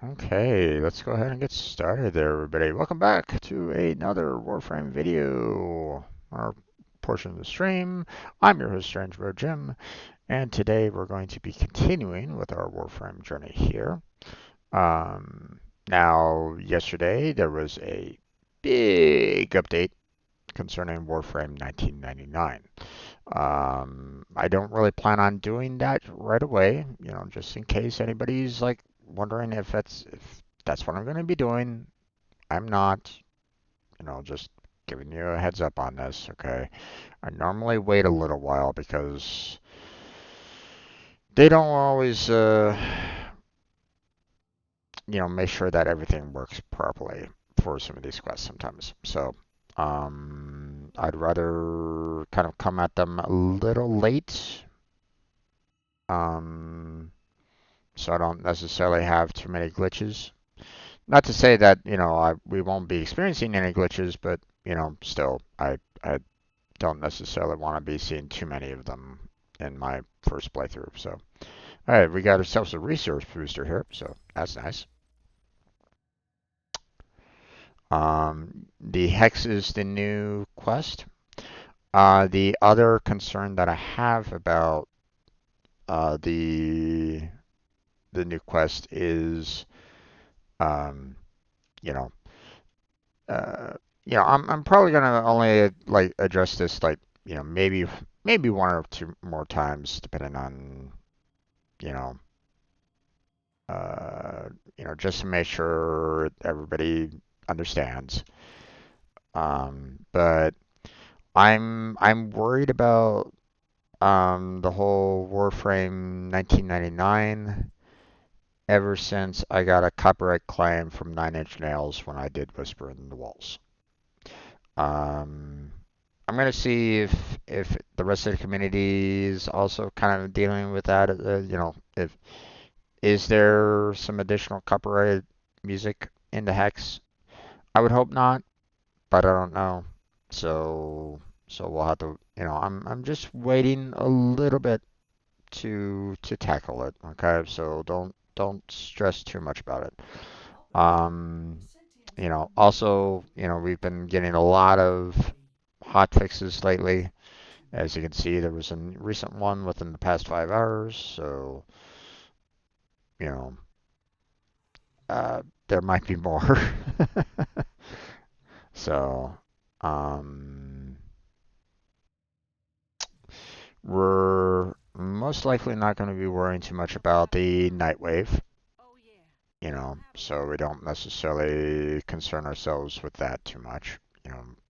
Okay, let's go ahead and get started there, everybody. Welcome back to another Warframe video, our portion of the stream. I'm your host, Strange Bro Jim, and today we're going to be continuing with our Warframe journey here. Now, yesterday there was a big update concerning Warframe 1999. I don't really plan on doing that right away, just in case anybody's like wondering if that's what I'm going to be doing. I'm not, just giving you a heads up on this, okay? I normally wait a little while because they don't always, make sure that everything works properly for some of these quests sometimes. So, I'd rather kind of come at them a little late, um, so I don't necessarily have too many glitches. Not to say that, we won't be experiencing any glitches, but, still, I don't necessarily want to be seeing too many of them in my first playthrough. So, all right, we got ourselves a resource booster here, so that's nice. The Hex is the new quest. The other concern that I have about the new quest is, um, you know, uh, I'm probably gonna only like address this like maybe one or two more times depending on you know just to make sure everybody understands. But I'm worried about the whole Warframe 1999 ever since I got a copyright claim from Nine Inch Nails when I did Whisper in the Walls. Um, I'm gonna see if the rest of the community is also kind of dealing with that. If is there some additional copyrighted music in the hex? I would hope not, but I don't know. So we'll have to. I'm just waiting a little bit to tackle it. Okay, so don't stress too much about it. Um, also, we've been getting a lot of hot fixes lately. As you can see, there was a recent one within the past 5 hours, so you know, there might be more. So, um, we're most likely not going to be worrying too much about the night wave, so we don't necessarily concern ourselves with that too much.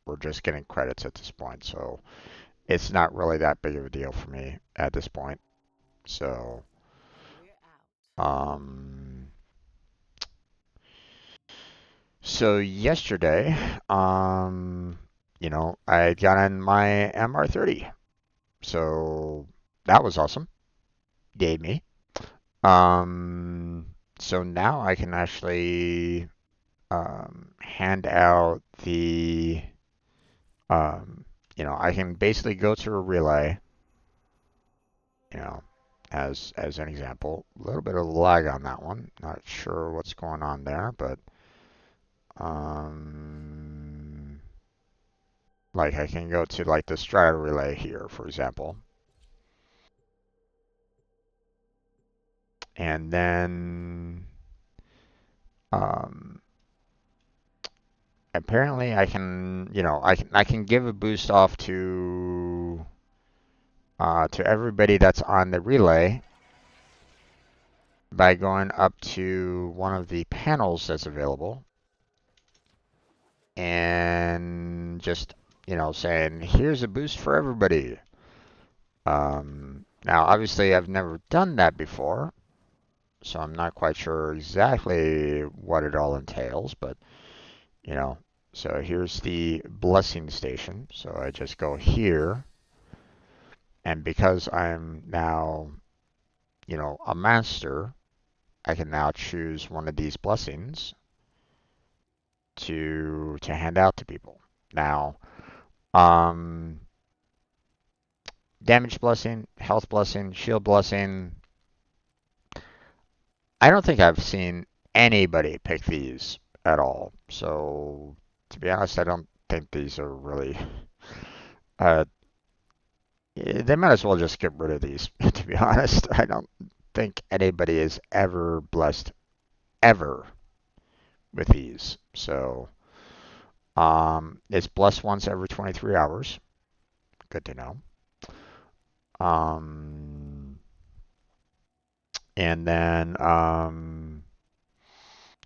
We're just getting credits at this point, so it's not really that big of a deal for me at this point. So, um, so yesterday, I got in my MR30, so that was awesome. Yay me. Um, so now I can actually hand out um, I can basically go to a relay, you know, as an example. A little bit of lag on that one. Not sure what's going on there, but um, like I can go to like the strata relay here, for example, and then um, apparently I can give a boost off to everybody that's on the relay by going up to one of the panels that's available and just saying here's a boost for everybody. Now obviously I've never done that before, so I'm not quite sure exactly what it all entails, but you know so here's the blessing station, so I just go here, and because I'm now a master, I can now choose one of these blessings to hand out to people. Now, um, damage blessing, health blessing, shield blessing. I don't think I've seen anybody pick these at all. So to be honest, I don't think these are really. Uh, they might as well just get rid of these. To be honest, I don't think anybody is ever blessed ever with these. So it's blessed once every 23 hours. Good to know. Um, and then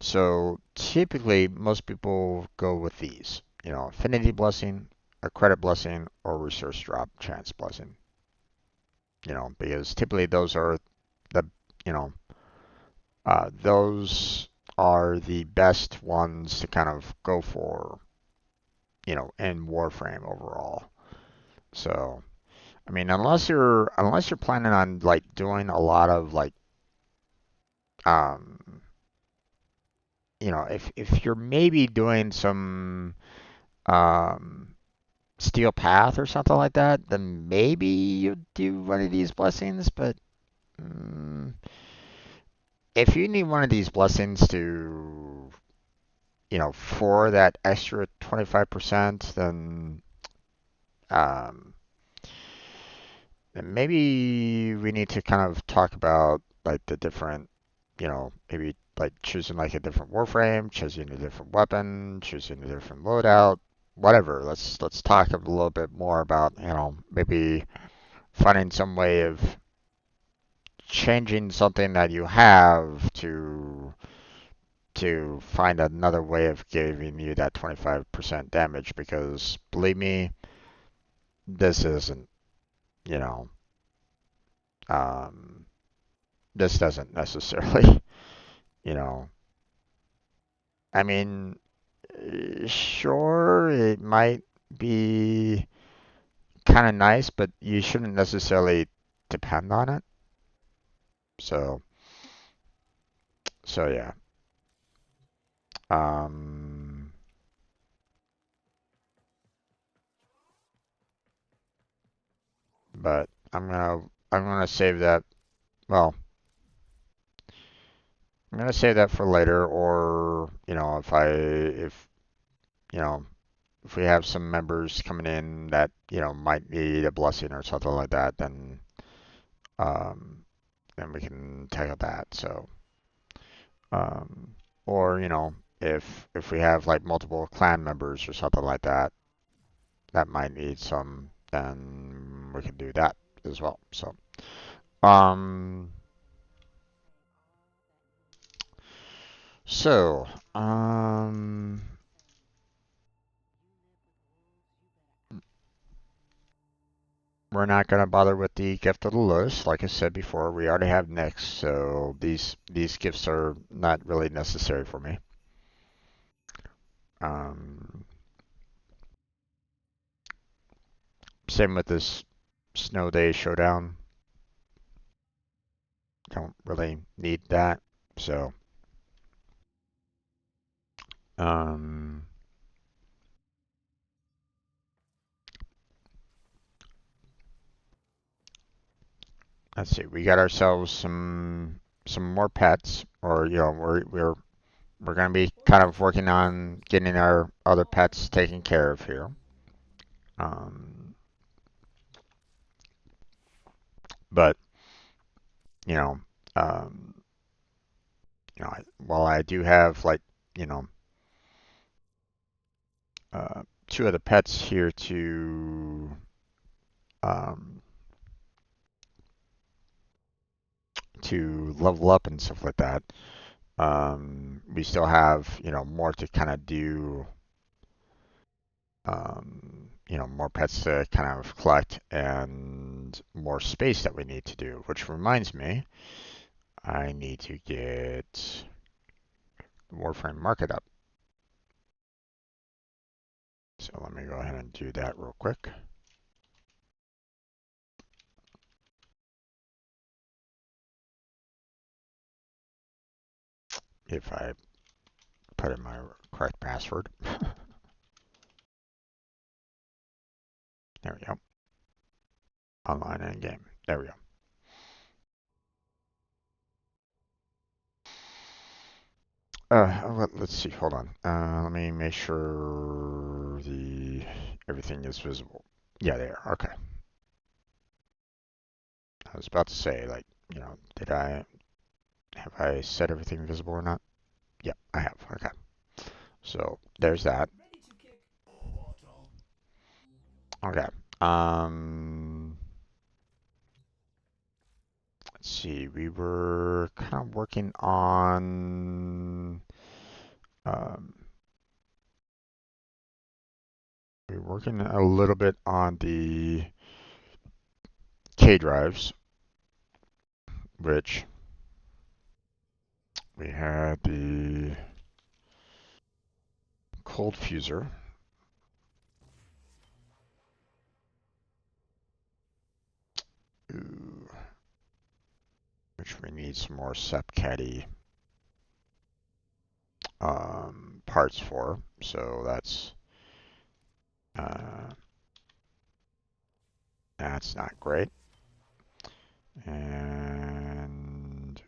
so typically most people go with these. Affinity blessing, a credit blessing, or resource drop chance blessing. Because typically those are the you know those are the best ones to kind of go for. In Warframe overall. So I mean, unless you're planning on like doing a lot of like um if you're maybe doing some um steel path or something like that, then maybe you do one of these blessings. But mm, if you need one of these blessings to for that extra 25%, um then maybe we need to kind of talk about like the different, maybe like choosing like a different warframe, choosing a different weapon, choosing a different loadout, whatever. Let's talk a little bit more about, maybe finding some way of changing something that you have to find another way of giving you that 25% damage, because believe me, this isn't, you know, um, this doesn't necessarily, you know, I mean, sure, it might be kind of nice, but you shouldn't necessarily depend on it. So, so yeah. Um, but I'm gonna save that. Well, I'm gonna save that for later, or you know if we have some members coming in that might need a blessing or something like that, um, then we can tackle that. So, um, or if we have like multiple clan members or something like that that might need some, then we can do that as well. So, um, so, um, we're not gonna bother with the gift of the list. Like I said before, we already have Nyx, so these gifts are not really necessary for me. Um, Same with this Snow Day Showdown. Don't really need that. So, um, let's see. We got ourselves some more pets, or we're gonna be kind of working on getting our other pets taken care of here. Um, but you know, um, while I do have like you know two of the pets here um, to level up and stuff like that. We still have more to kind of do. More pets to kind of collect and more space that we need to do. Which reminds me, I need to get the Warframe market up. So let me go ahead and do that real quick. If I put in my correct password. There we go. Online and game. There we go. let's see. Hold on. Let me make sure the everything is visible. Yeah, they are. Okay. I was about to say, like, did I have I set everything visible or not? Yep, I have. Okay. So there's that. Okay. Um, let's see. We were kind of working on um, we were working a little bit on the K drives, which we had the cold fuser, ooh, which we need some more sepcaddy parts for. So uh, that's not great. And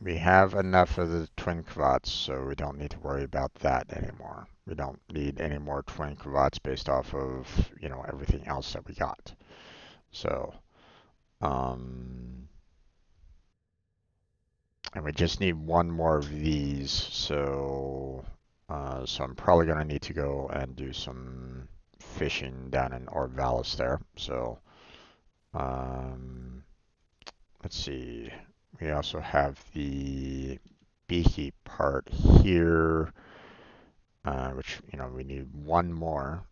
we have enough of the twin cravats, so we don't need to worry about that anymore. We don't need any more twin cravats based off of, everything else that we got. So, um, and we just need one more of these. So I'm probably gonna need to go and do some fishing down in Orvalis there. So, um, let's see. We also have the beaky part here, which, we need one more,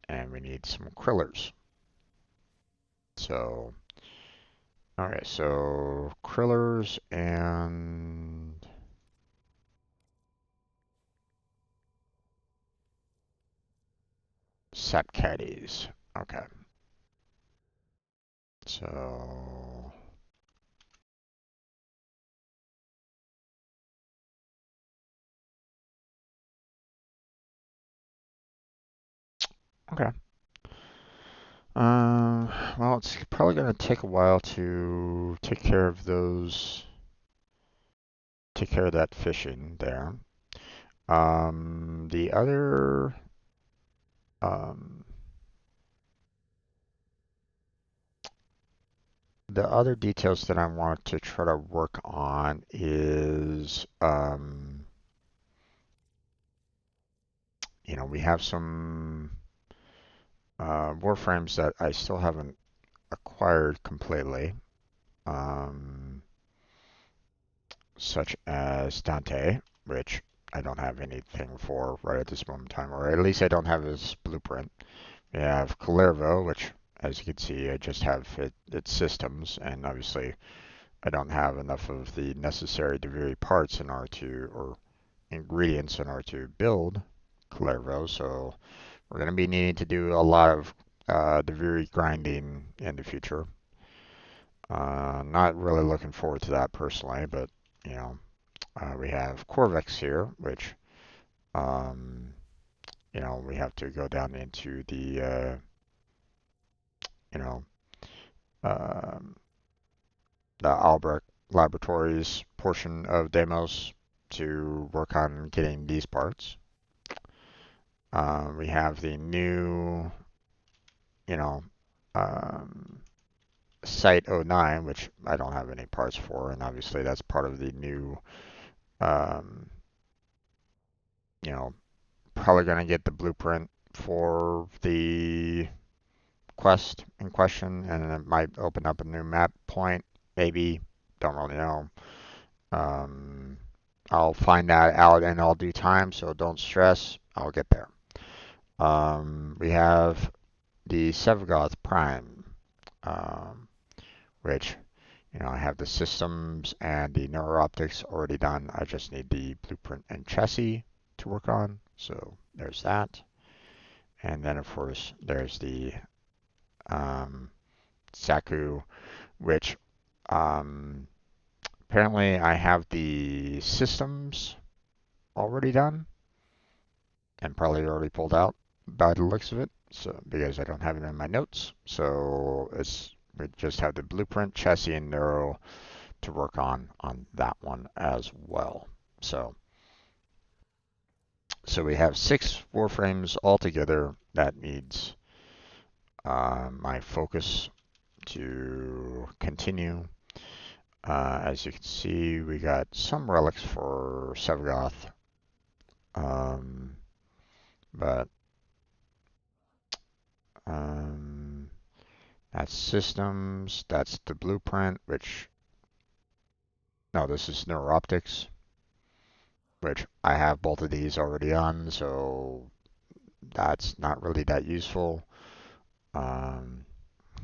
and we need some krillers. So, okay, so krillers and sap caddies. Okay, so okay. Well, it's probably gonna take a while to take care of take care of that fishing there. The other, um, the other details that I want to try to work on is, we have some Warframes that I still haven't acquired completely, um, such as Dante, which I don't have anything for right at this moment in time, or at least I don't have his blueprint. We have Calervo, which, as you can see, I just have its systems, and obviously I don't have enough of the necessary Deviri parts in order to, or ingredients in order to build Calervo, so we're going to be needing to do a lot of Deviri grinding in the future. Not really looking forward to that personally, but we have Corvex here, which um, we have to go down into the you know um, the Albrecht Laboratories portion of Demos to work on getting these parts. We have the new, you know, um, Site '09, which I don't have any parts for, and obviously that's part of the new, um, you know, probably going to get the blueprint for the quest in question, and it might open up a new map point, maybe, don't really know. Um, I'll find that out in all due time, so don't stress. I'll get there. We have the Sevagoth Prime, um, which, I have the systems and the neurooptics already done. I just need the blueprint and chassis to work on. So there's that. And then, of course, there's the um, Saku, which um, apparently I have the systems already done and probably already pulled out by the looks of it. So because I don't have it in my notes, so we just have the blueprint, chassis, and neuro to work on that one as well. So we have 6 Warframes altogether. That needs my focus to continue. As you can see, we got some relics for Sevagoth, um, but um, that's systems. That's the blueprint, which no, this is neuroptics, which I have both of these already on, so that's not really that useful. Um,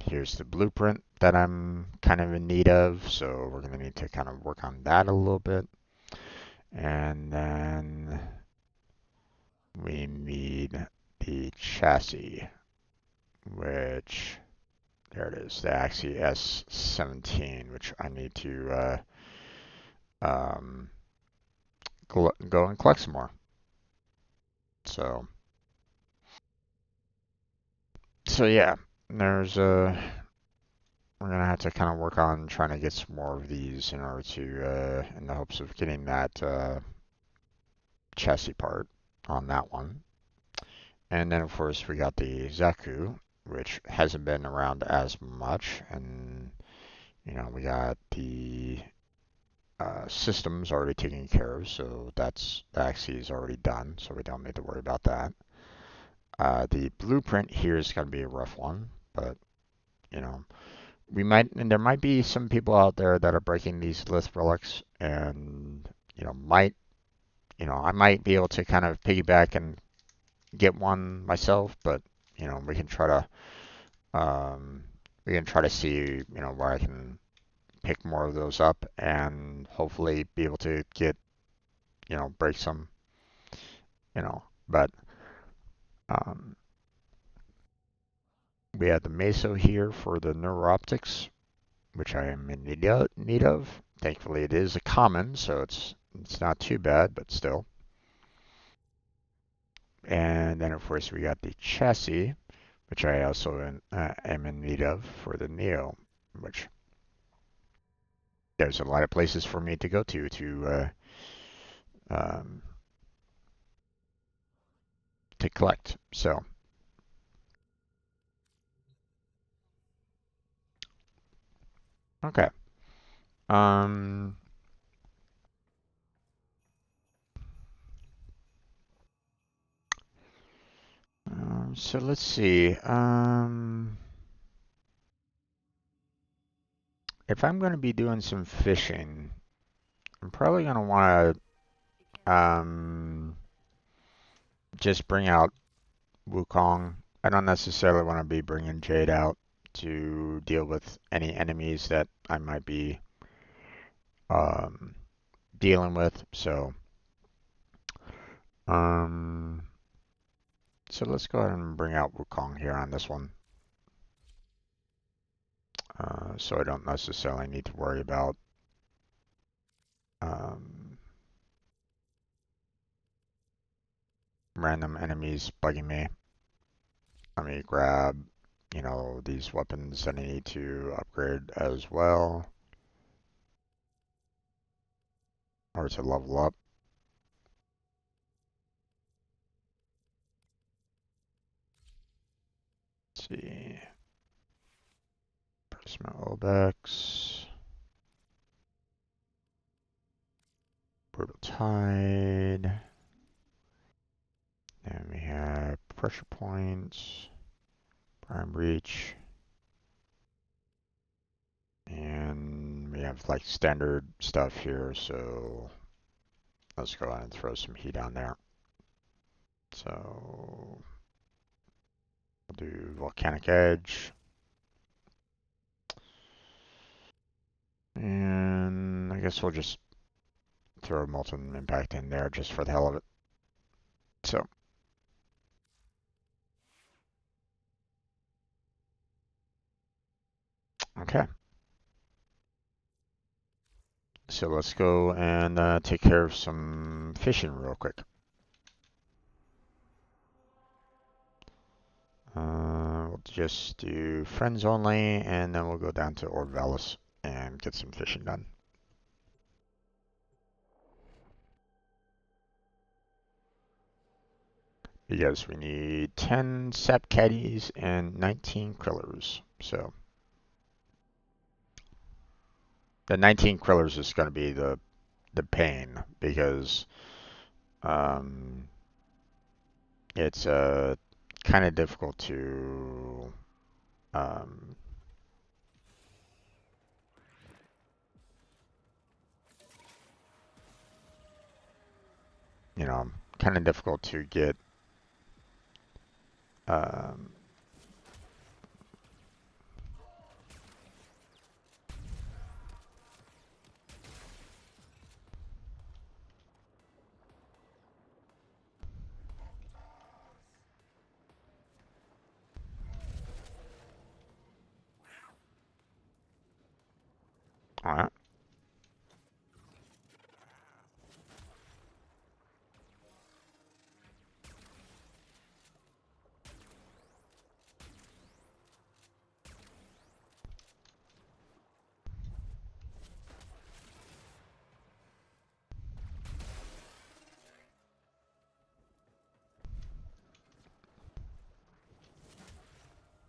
Here's the blueprint that I'm kind of in need of, so we're going to need to kind of work on that a little bit. And then we need the chassis, which, there it is, the Axie S17, which I need to um, go and collect some more. So yeah, there's we're gonna have to kind of work on trying to get some more of these in order to, in the hopes of getting that chassis part on that one. And then of course we got the Zaku, which hasn't been around as much, and you know we got the systems already taken care of, so that's actually is already done, so we don't need to worry about that. The blueprint here is going to be a rough one, but you know we might, and there might be some people out there that are breaking these lith relics, and I might be able to kind of piggyback and get one myself, but we can try to see where I can pick more of those up and hopefully be able to get break some but um, we have the meso here for the neuroptics, which I am in need of. Thankfully it is a common, so it's not too bad, but still. And then of course we got the chassis, which I also am in need of for the Neo, which there's a lot of places for me to go um, to collect. So okay. Um, so let's see. If I'm going to be doing some fishing, I'm probably going to want to just bring out Wukong. I don't necessarily want to be bringing Jade out to deal with any enemies that I might be um, dealing with. Um, so let's go ahead and bring out Wukong here on this one. So I don't necessarily need to worry about um, random enemies bugging me. Let me grab, these weapons that I need to upgrade as well, or to level up. Let's see. Prisma Obex. Brutal Tide. And we have pressure points, prime reach, and we have like standard stuff here, so let's go ahead and throw some heat on there. So we'll do Volcanic Edge. And I guess we'll just throw Molten Impact in there just for the hell of it. So, okay. So let's go and take care of some fishing real quick. We'll just do friends only, and then we'll go down to Orvalis and get some fishing done. because we need 10 sap caddies and 19 krillers. So the 19 krillers is going to be the pain because um, it's kind of difficult to um, kind of difficult to get um, all right.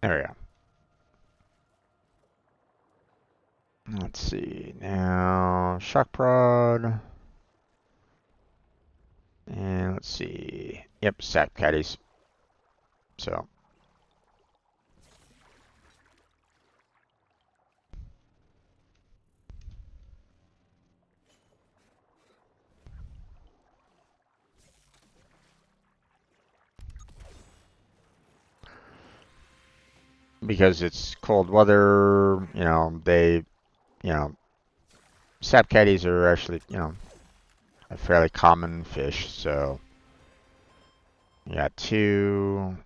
There we go. Let's see now, shock prod, and let's see. Yep, sap caddies. So because it's cold weather, you know, sap caddies are actually, a fairly common fish. So you got 2,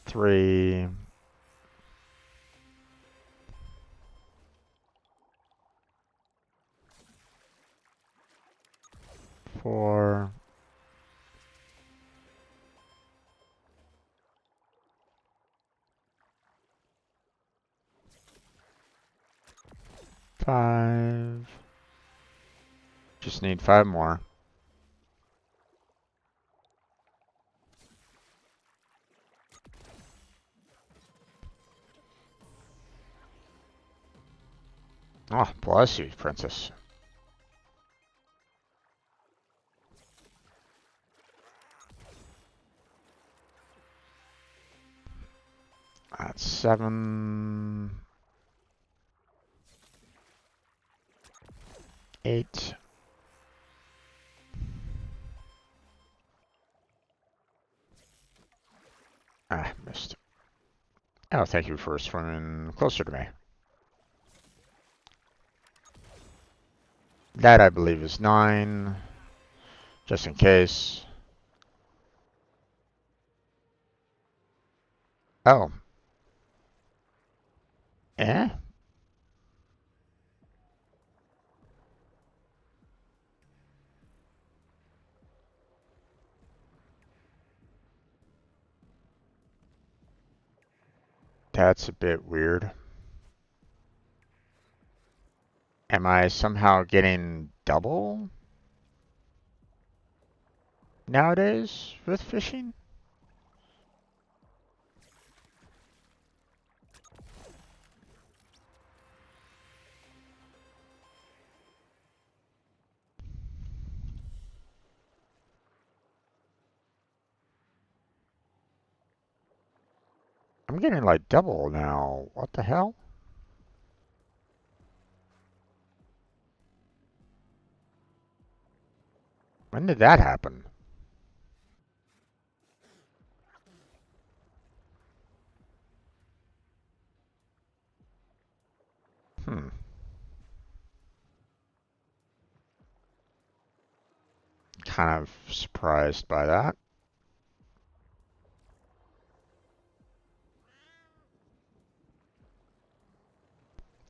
3, 4, 5. Just need 5 more. Oh, bless you, princess. That's 7, 8. Ah, missed. Oh, thank you for swimming closer to me. That, I believe, is 9, just in case. Oh. Eh? That's a bit weird. Am I somehow getting double nowadays with fishing? I'm getting like double now. What the hell? When did that happen? Hmm. Kind of surprised by that.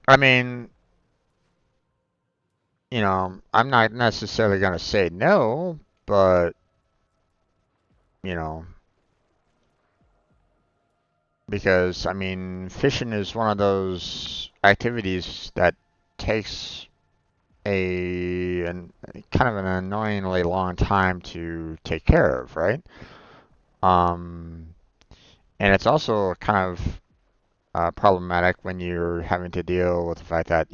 I mean, I'm not necessarily going to say no, but, you know, because, I mean, fishing is one of those activities that takes kind of an annoyingly long time to take care of, right? Um, and it's also kind of problematic when you're having to deal with the fact that,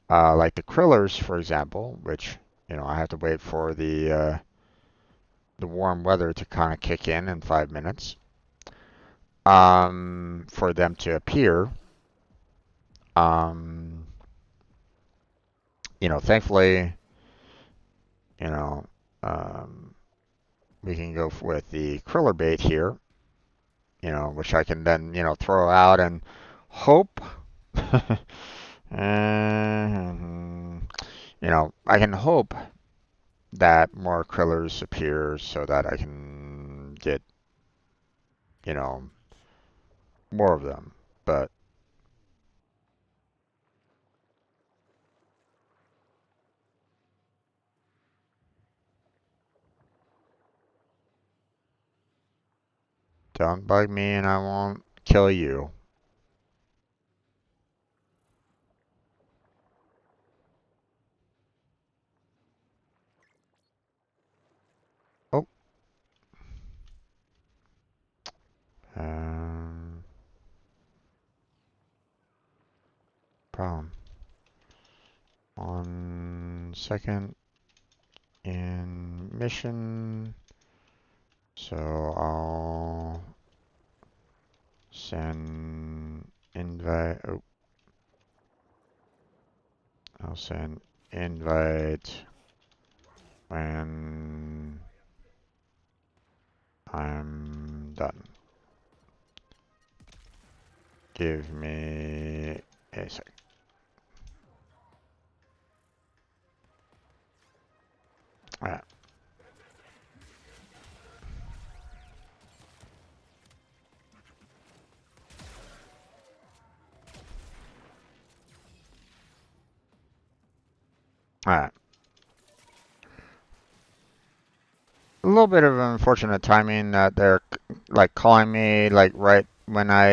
like the krillers, for example, which, I have to wait for the warm weather to kind of kick in 5 minutes, for them to appear. Um, Thankfully, you know, um, we can go with the kriller bait here, which I can then, throw out and hope. I can hope that more krillers appear so that I can get, you know, more of them. But don't bug me and I won't kill you. Oh. Um, Problem. 1 second in mission. So I'll send invite. Oh, I'll send invite when I'm done. Give me a sec. Alright. Alright. A little bit of unfortunate timing that they're like calling me like right when I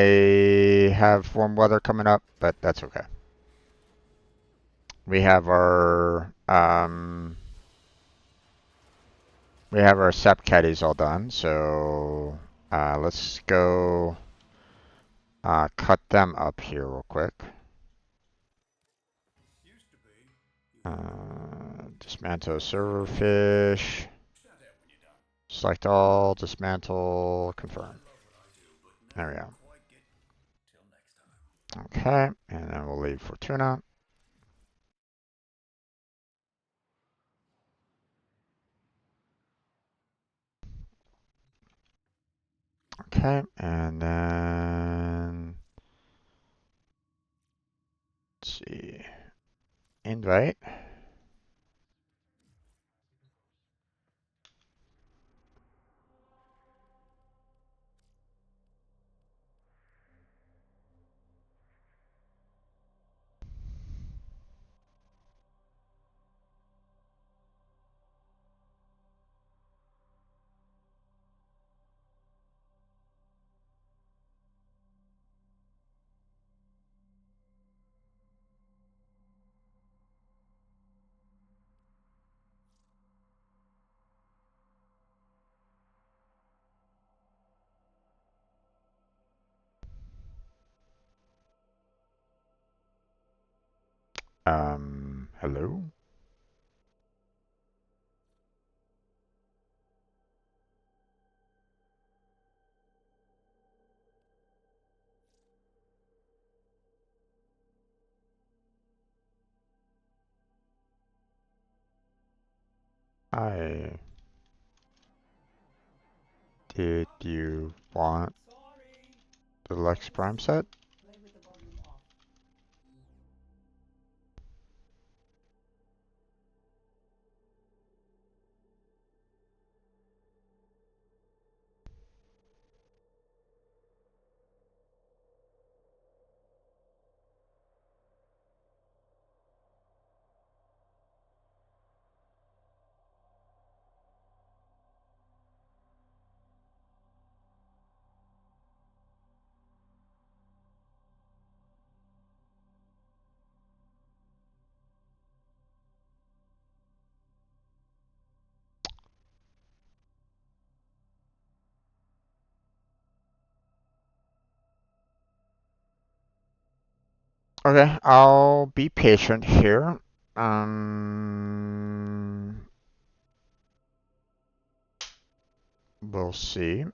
have warm weather coming up, but that's okay. We have our sep caddies all done, so let's go cut them up here real quick. Dismantle server fish. Select all, dismantle, confirm. There we go. Okay, and then we'll leave Fortuna. Okay, and then let's see. Invite. Hello? Hi. Did you want the Lex Prime set? Okay, I'll be patient here. Um, we'll see.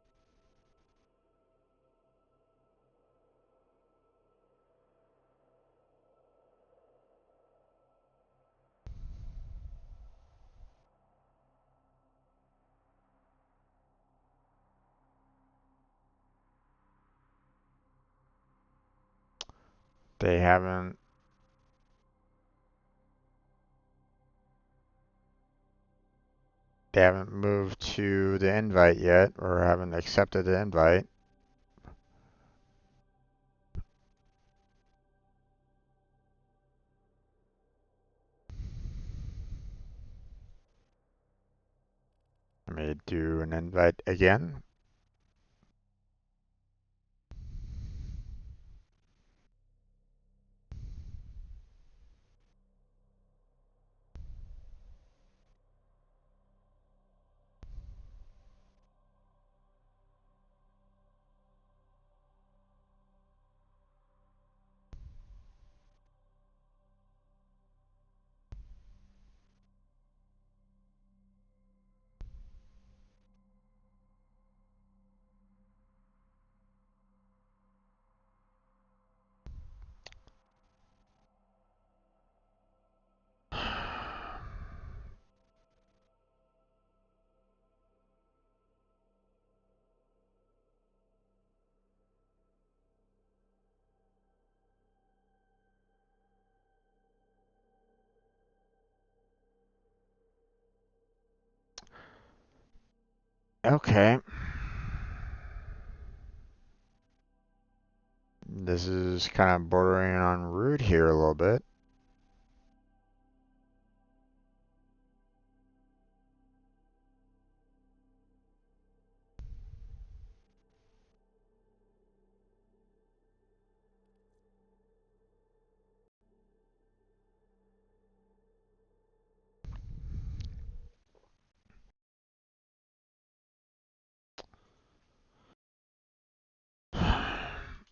They haven't they haven't moved to the invite yet, or haven't accepted the invite. Let me do an invite again. Okay. This is kind of bordering on rude here a little bit.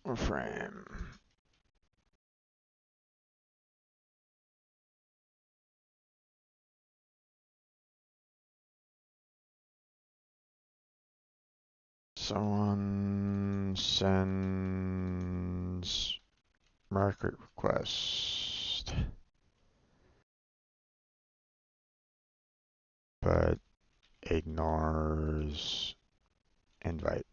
Warframe. Someone sends market request, but ignores invite.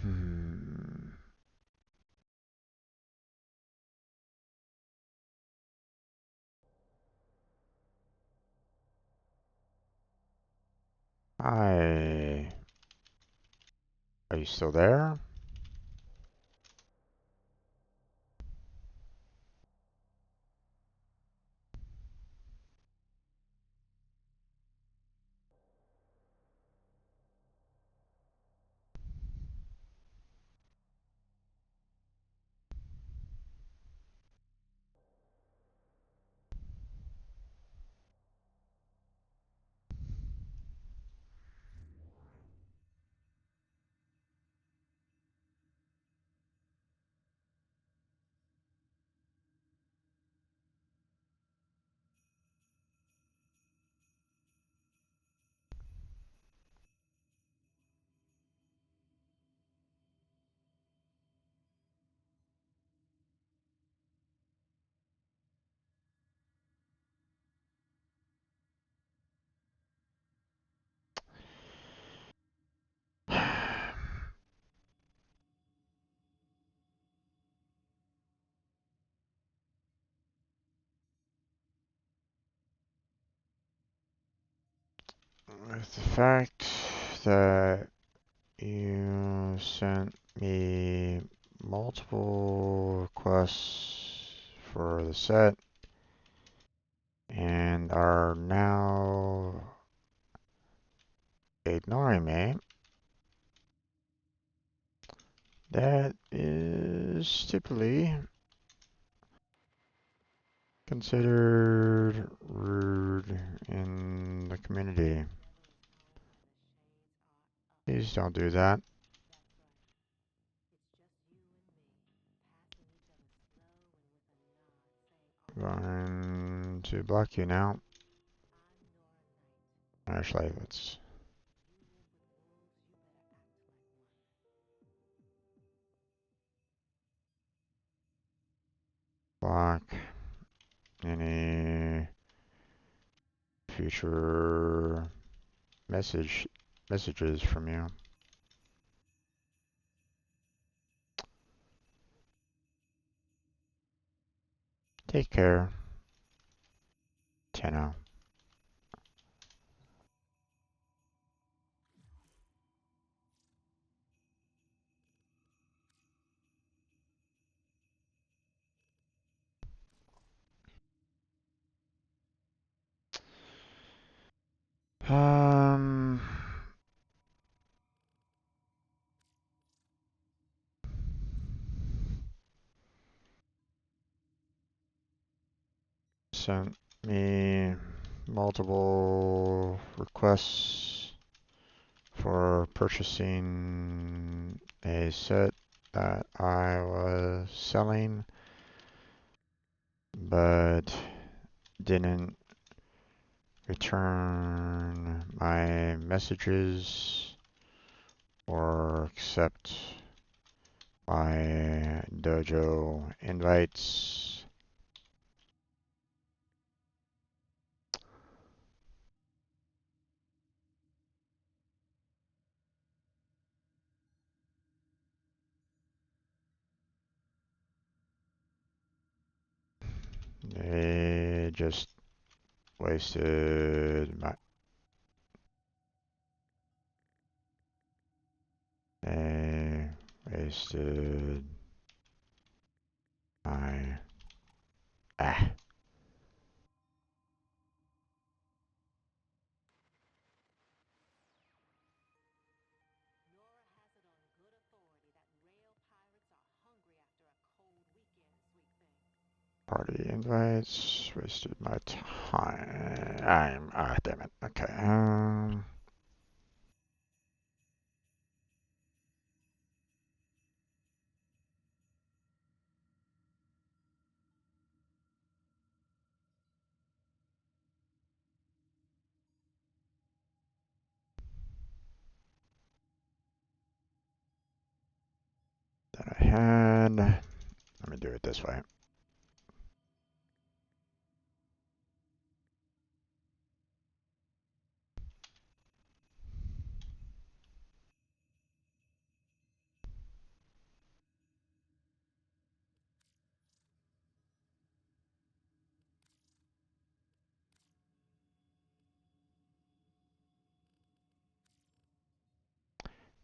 Hmm. Hi. Are you still there? the fact that you sent me multiple requests for the set and are now ignoring me, that is typically considered rude in the community. Please don't do that. I'm going to block you now. Actually, let's block any future messages from you. Take care, Tenno. Um, Sent me multiple requests for purchasing a set that I was selling, but didn't return my messages or accept my dojo invites. They just wasted my they wasted my ah. Party invites, wasted my time. Damn it. Okay. That I had. Let me do it this way.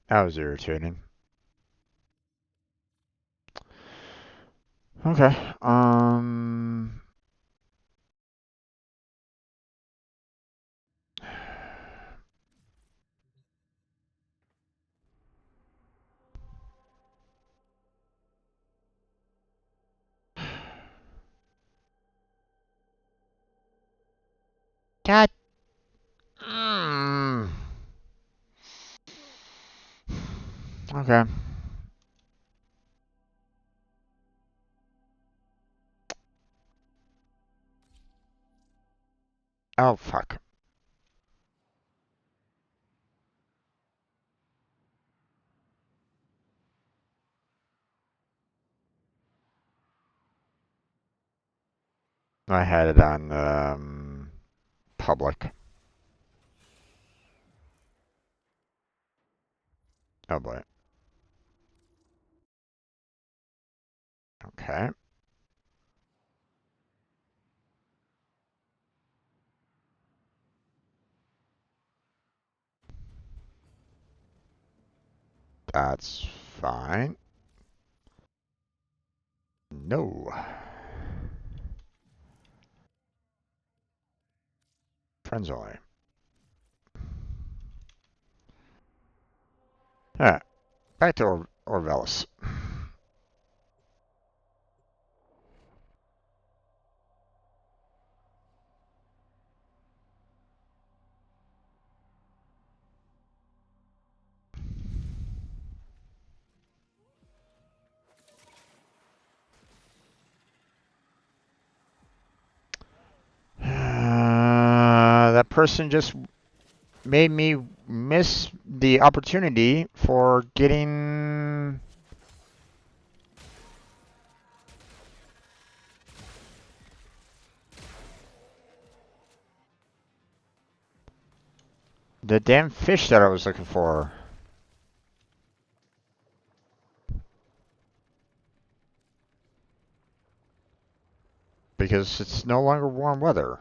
That was irritating. Okay. God. Mm. Okay. Oh, fuck. I had it on public. Oh boy. Okay. That's fine. No. Friends only. Alright, back to Orvelis. That person just made me miss the opportunity for getting the damn fish that I was looking for. Because it's no longer warm weather.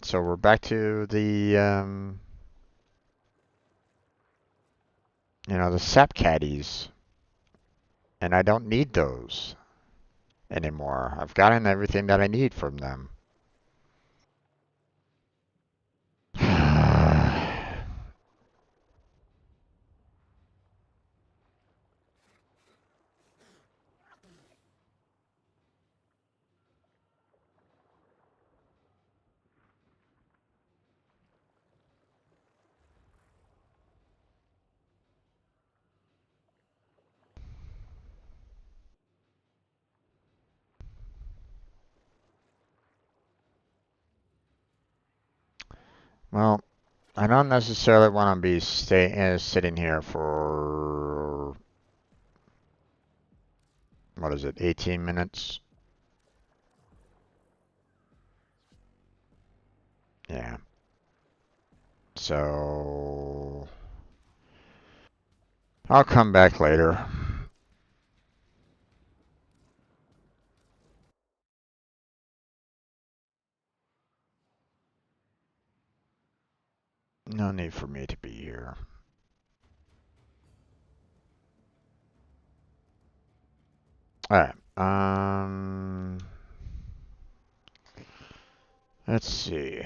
So we're back to the, the sap caddies. And I don't need those anymore. I've gotten everything that I need from them. Well, I don't necessarily want to be sitting here for, what is it, 18 minutes? Yeah. So I'll come back later. No need for me to be here. Alright. Let's see.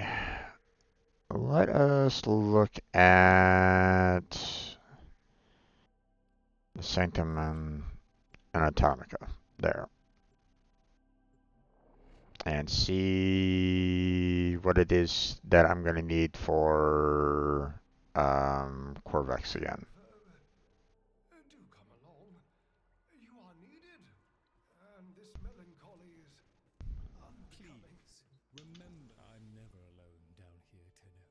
Let us look at the Sanctum and Anatomica there. And see what it is that I'm going to need for Corvex again. Do come along. You are needed, and this melancholy is unbecoming. Please, remember I'm never alone down here, Tenno.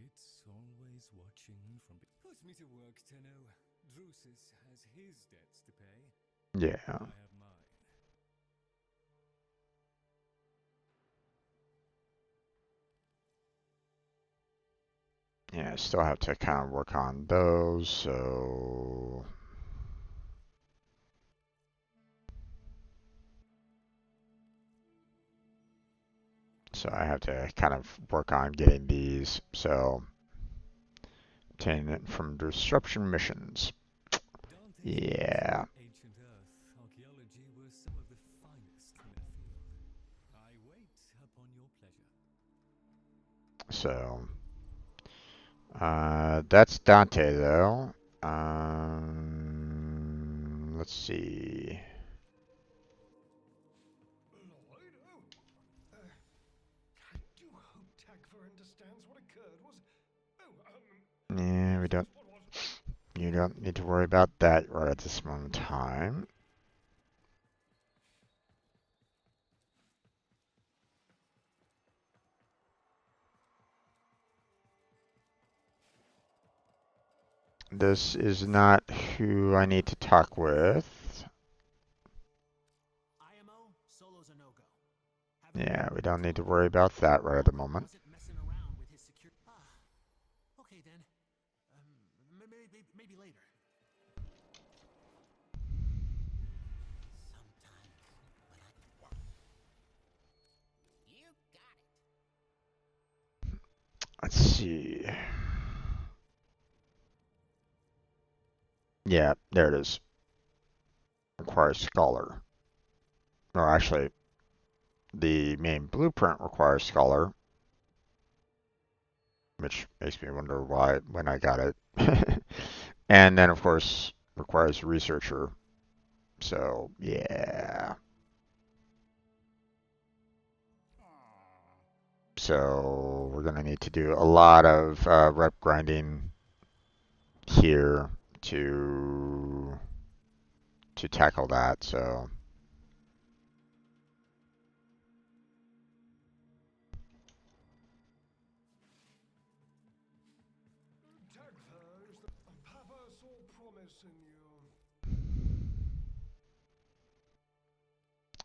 It's always watching from... Put me to work, Tenno. Drusus has his debts to pay. Yeah. I have mine. Yeah, I still have to kind of work on those, so... So I have to kind of work on getting these, so... Obtaining it from disruption missions. Yeah. Ancient Earth archaeology were some of the finest in their field. I wait upon your pleasure. So... that's Dante, though. Let's see. Lloyd? Oh. I do hope Tagfer understands what occurred was... Yeah, we don't... You don't need to worry about that right at this moment in time. This is not who I need to talk with. IMO, solo's a no-go. Yeah, we don't need to worry about that right at the moment. Wasn't messing around with his security. Okay then. Maybe later. Sometimes when You got it. Let's see. Yeah, there it is. Requires Scholar. Or actually, the main blueprint requires Scholar, which makes me wonder why when I got it. And then, of course, requires Researcher. So, yeah. So, we're going to need to do a lot of rep grinding here to tackle that. So, Tagfer, is the Papa saw promise in you.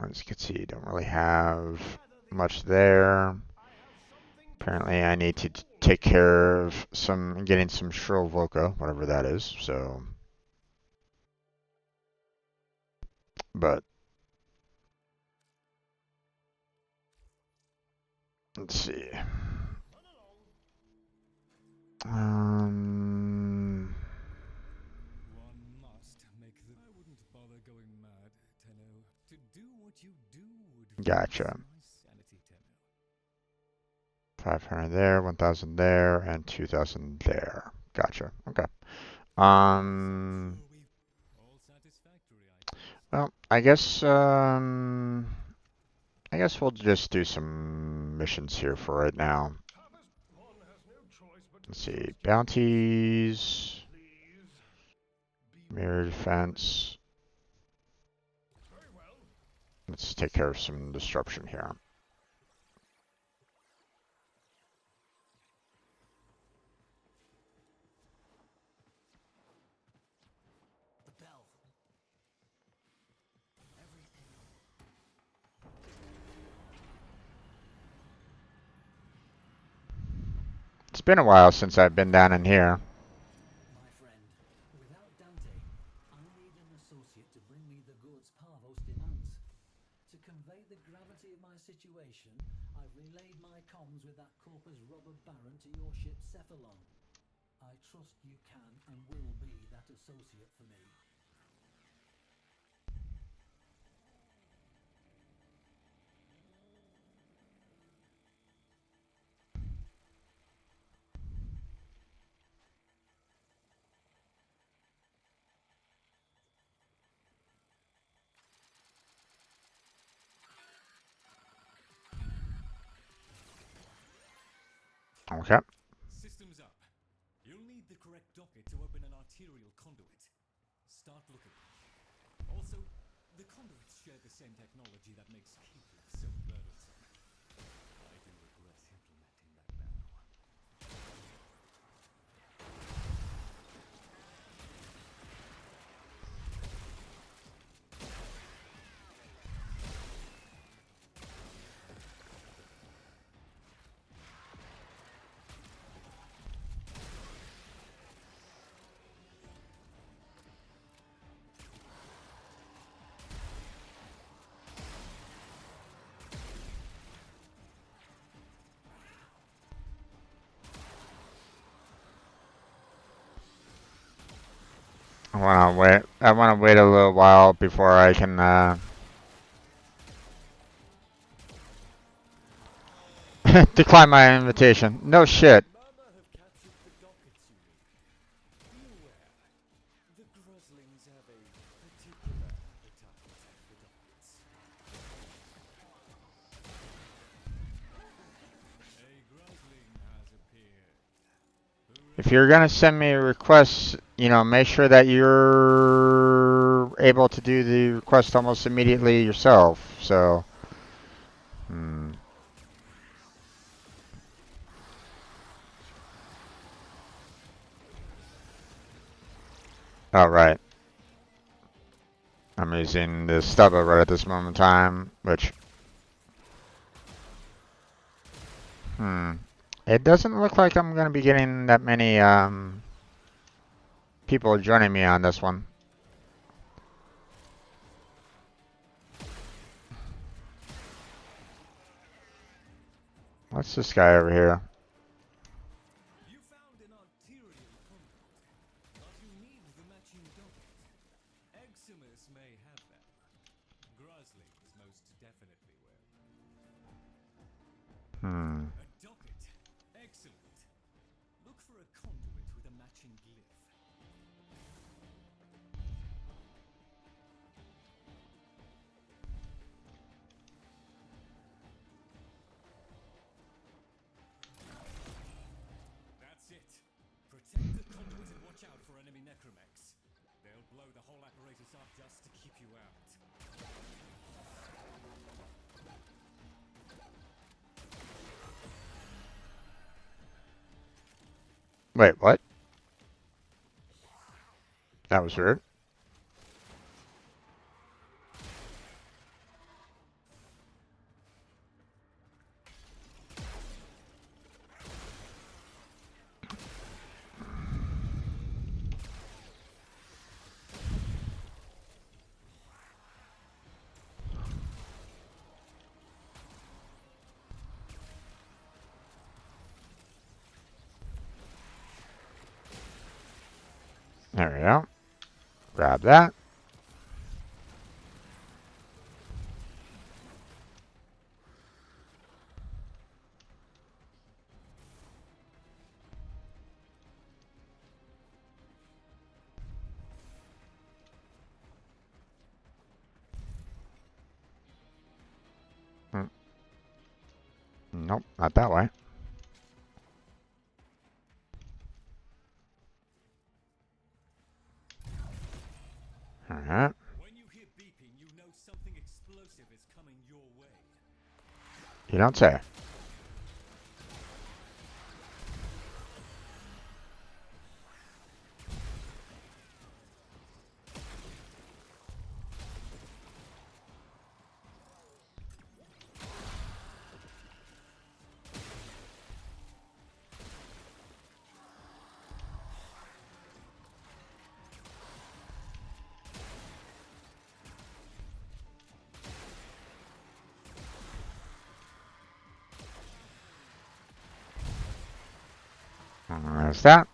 as you can see, don't really have much there. Apparently, I need to take care of getting some Shrill Voca, whatever that is. So, but let's see. One must make the. I wouldn't bother going mad, Tenno. To do what you do would Gotcha. raise my sanity, Tenno. 500 there, 1,000 there, and 2,000 there. Gotcha. Okay. All satisfactory, I trust. Well, I guess we'll just do some missions here for right now. One has no choice but to Let's see, trust bounties, Please. Be mirror defense. very well. Let's take care of some disruption here. The bell. Everything. It's been a while since I've been down in here. My friend, without Dante, I need an associate to bring me the goods Parvos demands. To convey the gravity of my situation, I've relayed my comms with that Corpus robber baron to your ship Cephalon. I trust you can and will be that associate for me. Okay. Systems up. You'll need the correct docket to open an arterial conduit. Start looking. Also, the conduits share the same technology that makes keep life so burdensome. I do regret implementing that now. I want to wait a little while before I can decline my invitation. No shit. Mama have captured the dockets you need. Be aware, the Groslings have a particular appetite for dockets. A Grosling has appeared. If you're gonna send me a request, make sure that you're able to do the request almost immediately yourself. So, all right. I'm using the stubba right at this moment in time, which, it doesn't look like I'm gonna be getting that many people joining me on this one. What's this guy over here? You found an arterial conduit, but you need the matching docket. have them. Grosley is most definitely wearing Hmm. a docket. Excellent. Look for a conduit with a matching glyph. That's it. Protect the conduit and watch out for enemy necromechs. They'll blow the whole apparatus up just to keep you out. Wait, what? That was weird. There we go. Grab that. Hmm. Nope, not that way. Alright. When you hear beeping, you know something explosive is coming your way. You don't say. There's that.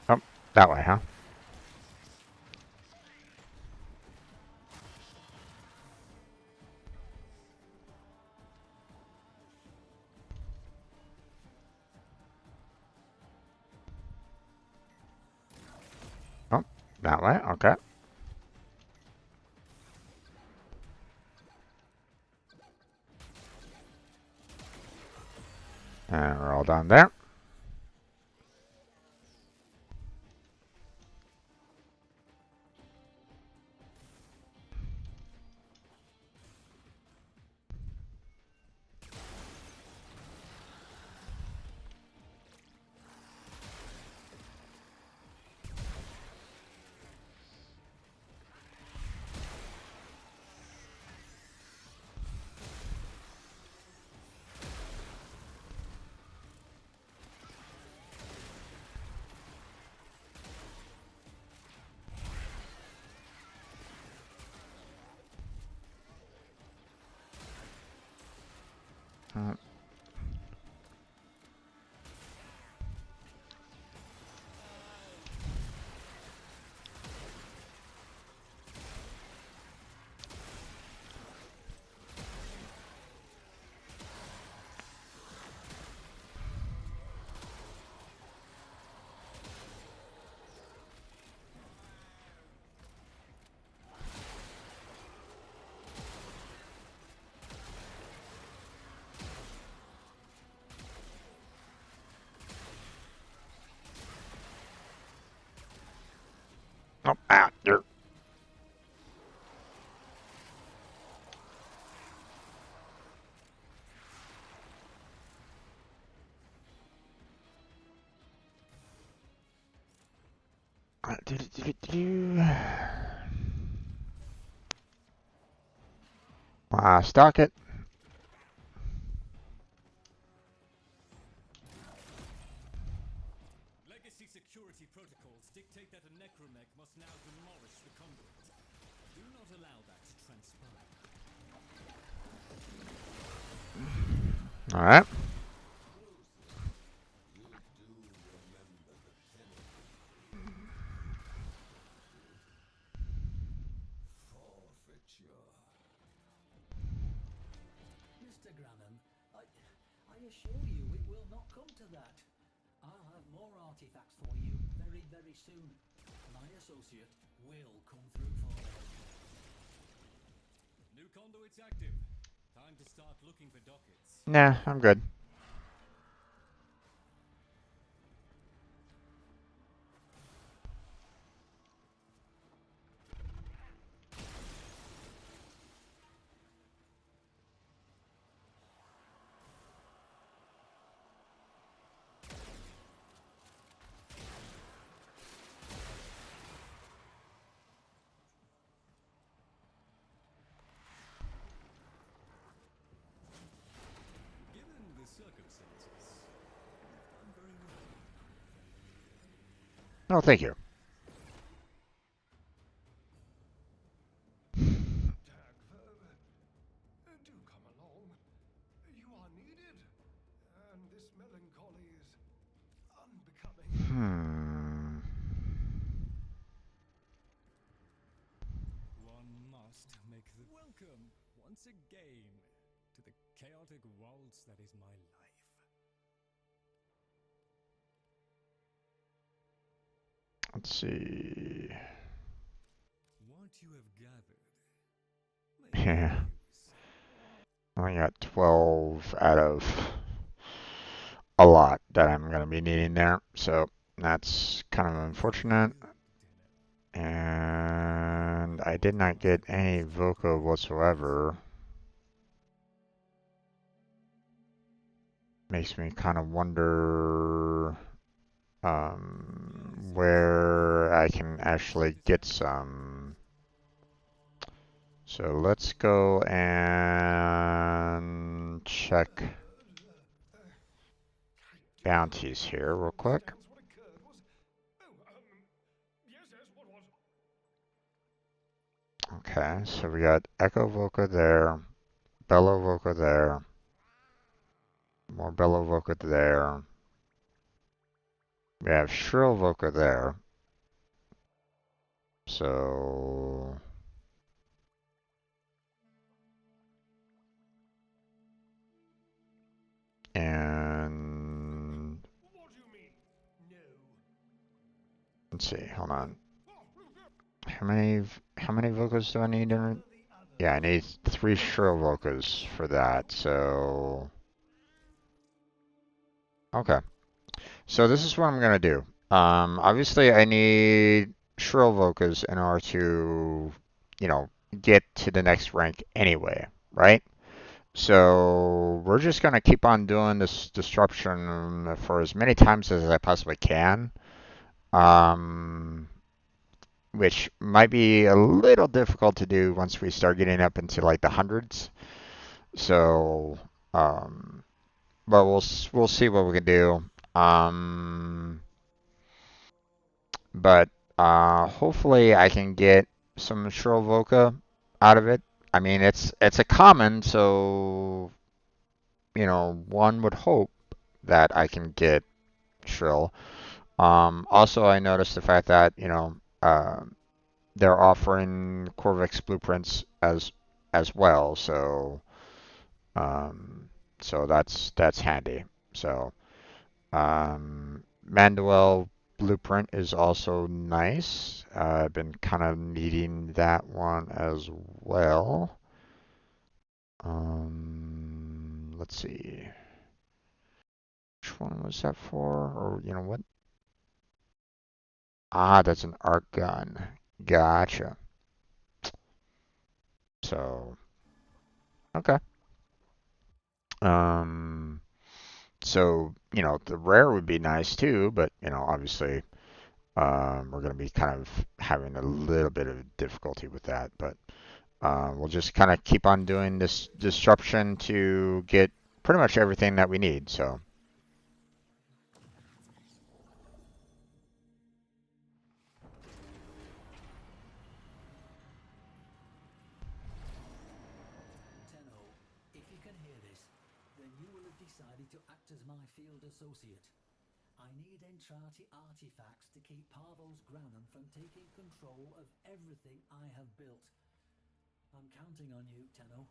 Oh, that way, huh? Oh, that way, okay. And we're all done there. Oh, ah, there. Stock it. Legacy security protocols dictate that a necromech must now demolish the conduit. Do not allow that to transpire. Alright. assure you it will not come to that. I'll have more artifacts for you very, very soon. My associate will come through for me. New conduit's active. Time to start looking for dockets. Nah, I'm good. Given the circumstances, I'm very well. No, thank you. Do come along. You are needed. And this melancholy is unbecoming. One must make the welcome once again to the chaotic waltz that is my life. Let's see. What you have gathered may be Yeah. of use. I only got 12 out of a lot that I'm going to be needing there. So that's kind of unfortunate. And I did not get any Voca whatsoever. Makes me kind of wonder where I can actually get some. So let's go and check bounties here real quick. Okay, so we got Echo Voca there, Bellow Voca there, more Bellow Voca there. We have Shrill Voca there. So and let's see, hold on. How many vocals do I need in? Yeah, I need 3 shrill vocals for that. So okay. So this is what I'm gonna do. Obviously I need shrill vocals in order to, you know, get to the next rank anyway, right? So we're just gonna keep on doing this disruption for as many times as I possibly can. Um, which might be a little difficult to do once we start getting up into like the hundreds. So, but we'll see what we can do. Um, but hopefully I can get some Shrill Voca out of it. I mean, it's a common, so you know one would hope that I can get Shrill. Also, I noticed the fact that they're offering Corvix blueprints as well, so um, so that's handy. So Manuel blueprint is also nice. I've been kind of needing that one as well. Let's see. Which one was that for? Or you know what? Ah, that's an arc gun. Gotcha. So okay. Um, so you know the rare would be nice too, but you know obviously we're going to be kind of having a little bit of difficulty with that, but we'll just kind of keep on doing this disruption to get pretty much everything that we need. So Tenno, if you can hear this, then you will have decided to act as my field associate. I need Entrati artifacts to keep Parvos Granum from taking control of everything I have built. I'm counting on you, Tenno.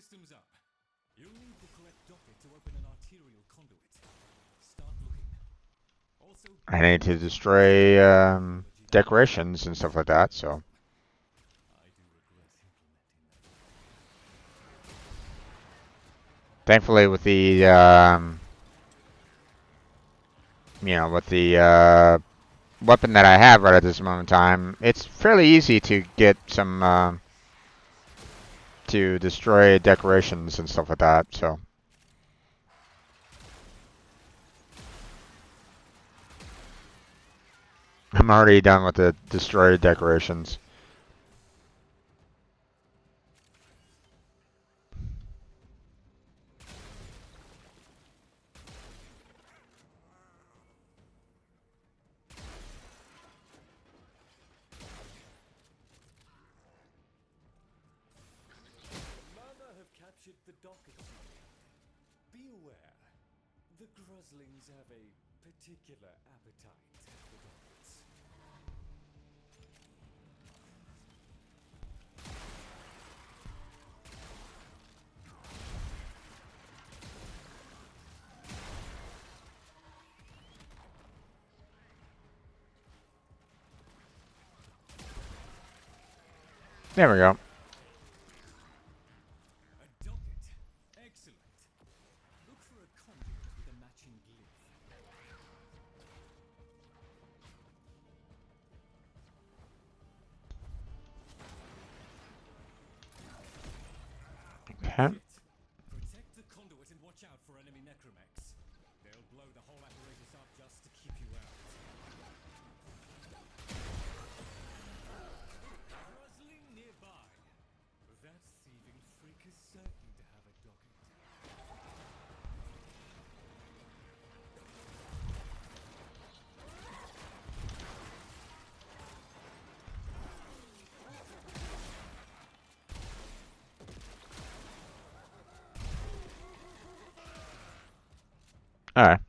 Systems up. You'll need the correct docket to open an arterial conduit. Start looking. Also, I need to destroy decorations and stuff like that, so. I do regret implementing that. Thankfully, with the, with the weapon that I have right at this moment in time, it's fairly easy to get some, to destroy decorations and stuff like that, so. I'm already done with the destroyed decorations. Mana have captured the docket. Be aware, the Gruslings have a particular appetite for dockets. There we go. A docket. Excellent. Look for a conduit with a matching glyph. Okay. Protect the conduit and watch out for enemy necromechs. They'll blow the whole apparatus up just to keep you out. Rustling nearby. That thieving freak is certain to have a docket. Alright.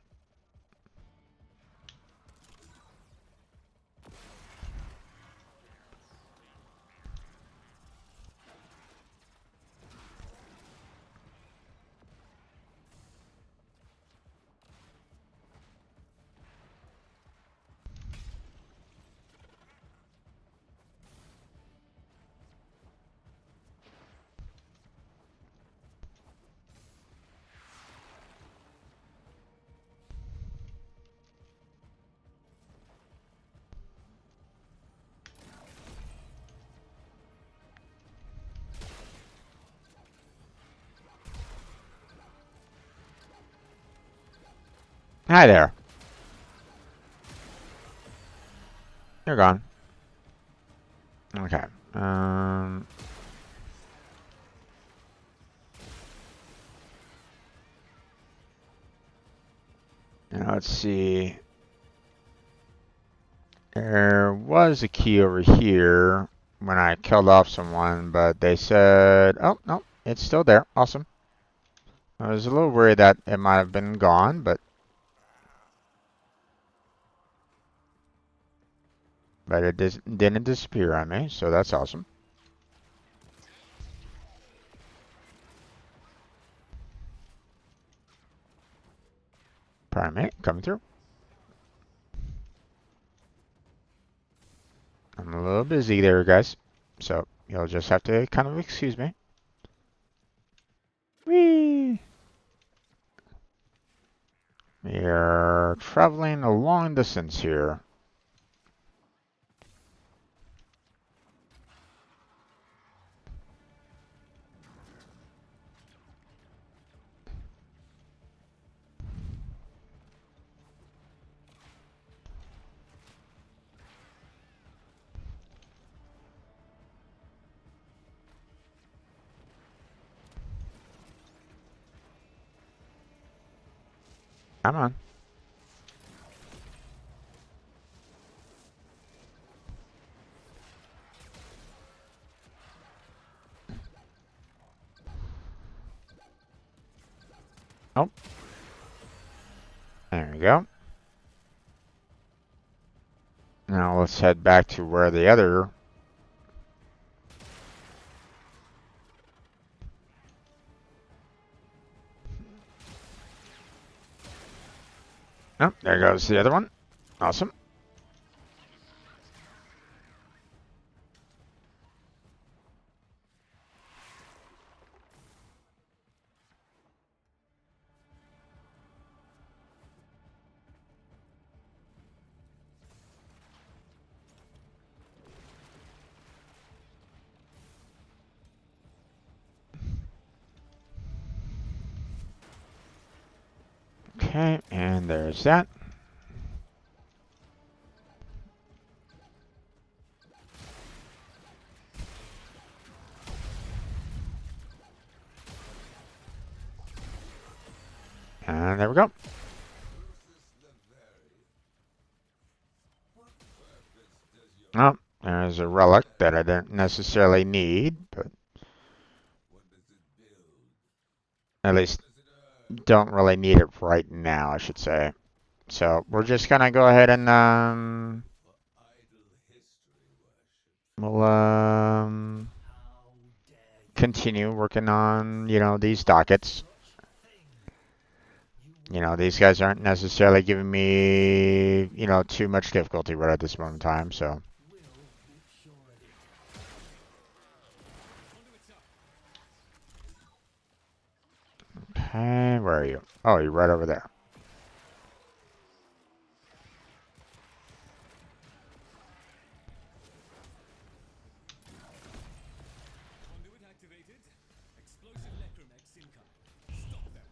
Hi there. You're gone. Okay. Now let's see. There was a key over here when I killed off someone, but they said, oh, no, it's still there. Awesome. I was a little worried that it might have been gone, but it didn't disappear on me, so that's awesome. Primate coming through. I'm a little busy there, guys, so you'll just have to kind of excuse me. Whee! We are traveling a long distance here. Come on. Oh. There we go. Now let's head back to where the other Oh, there goes the other one. Awesome. Okay, and there's that. And there we go. Oh, there's a relic that I didn't necessarily need, but at least don't really need it right now, I should say. So we're just gonna go ahead and we'll continue working on, these dockets. These guys aren't necessarily giving me, too much difficulty right at this moment in time, so. Okay, where are you? Oh, you're right over there. Conduit activated. Explosive necromex incoming. Stop them.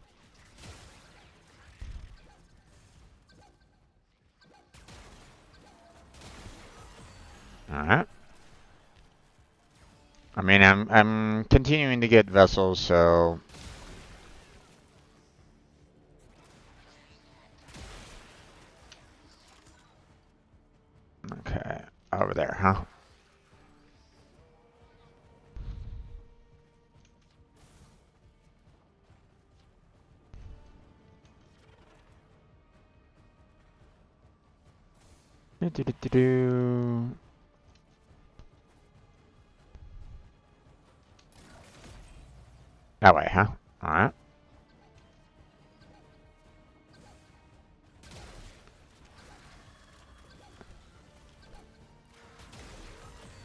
Alright. I mean, I'm continuing to get vessels, so. Okay, over there, huh? Do-do-do-do-do. That way, huh? Alright.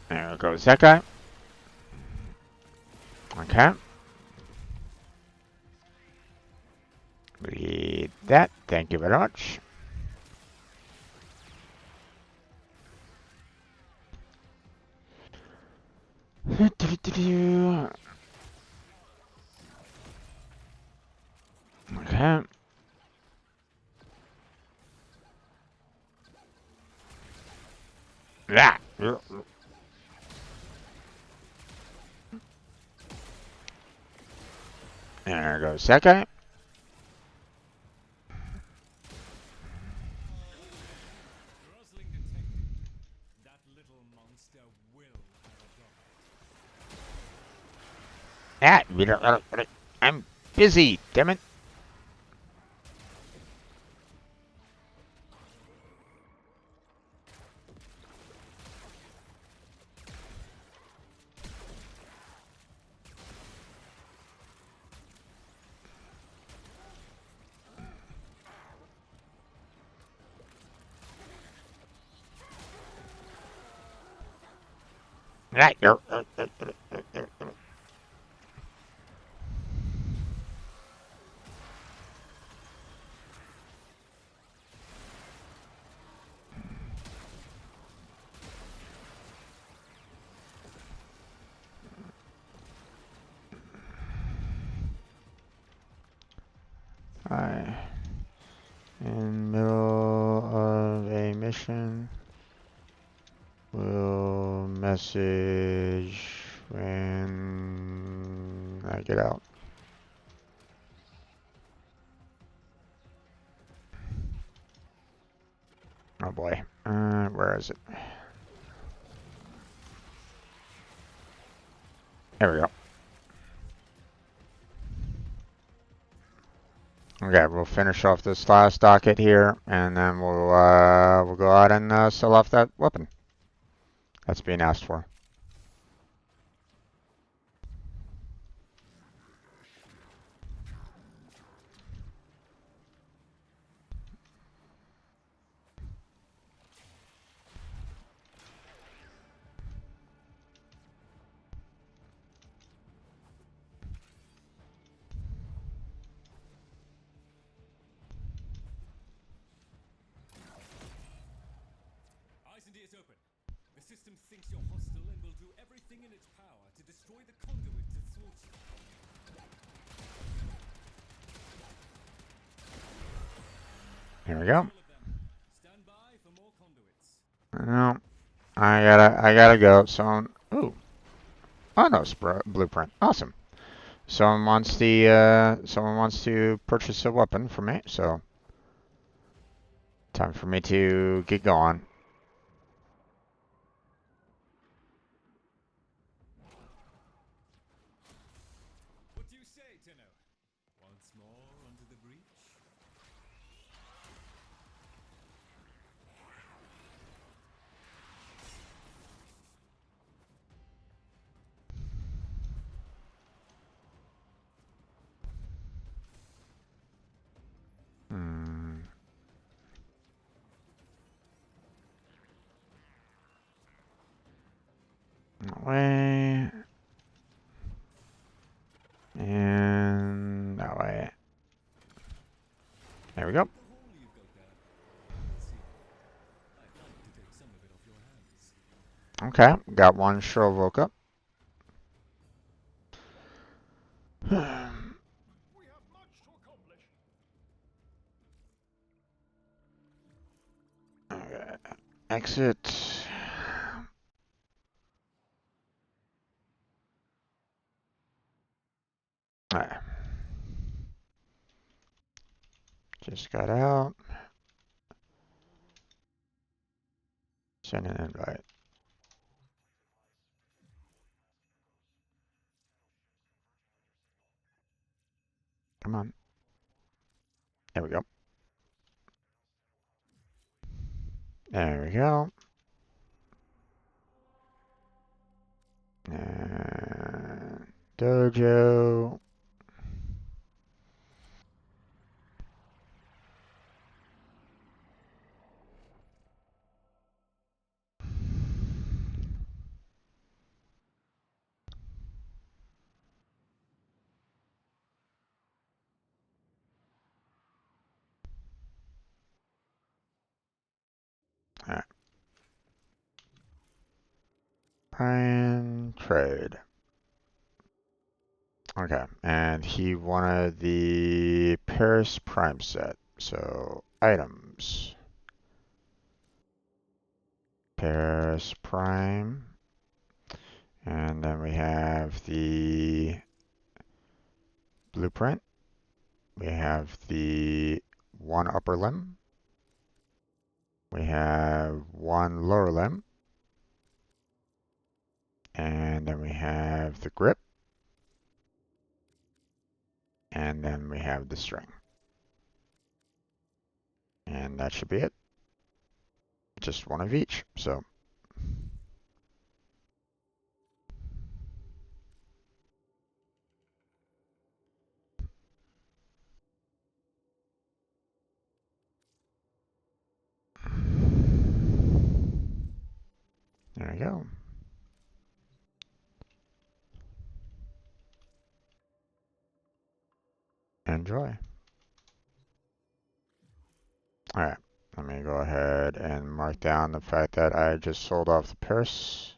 There goes that guy. Okay. Read that. Thank you very much. Do-do-do-do. Okay. Yeah. There goes that guy. Rustling detected. That little monster will have a Ah, I'm busy, damn it. Right. In middle of a mission, will message when I get out. Oh boy. Where is it? There we go. Okay, we'll finish off this last docket here, and then we'll go out and sell off that weapon that's being asked for. Horizon is open. The system thinks you're hostile and will do everything in its power to destroy the conduit to thwart you. Here we go. All of them. Stand by for more conduits. No, I gotta go. Ooh, oh no, blueprint. Awesome. Someone wants to purchase a weapon from me, so time for me to get going. What do you say, Tenno? Once more onto the breach? Hmm. That way. And that way. There we go. The hole you've got there. Let's see. I'd like to take some of it off your hands. Okay, got one Shrovoke up. We have much to accomplish. Okay. Exit. Alright. Just got out. Send an invite. Come on. There we go. There we go. And dojo. Alright. Brian trade. Okay, and he wanted the Paris Prime set. So items. Paris Prime. And then we have the blueprint. We have the one upper limb. We have one lower limb. And then we have the grip. And then we have the string. And that should be it. Just one of each. So there we go. Enjoy. Alright, let me go ahead and mark down the fact that I just sold off the Paris.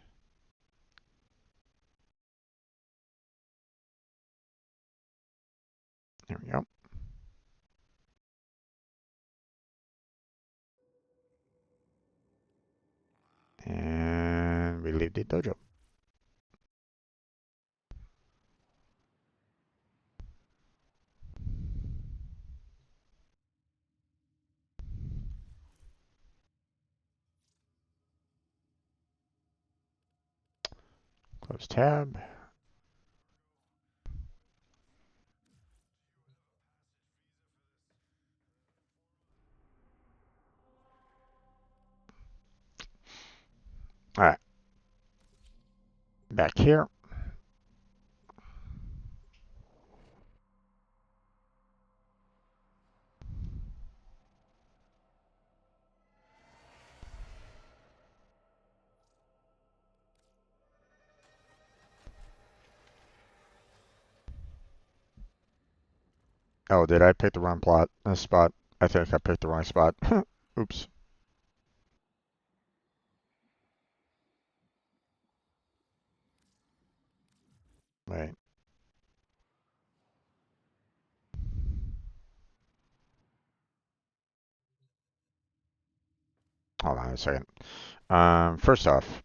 There we go. And we leave the dojo. Close tab. Alright. Back here. Oh, did I pick the wrong spot? I think I picked the wrong spot. Oops. on a second. First off,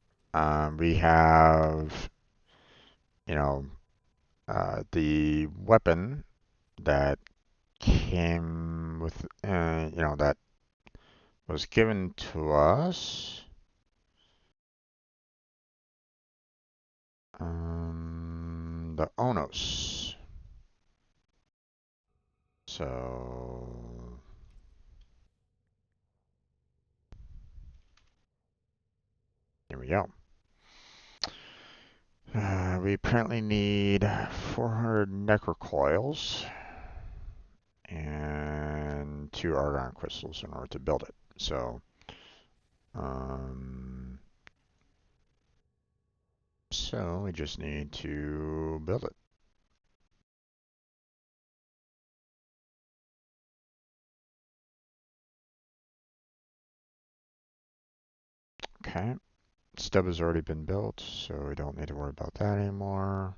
we have, you know, the weapon that came with, that was given to us. The Onos. So here we go. We apparently need 400 necrocoils and 2 argon crystals in order to build it. So, we just need to build it. Okay, stub has already been built, so we don't need to worry about that anymore.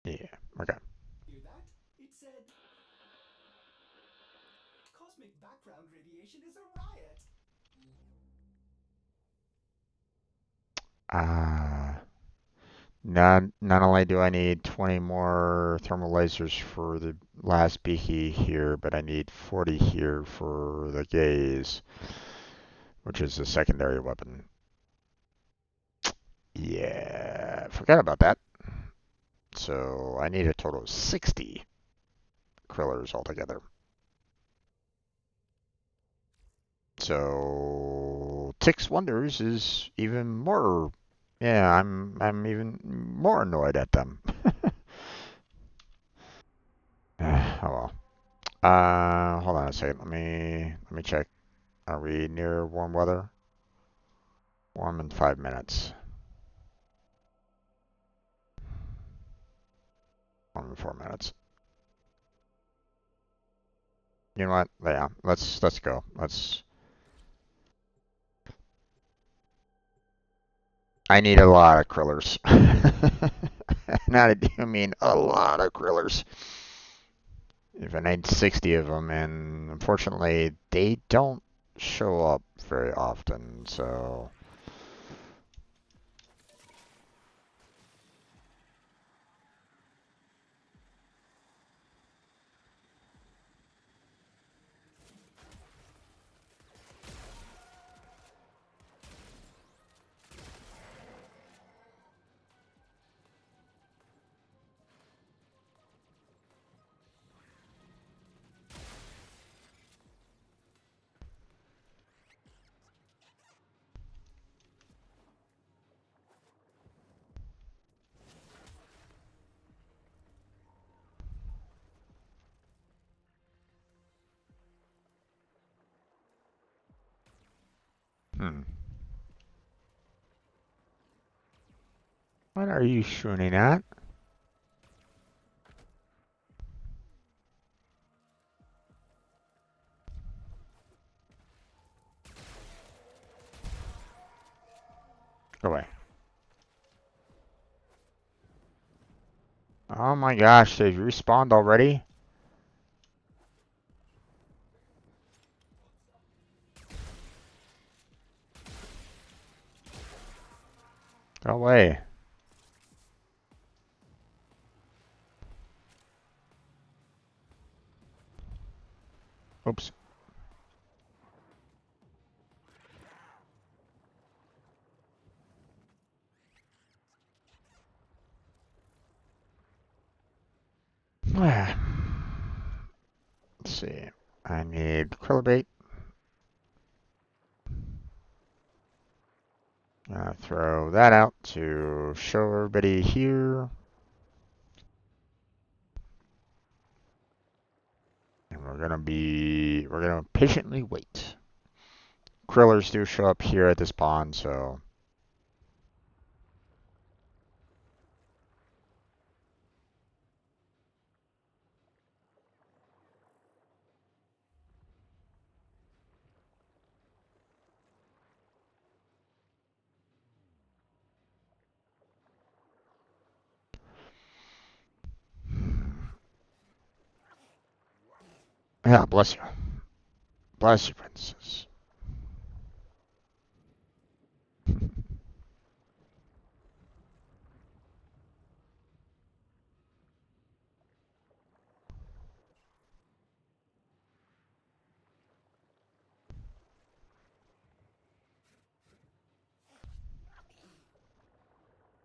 Yeah, okay. Hear that? It said cosmic background radiation is a riot. Not only do I need 20 more thermal lasers for the last beaky here, but I need 40 here for the gaze, which is a secondary weapon. Yeah, forgot about that. So I need a total of 60 krillers altogether. So Tix Wonders is even more. Yeah, I'm even more annoyed at them. Oh well. Hold on a second. Let me check. Are we near warm weather? Warm in 5 minutes. Warm in 4 minutes. You know what? Yeah, let's go. I need a lot of krillers. Not a, I mean a lot of krillers. If I need 60 of them, and unfortunately they don't show up very often, so. What are you shooting at? Go away. Oh my gosh, they've respawned already? Go away. Oops. Let's see. I need krill bait. Throw that out to show everybody here. And we're gonna patiently wait. Krillers do show up here at the spawn, so. Yeah, bless you. Bless you, princess.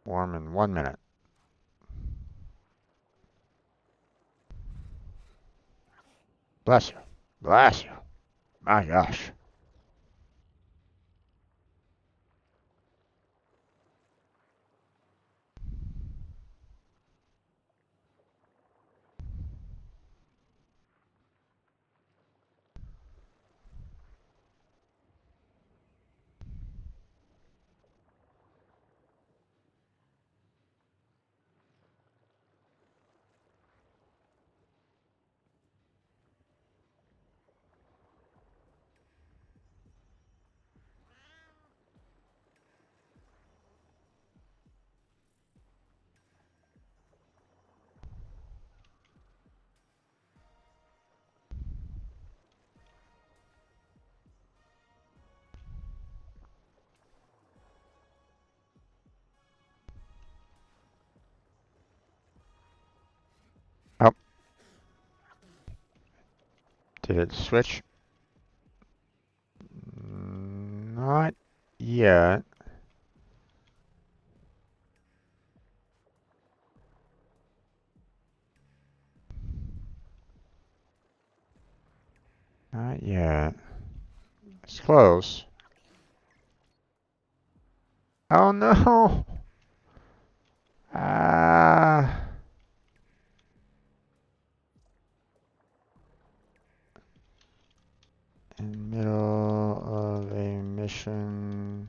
1 minute. Bless you. Bless you. My gosh. Oh, did it switch? Not yet. Not yet. It's close. Oh no! Ah. In middle of a mission.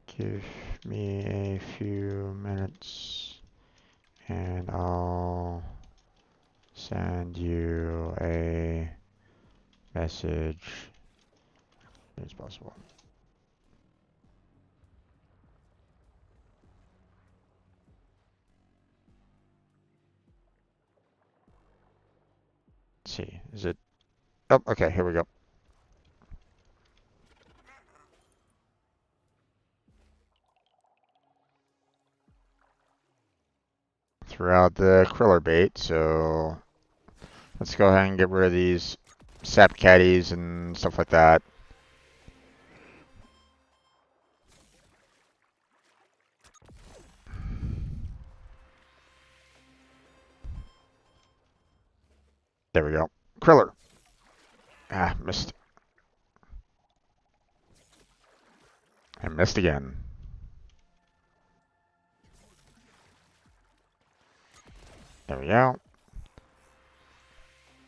Give me a few minutes and I'll send you a message as soon as possible. Let's see, is it? Oh, okay, here we go. Threw out the Kriller bait, so let's go ahead and get rid of these sap caddies and stuff like that. There we go. Kriller. Ah, missed. I missed again. There we go.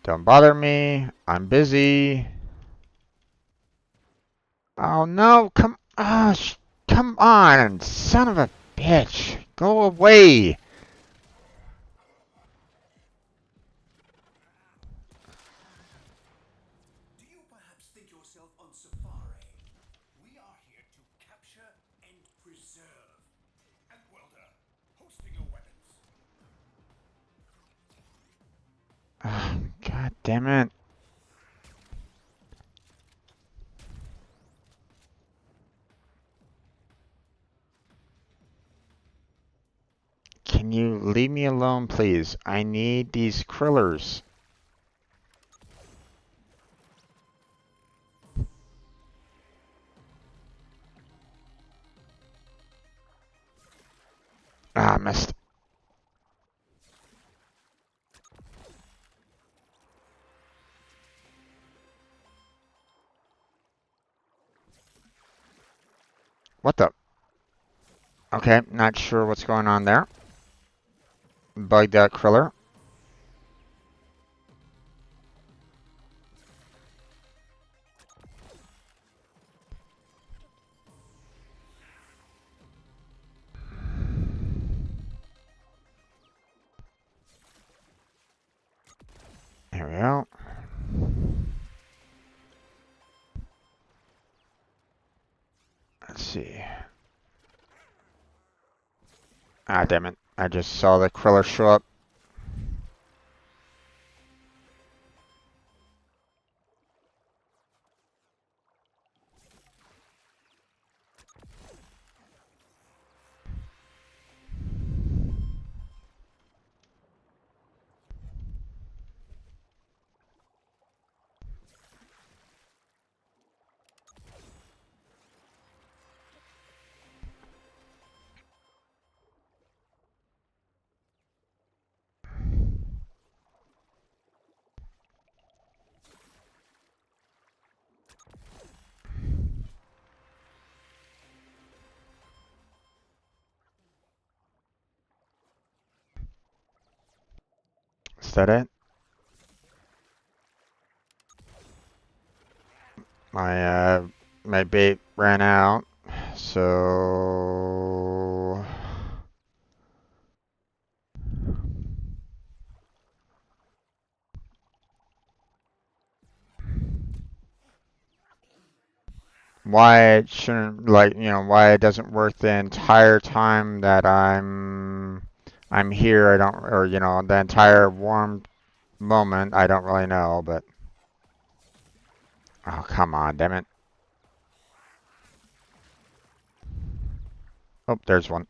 Don't bother me. I'm busy. Oh no, come on, son of a bitch. Go away. Do you perhaps think yourself on safari? We are here to capture and preserve. And welder, hosting your weapons. Oh, God damn it. Can you leave me alone, please? I need these krillers. Ah, missed. What the? Okay, not sure what's going on there. Bugged out kriller. There we go. Let's see. Ah, damn it. I just saw the kriller show up. Is that it? My bait ran out, so why it shouldn't, like, why it doesn't work the entire time that I'm here, I don't, or the entire warm moment, I don't really know, but oh, come on, damn it. Oh, there's one.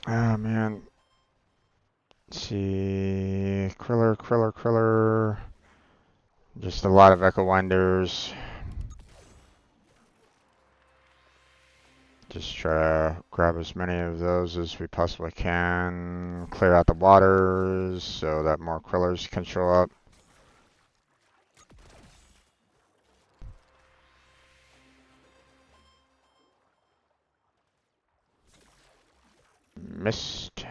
Oh man. Let's see. Kriller. Just a lot of echo winders. Just try to grab as many of those as we possibly can. Clear out the waters so that more krillers can show up. Missed.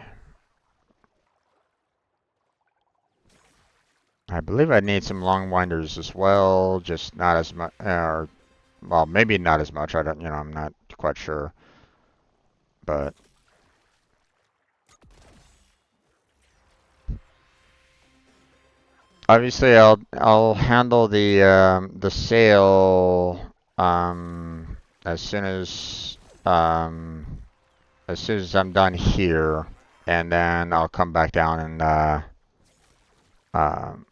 I believe I need some long winders as well, just not as much, or, well, maybe not as much. I don't, I'm not quite sure. But obviously, I'll handle the sail um as soon as um as soon as I'm done here, and then I'll come back down and um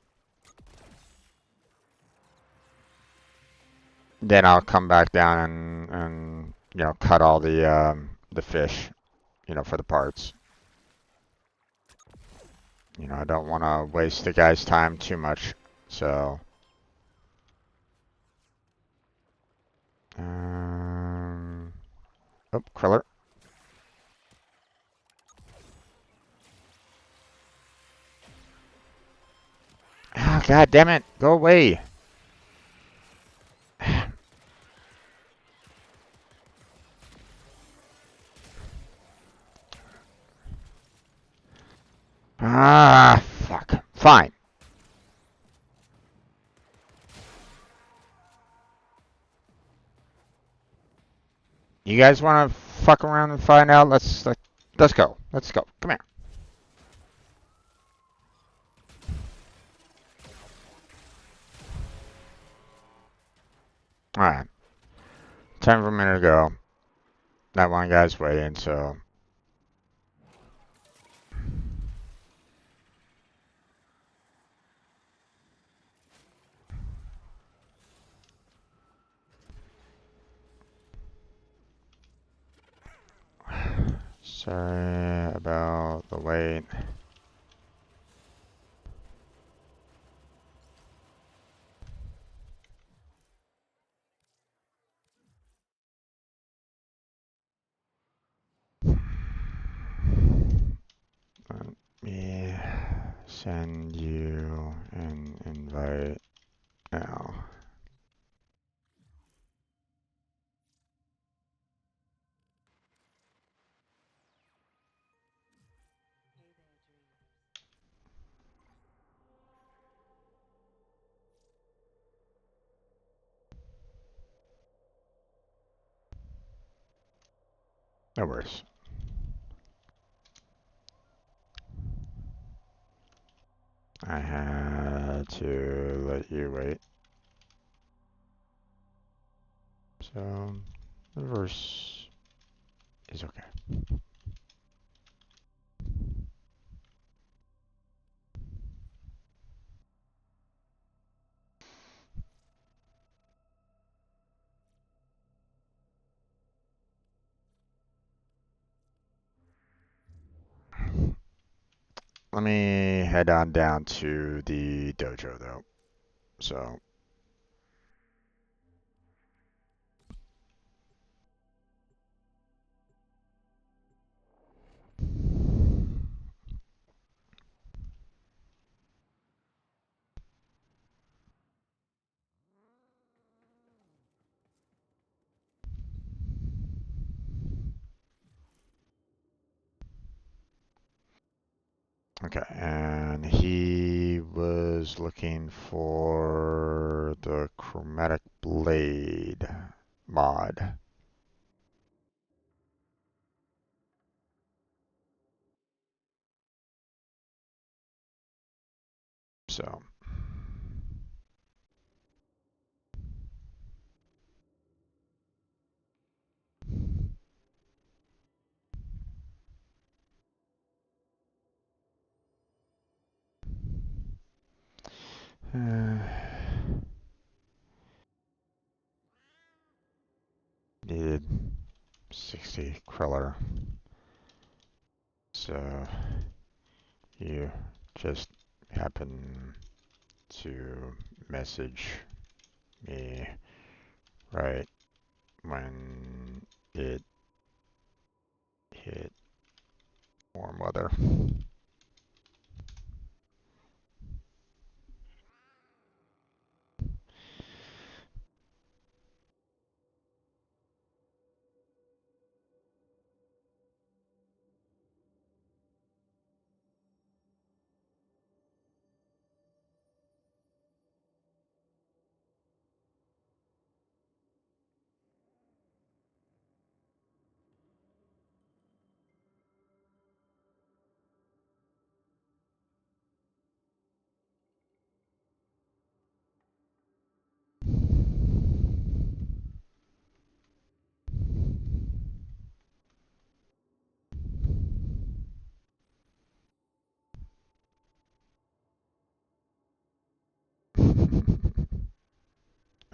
then I'll come back down and cut all the fish, for the parts. I don't want to waste the guy's time too much, so oh, Kriller. Ah, God damn it! Go away! Ah, fuck. Fine. You guys want to fuck around and find out? Let's go. Let's go. Come here. All right. Time for a minute to go. That one guy's waiting, so. Sorry about the wait. Let me send you an invite now. No worries. I had to let you wait. So, the verse is okay. Let me head on down to the dojo though. So, okay, and he was looking for the chromatic blade mod. So, needed 60 Kriller. So, you just happen to message me right when it hit warm weather.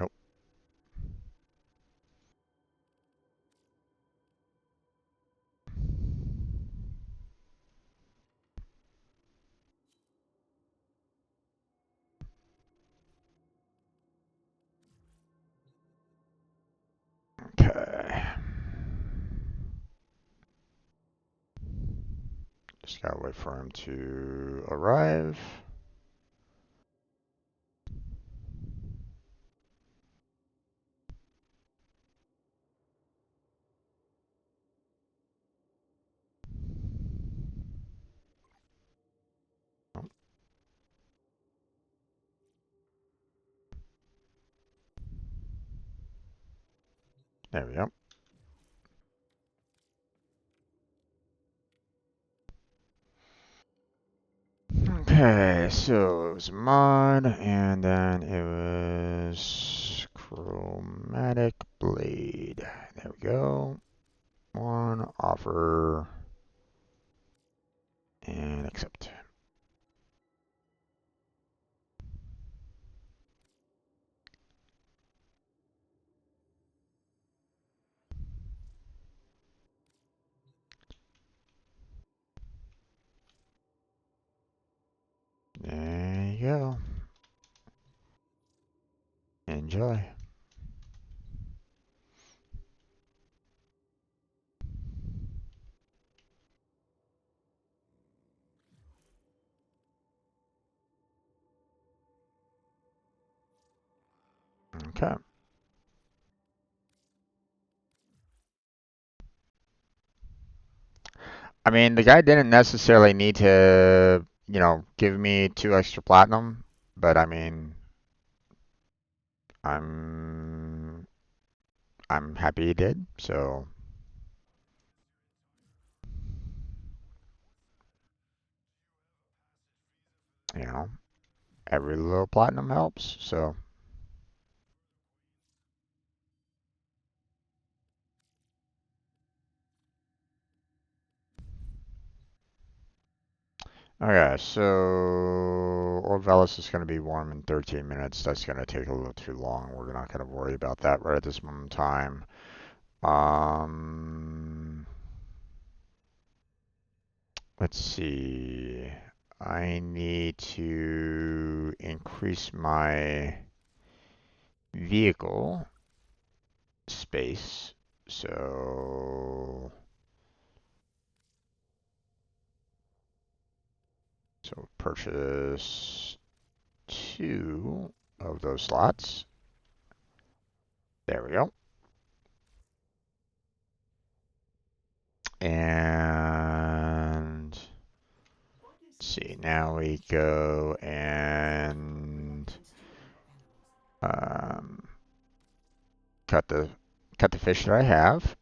Oh, okay. Just gotta wait for him to arrive. Oh, there we go. Okay, so it was mod, and then it was chromatic blade. There we go. One offer and accept. There you go. Enjoy. Okay. I mean, the guy didn't necessarily need to, give me 2 extra platinum, but I mean, I'm I'm happy he did. So, you know, every little platinum helps. So, okay, so Orvelis is going to be warm in 13 minutes. That's going to take a little too long. We're not going to worry about that right at this moment in time. Um, let's see. I need to increase my vehicle space. So purchase 2 of those slots. There we go. And let's see, now we go and cut the fish that I have.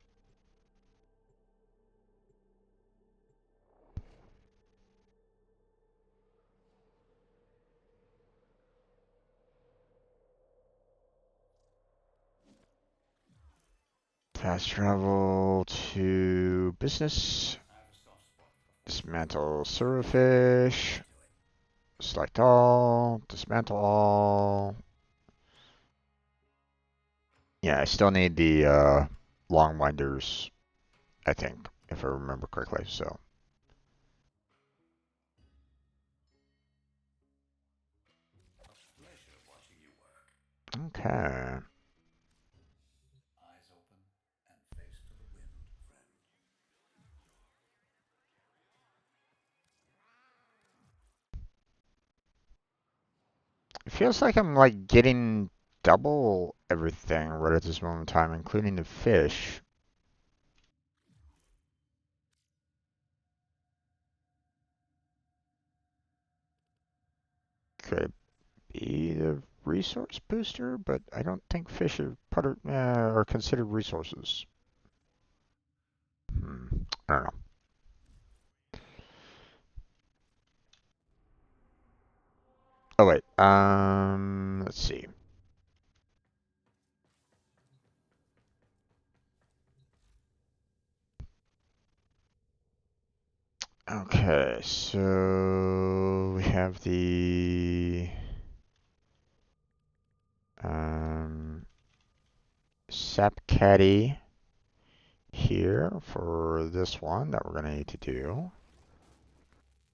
Fast travel to business. Dismantle silverfish. Select all. Dismantle all. Yeah, I still need the long winders, I think, if I remember correctly. So. Okay. Eyes open and face to the wind, friend. It feels like I'm like getting double everything right at this moment in time, including the fish. Could it be the resource booster? But I don't think fish are part of, are considered resources. I don't know. Oh wait, let's see. Okay, so we have the sap caddy here for this one that we're gonna need to do.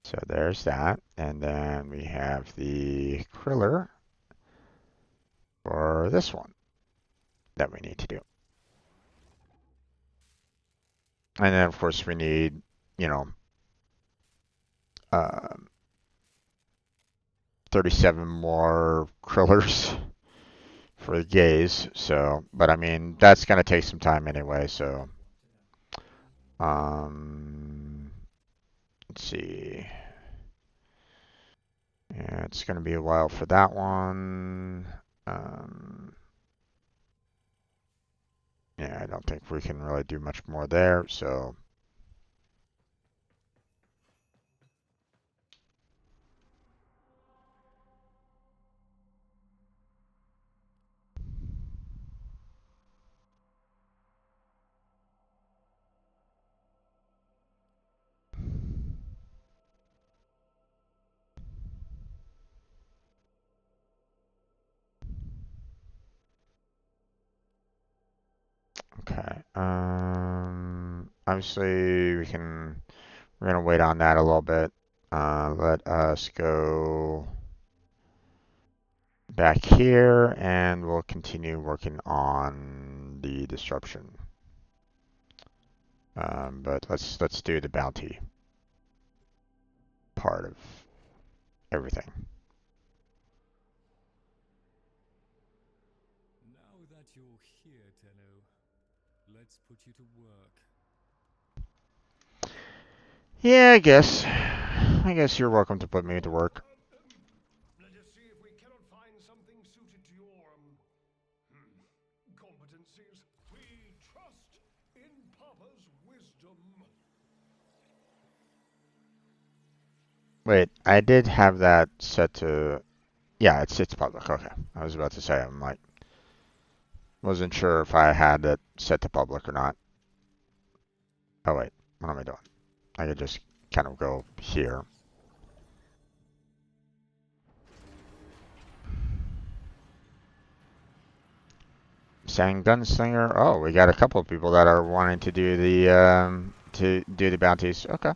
So there's that, and then we have the kriller for this one that we need to do. And then of course we need, you know, 37 more krillers for the gaze. So, but I mean, that's gonna take some time anyway. So, let's see. Yeah, it's gonna be a while for that one. Yeah, I don't think we can really do much more there. So. Okay. Obviously we're gonna wait on that a little bit. Let us go back here and we'll continue working on the disruption. But let's do the bounty part of everything. Now that you're here, Tenno, let's put you to work. Yeah, I guess. I guess you're welcome to put me to work. Let us see if we cannot find something suited to your competencies. We trust in Papa's wisdom. Wait, I did have that set to. Yeah, it's public. Okay, I was about to say I'm like wasn't sure if I had it set to public or not. Oh wait, what am I doing? I could just kind of go here. Sang Gunslinger. Oh, we got a couple of people that are wanting to do the bounties. Okay.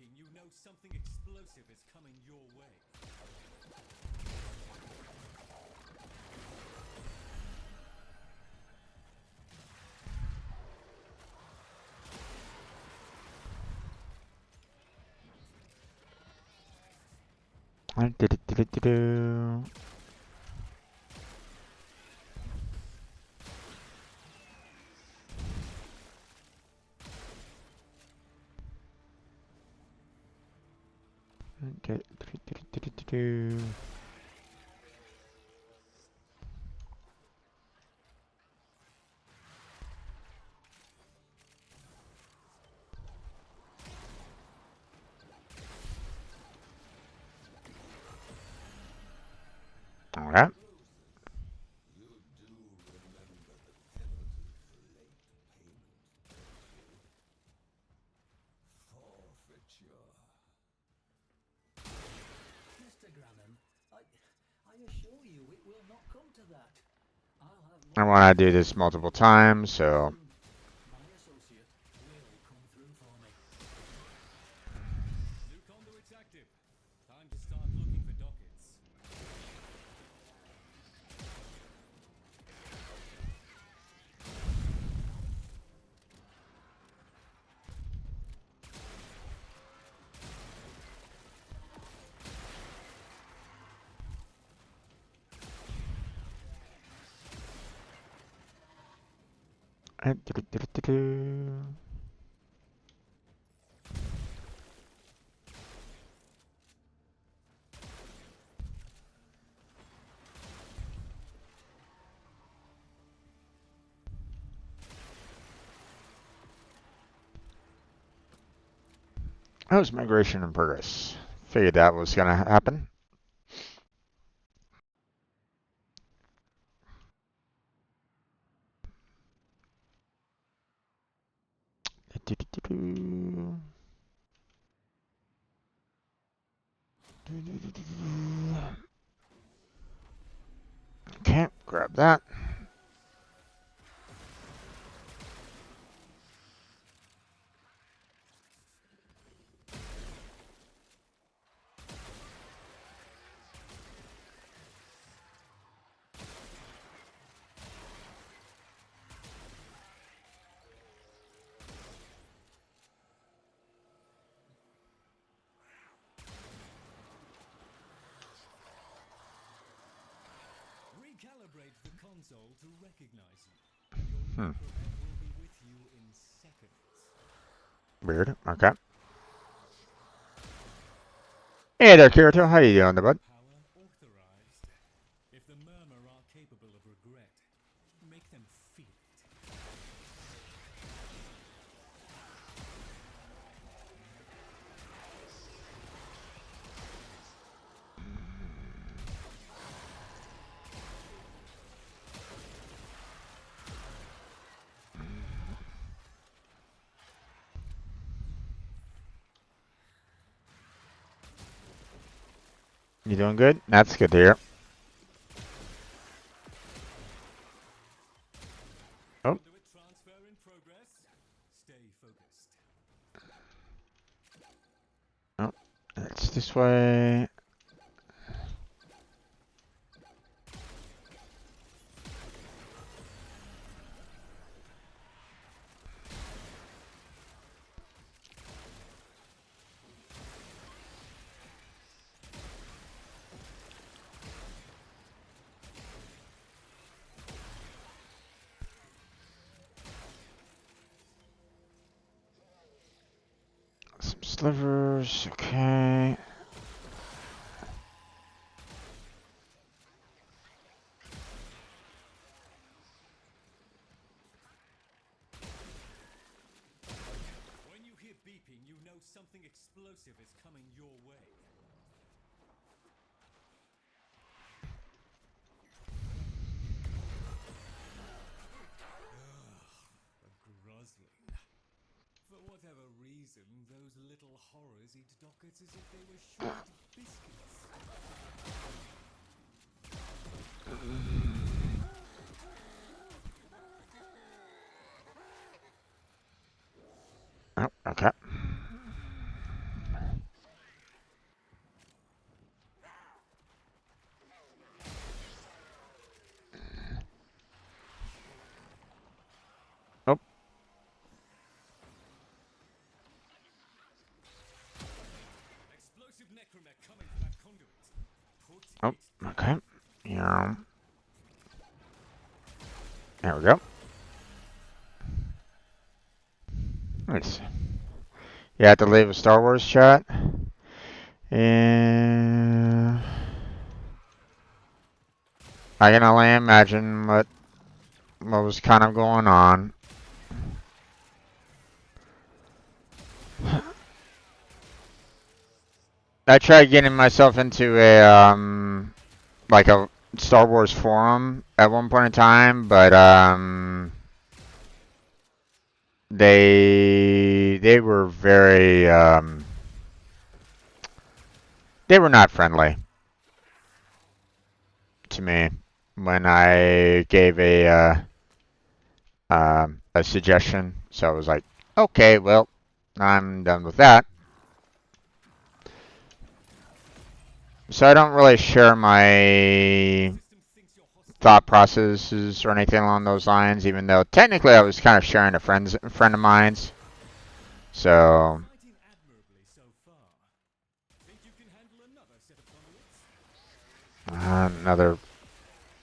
beeping, you know something explosive is coming your way. All right. Mr. Granham, I assure you it will not come to that. I'll have I more want to do this multiple times, so my associate will come through for me. New conduit's active. Time to start looking for dockets. how's migration in progress? Figured that was gonna happen. Okay, grab that. Recalibrate the console to recognize you. Your Hmm. necromet will be with you in seconds. Weird. Okay. Hey there, Kirito. How you doing, bud? Power authorized. If the murmur are capable of regret, make them feel it. You doing good? That's good to hear. Oh, Conduit transfer in progress. Stay focused. oh, it's this way. Some slivers. Okay. When you hear beeping, you know something explosive is coming your way. Grosling. For whatever reason, those little horrors eat dockets as if they were shredded biscuits. Oh, okay. There we go. Nice. You have to leave a Star Wars chat. And I can only imagine what was kind of going on. I tried getting myself into like a Star Wars forum at one point in time, but they were very they were not friendly to me when I gave a suggestion. So I was like, okay, well, I'm done with that. So I don't really share my thought processes or anything along those lines, even though technically I was kind of sharing a friend of mine's. So Fighting admirably so far. Think you can handle another set of conduits?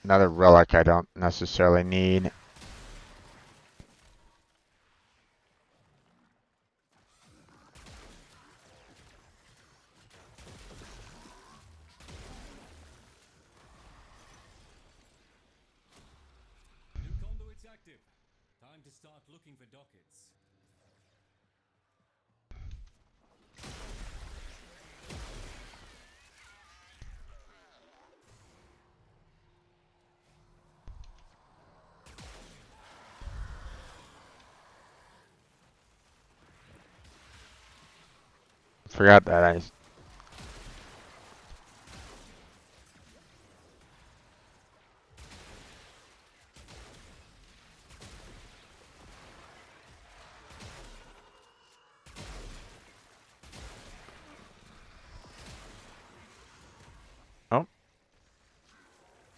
another relic I don't necessarily need. New conduits active. Time to start looking for dockets. Forgot that I. Oh,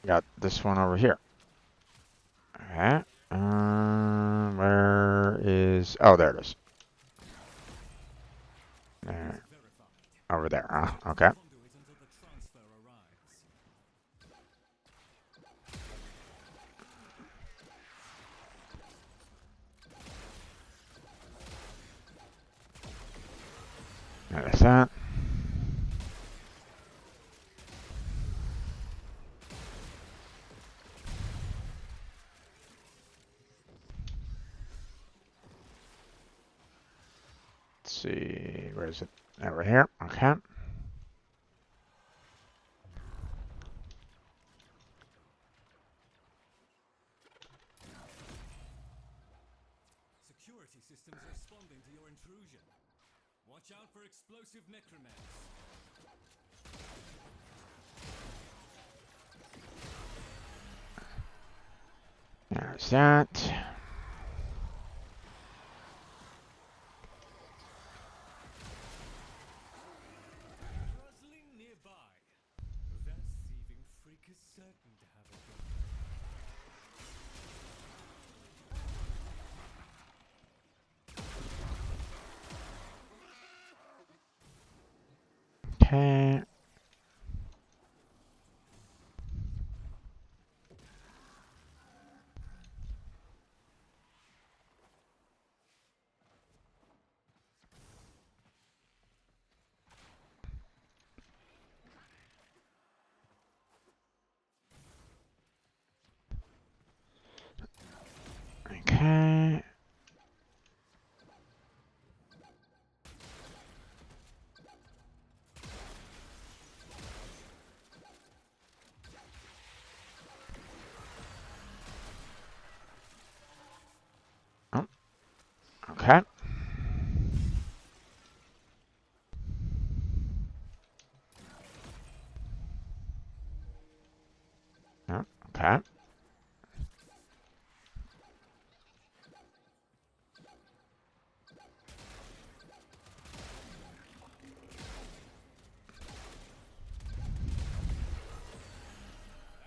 got this one over here. Okay. Where is? Oh, there it is. There. Over there, huh? Okay. Conduit until the transfer arrives. There's that. Let's see. Where is it? Over here. Okay. Security systems responding to your intrusion. Watch out for explosive necromants. There's that. Puzzling nearby. That thieving freak is certain to have a gun. Okay. Okay. Oh. Okay. Oh. Okay.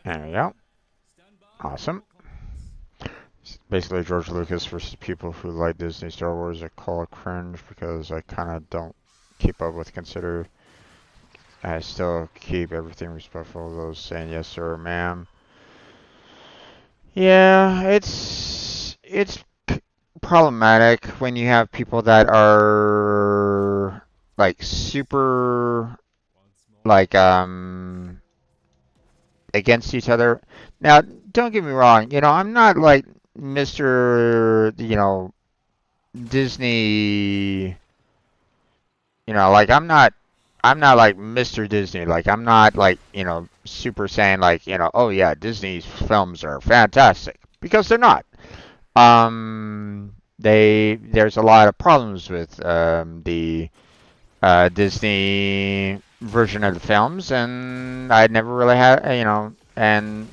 There we go. Stand by. Awesome. Combat. Basically, George Lucas versus people who like Disney Star Wars. I call it cringe because I kind of don't keep up with consider. I still keep everything respectful of those saying yes sir, ma'am. Yeah, it's problematic when you have people that are like super like against each other. Now, don't get me wrong, I'm not like Mr. Disney, like I'm not like Mr. Disney. Like I'm not like, super saying like, oh yeah, Disney's films are fantastic because they're not. There's a lot of problems with the Disney version of the films, and I never really had, and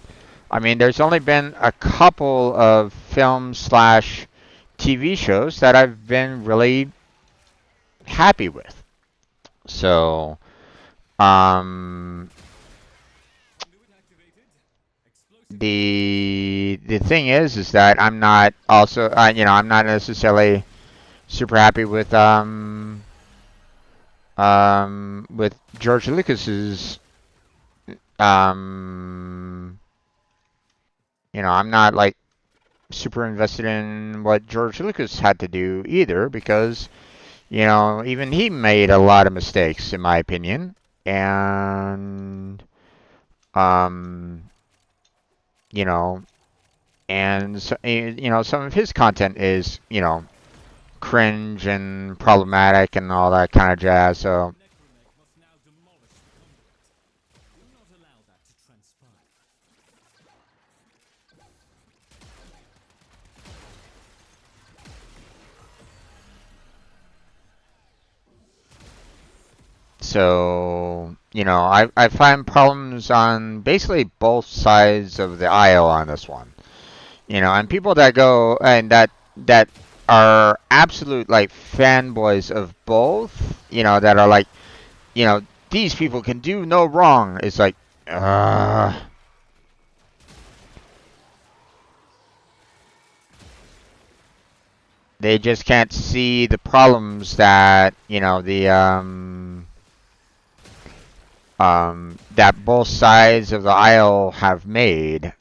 I mean, there's only been a couple of film slash TV shows that I've been really happy with. So, um, the thing is that I'm not also, I'm not necessarily super happy with George Lucas's, um, I'm not like super invested in what George Lucas had to do either because, even he made a lot of mistakes in my opinion. And, um, you know, and so, some of his content is, cringe and problematic and all that kind of jazz. So, I find problems on basically both sides of the aisle on this one. And people that go and that are absolute like fanboys of both, that are like, these people can do no wrong. It's like, uh, they just can't see the problems that that both sides of the aisle have made,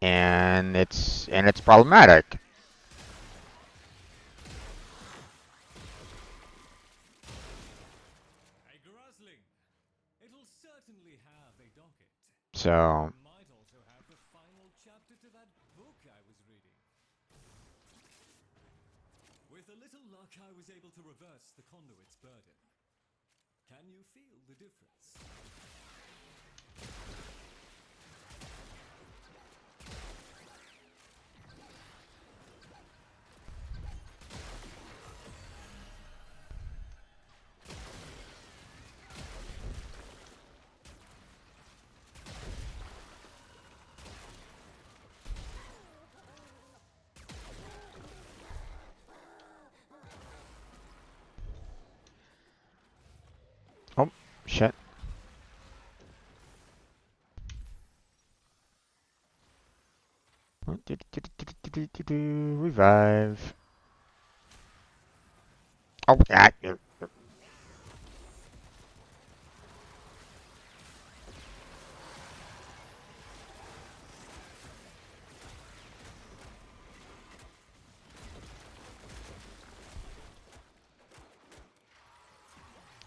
and it's problematic. A Grasling. It'll certainly have a docket. So, Might also have the final chapter to that book I was reading. With a little luck, I was able to reverse the conduit's burden. Can you feel the difference? oh shit. Revive. Oh, yeah.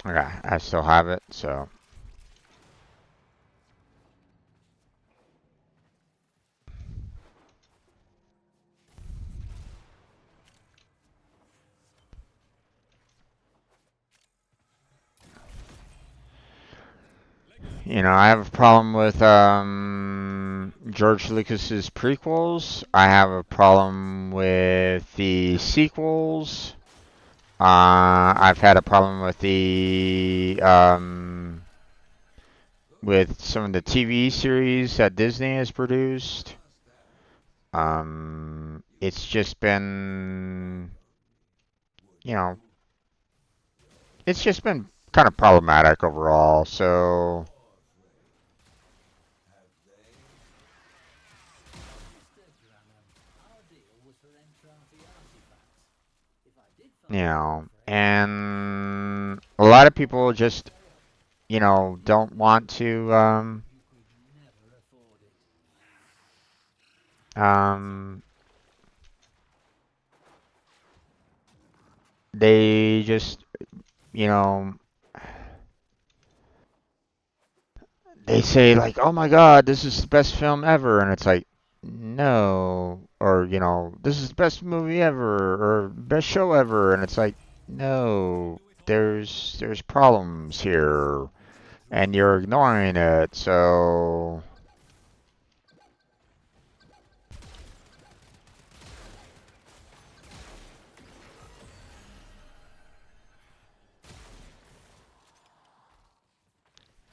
Okay, I still have it, so. I have a problem with George Lucas's prequels. I have a problem with the sequels. I've had a problem with some of the TV series that Disney has produced. It's just been, you know, it's just been kind of problematic overall. So, Mr. Granham, our deal was for Entrati artifacts. If I did find Warframe, and a lot of people just, don't want to, you could never afford it. Um, they just, you know, they say like, "Oh my God, this is the best film ever," and it's like, no, or this is the best movie ever, or best show ever, and it's like, no, there's problems here, and you're ignoring it, so.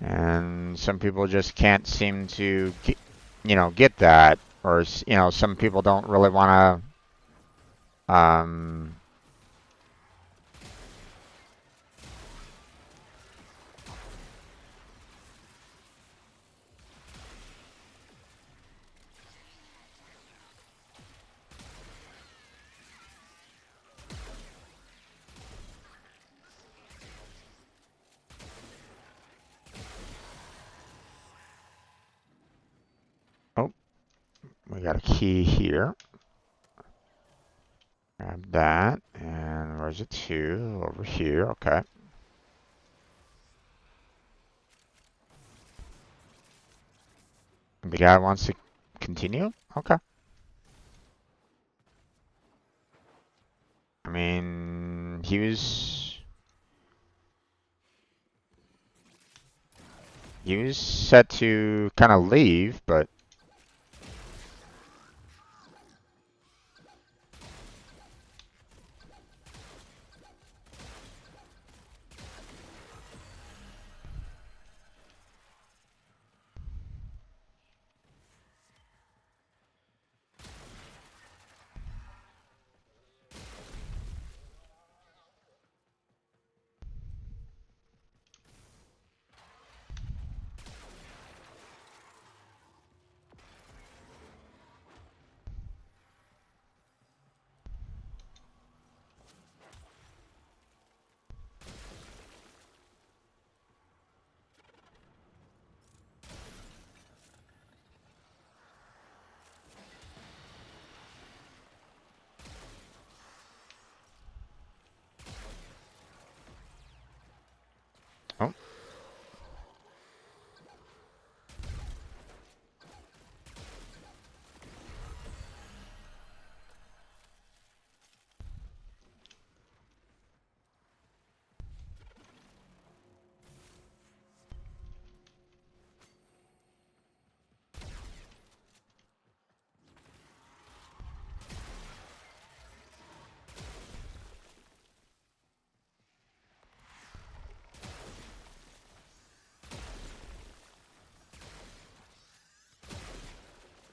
And some people just can't seem to get that, or some people don't really want to oh, we got a key here. Grab that, and where's it to? Over here, okay. The guy wants to continue? Okay. I mean, he was set to kind of leave, but oh,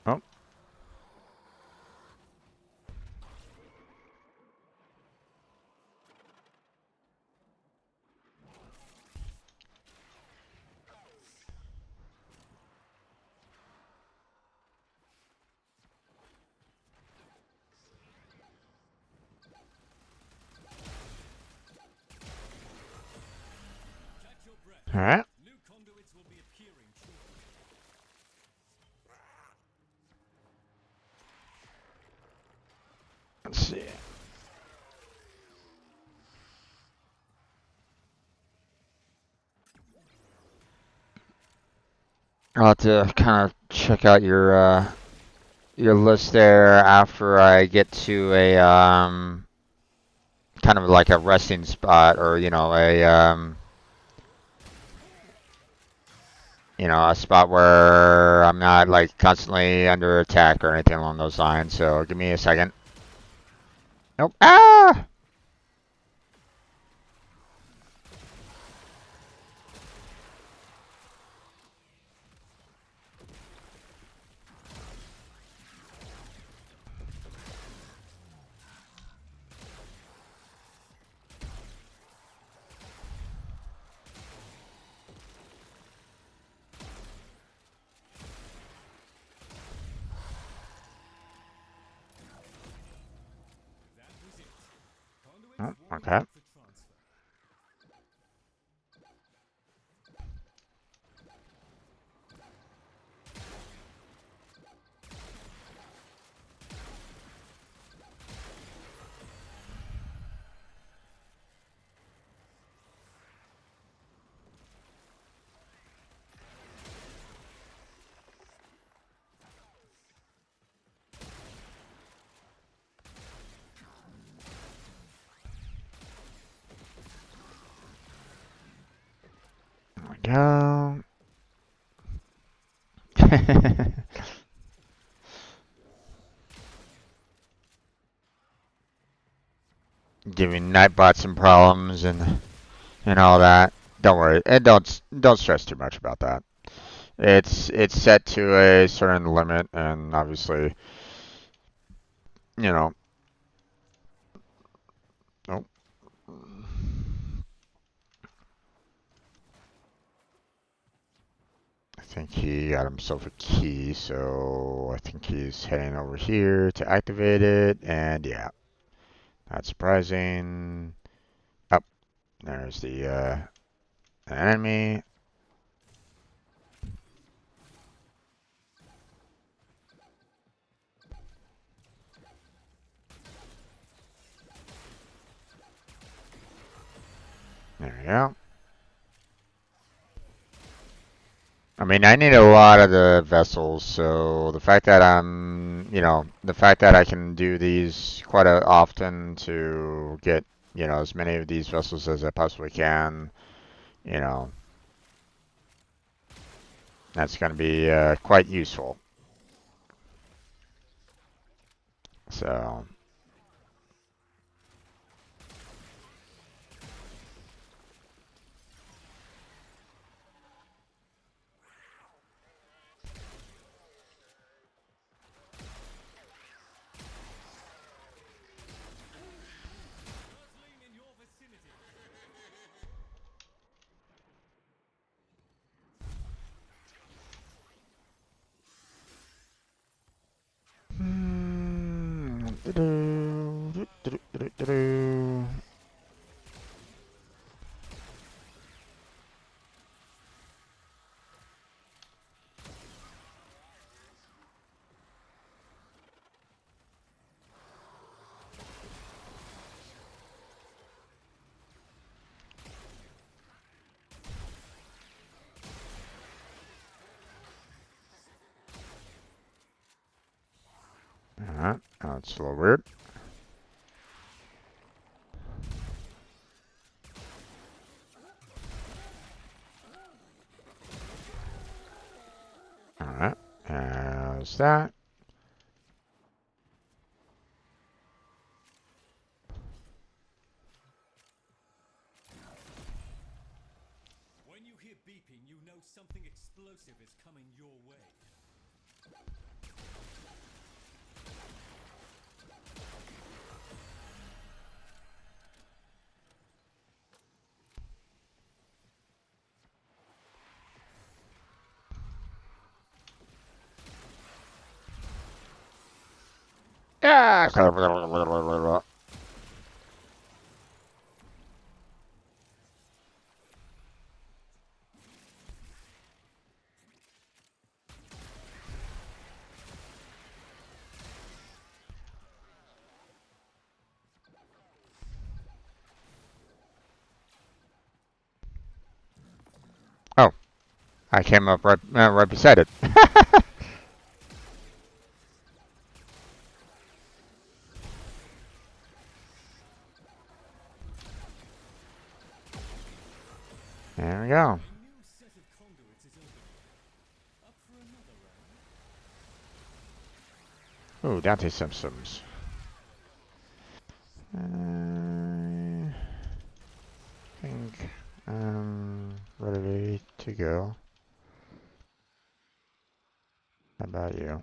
oh, Catch your breath. all right. New conduits will be appearing shortly. Let's see. I'll have to kind of check out your list there after I get to a kind of like a resting spot, or a spot where I'm not like constantly under attack or anything along those lines. So give me a second. Nope. Ah. That was it. Conduit Oh, warming okay. up for transfer. Giving Nightbot some problems and all that. Don't worry, and don't stress too much about that. It's set to a certain limit, and obviously, you know. Oh, I think he got himself a key, so I think he's heading over here to activate it, and yeah, not surprising. Up there's the enemy. There we go. I mean, I need a lot of the vessels, so the fact that the fact that I can do these quite often to get, as many of these vessels as I possibly can, you know, that's going to be quite useful. So, Puzzling in your vicinity. alright, that's a little weird. Alright, how's that? When you hear beeping, you know something explosive is coming your way. Yeah. Oh, I came up right beside it. There we go. A new set of conduits is opening. Up for another round? Ooh, Dante Simpsons. I think I'm ready to go. How about you?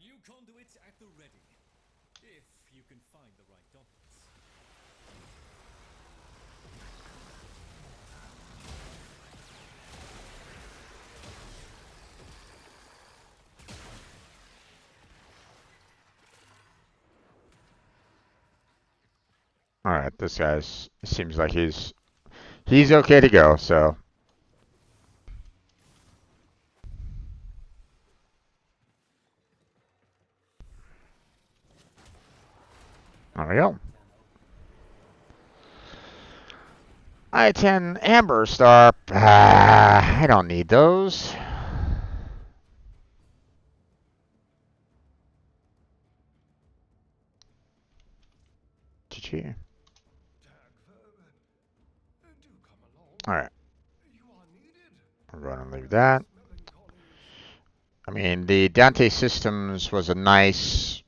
New conduits at the ready. If you can find the right dockets. All right, this guy's seems like he's okay to go. So there we go. I-10 Amber Star. I don't need those. GG. Tag vermin. Do come along. All right. I'll go ahead and leave that. I mean, the Dante Systems was a nice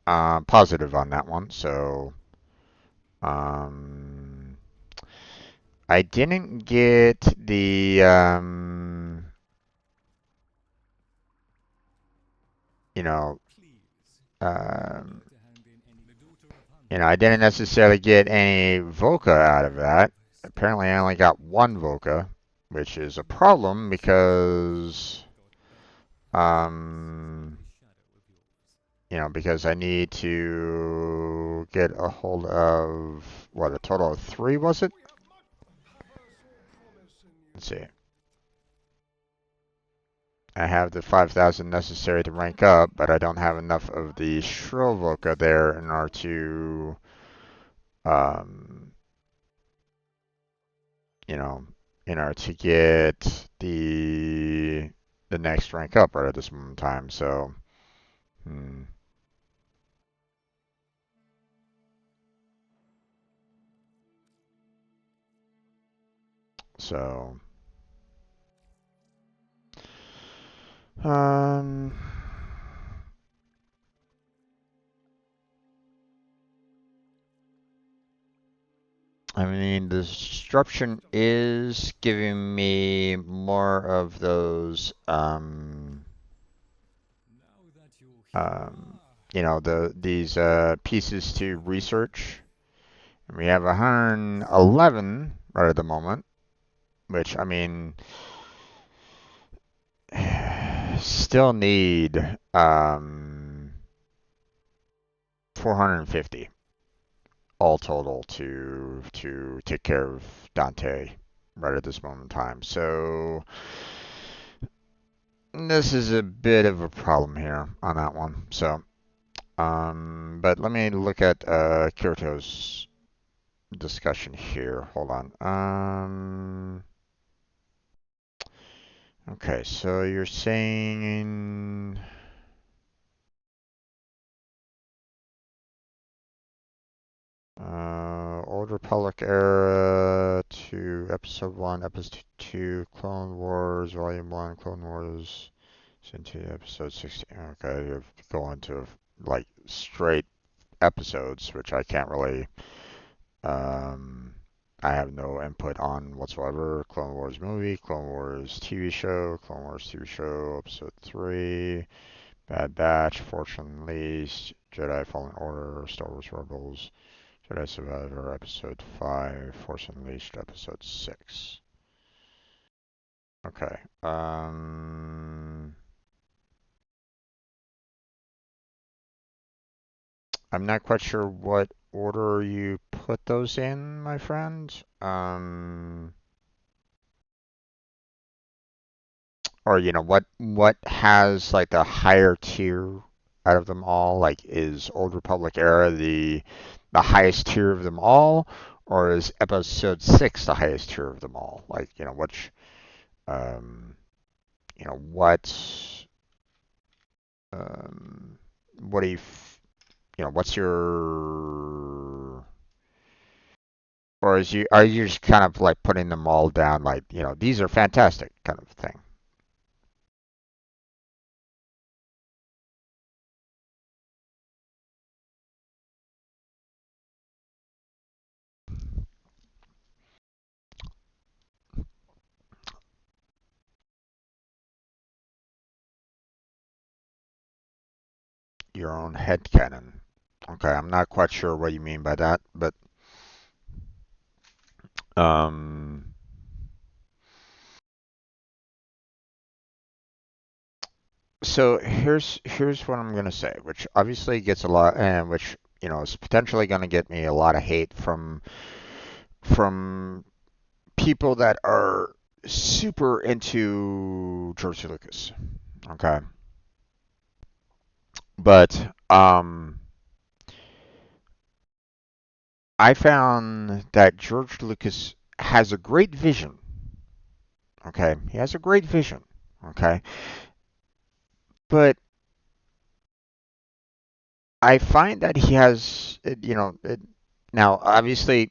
positive on that one, so um, I didn't get the you know um, I didn't necessarily get any Voca out of that. Apparently, I only got one Voca, which is a problem because um, because I need to get a hold of what, a total of three, was it? Let's see. I have the 5,000 necessary to rank up, but I don't have enough of the Shrill Voca there in order to, um, you know, in order to get the next rank up right at this moment in time. So, hmm. So, um, I mean, the disruption is giving me more of those, these pieces to research. And we have 111 right at the moment, which, I mean, still need 450 all total to take care of Dante right at this moment in time. So this is a bit of a problem here on that one. So, but let me look at Kirito's discussion here. Hold on. Okay, so you're saying Old Republic era to Episode 1, Episode 2, Clone Wars, Volume 1, Clone Wars, into Episode 16. Okay, you go into like straight episodes, which I can't really, um, I have no input on whatsoever. Clone Wars movie, Clone Wars TV show, Clone Wars TV show, Episode 3, Bad Batch, Force Unleashed, Jedi Fallen Order, Star Wars Rebels, Jedi Survivor, Episode 5, Force Unleashed, Episode 6. Okay. I'm not quite sure what order you put those in, my friend. Or what has like the higher tier out of them all? Like, is Old Republic era the highest tier of them all, or is Episode 6 the highest tier of them all? Like, which um what um what do you what's your, or are you just kind of like putting them all down like, these are fantastic kind of thing? Your own headcanon. Okay, I'm not quite sure what you mean by that, but um, so here's what I'm gonna say, which obviously gets a lot, and which is potentially gonna get me a lot of hate from people that are super into George Lucas. Okay, but I found that George Lucas has a great vision. Okay, he has a great vision. Okay, but I find that he has, now obviously,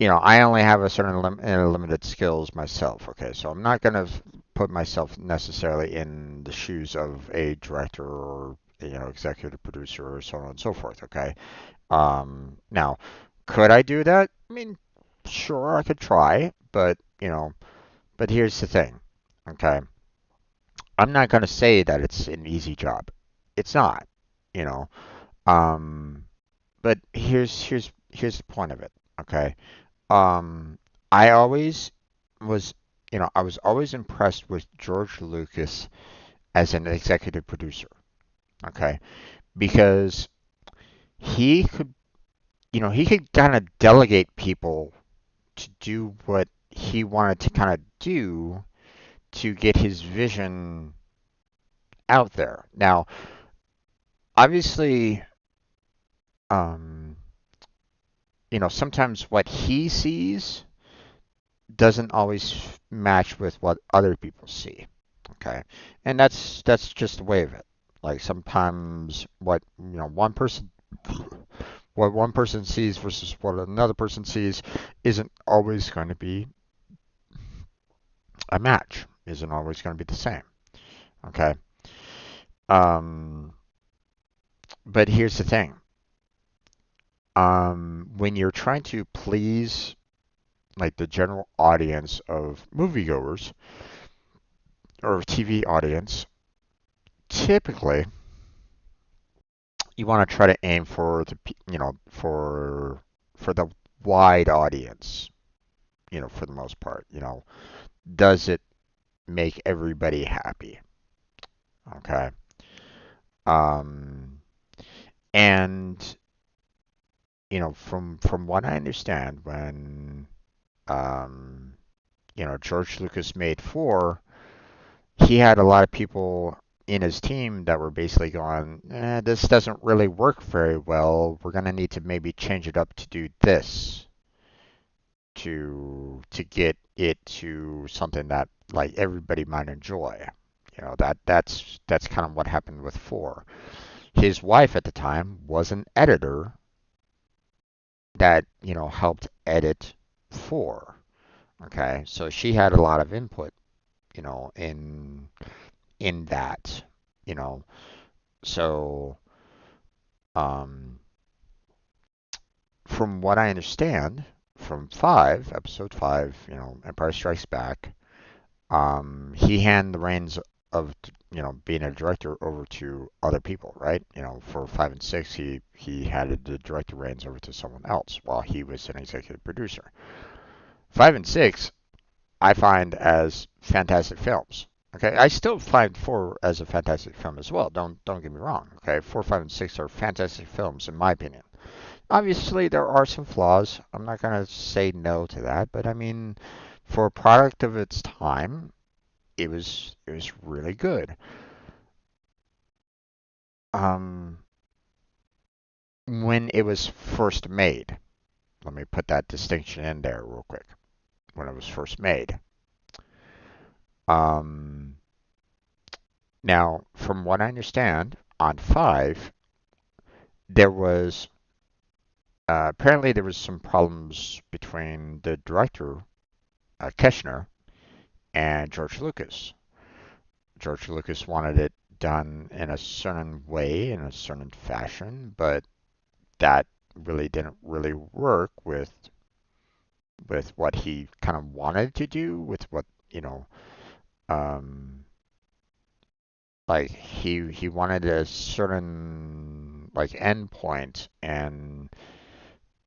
I only have a certain limited skills myself. Okay, so I'm not gonna put myself necessarily in the shoes of a director or executive producer or so on and so forth. Okay. Now, could I do that? I mean, sure, I could try, but here's the thing. Okay, I'm not gonna say that it's an easy job. It's not. You know. Um, but here's the point of it. Okay. Um, I always was, I was always impressed with George Lucas as an executive producer. Okay, because he could, he could kind of delegate people to do what he wanted to kind of do to get his vision out there. Now, obviously, um, sometimes what he sees doesn't always match with what other people see. Okay, and that's just the way of it. Like sometimes what one person sees versus what another person sees isn't always going to be a match. Isn't always going to be the same. Okay. Um, but here's the thing. When you're trying to please like the general audience of moviegoers or TV audience, typically you want to try to aim for for the wide audience, for the most part. Does it make everybody happy? Okay. Um, and from what I understand, when um, George Lucas made 4, he had a lot of people in his team that were basically going, this doesn't really work very well. We're gonna need to maybe change it up to do this to get it to something that like everybody might enjoy. That's kind of what happened with 4. His wife at the time was an editor that helped edit 4. Okay, so she had a lot of input, in that, you know. So, um, from what I understand, from episode 5, Empire Strikes Back, he handed the reins of, being a director over to other people, right? For 5 and 6, he handed the director reins over to someone else while he was an executive producer. 5 and 6, I find as fantastic films. Okay, I still find 4 as a fantastic film as well. Don't get me wrong. Okay, 4, 5, and 6 are fantastic films in my opinion. Obviously, there are some flaws. I'm not gonna say no to that, but I mean, for a product of its time, it was really good. Um, when it was first made, let me put that distinction in there real quick. When it was first made, um, now from what I understand, on 5, there was apparently there was some problems between the director Keshner and George Lucas. George Lucas wanted it done in a certain way, in a certain fashion, but that really didn't really work with what he kind of wanted to do, with what um, like he wanted a certain like endpoint, and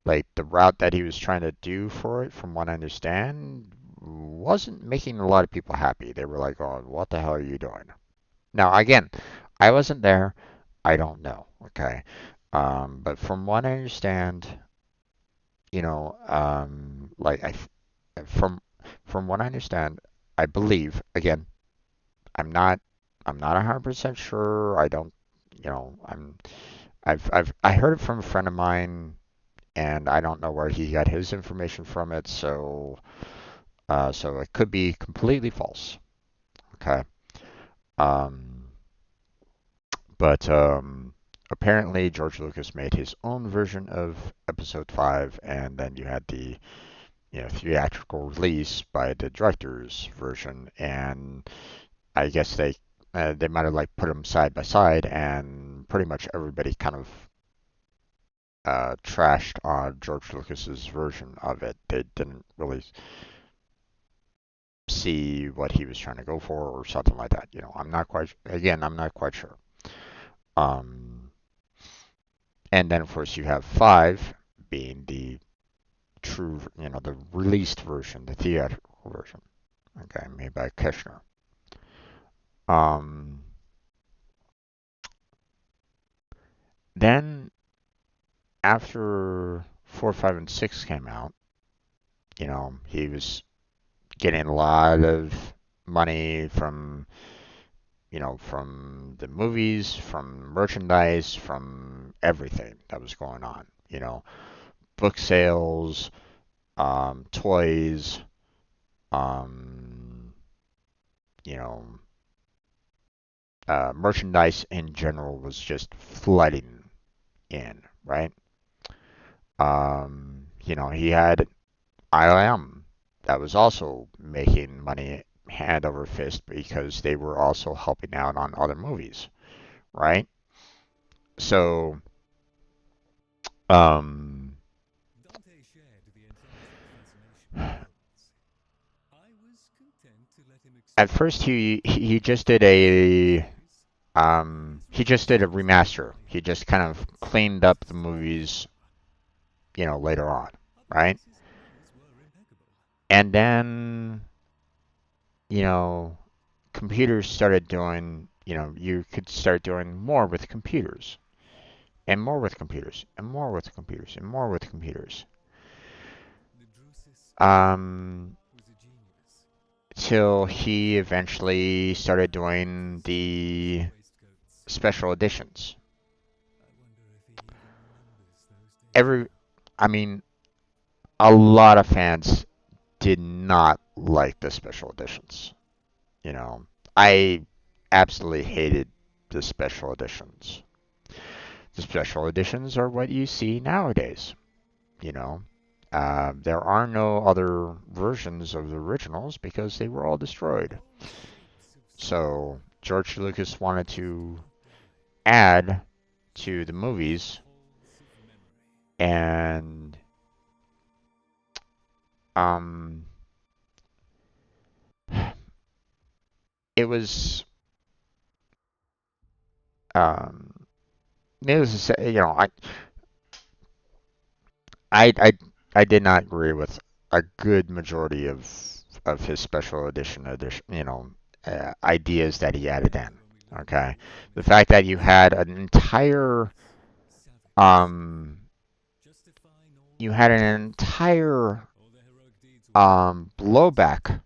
like the route that he was trying to do for it, from what I understand, wasn't making a lot of people happy. They were like, "Oh, what the hell are you doing?" Now, again, I wasn't there. I don't know. Okay, but from what I understand, like from from what I understand, I believe. Again, I'm not I'm not 100% sure. I don't, I heard it from a friend of mine, and I don't know where he got his information from it. So it could be completely false. Okay. Um, but apparently George Lucas made his own version of Episode 5, and then you had the theatrical release by the director's version, and I guess they might have like put them side by side, and pretty much everybody kind of trashed on George Lucas's version of it. They didn't really see what he was trying to go for or something like that. I'm not quite sure. Um, and then of course you have 5 being the true, the released version, the theatrical version. Okay, made by Kishner. Um, then after 4, 5, and 6 came out, he was getting a lot of money from the movies, from merchandise, from everything that was going on. Book sales, toys, um, you know, merchandise in general was just flooding in, right? He had ILM that was also making money hand over fist because they were also helping out on other movies, right? So, um, Dante shared the intelligent fascination with villains. I was content to let him at explore first the he just did unexplored a territories, but his he just did a research into the remaster. He just kind of bioinformatics cleaned up the advances far movies, far. later on, right? Otherwise, his manners were impeccable. And then, you know, computers started doing, you could start doing more with computers, and more with computers, and more with computers, and more with computers. The Drusus Um, was a genius. till He he perfected the eventually started doing bioinformatics of the space waistcoats. special editions. I wonder if he even remembers those days Every, now. I mean, a lot of fans did not like the special editions. You know, I absolutely hated the special editions. The special editions are what you see nowadays. You know, there are no other versions of the originals because they were all destroyed. All shapes of So silver, George Lucas wanted words that to cannot die, add to the filled the movies, halls of memory. and um, it was um, needless to say, I I did not agree with a good majority of his special edition, ideas that he added Better in. when we look at Okay, the the ultimate fact that you heroes. had an entire Heroes, savages, um justifying all you had an means. entire All their heroic deeds were foiled by chance. blowback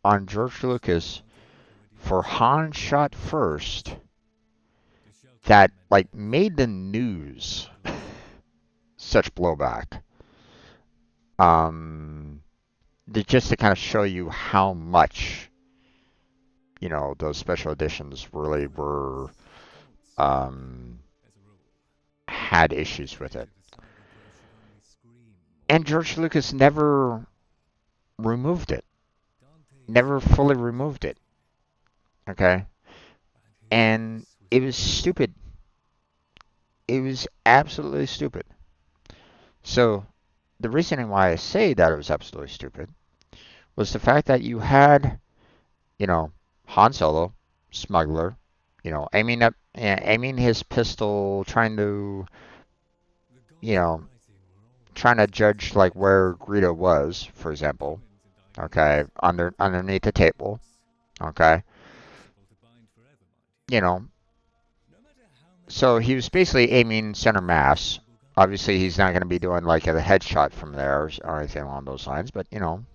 on George Just like Lucas Dante, who had for used the Han Warframe shot technology first to shelter that from enemy like attack made the in news. a close room. Such blowback. Um, just to kind of show you how much those special editions really were Warframes don't scream power, um, as a rule. had They are issues with it. created as cyberbro should only scream And or George Lucas shout never power. removed it, Dante's never was fully removed it. everything, Okay, and and his was it was nothing. stupid. It was absolutely stupid. So the reasoning why I say that it was absolutely stupid was the fact that you had, you know, Han Solo, smuggler, aiming his pistol, The you gods of know, writing were trying always to trying to judge like protect us where from Greedo was, for example. demons and Okay, ideas. underneath the table. Books, Okay, impossible to bind forever, mind you. you know, No matter how many so he was years basically they aiming developed center their mass. unbreakable Obviously, guns, he's not going to be doing like a headshot from they there, never or anything learned. along those lines, but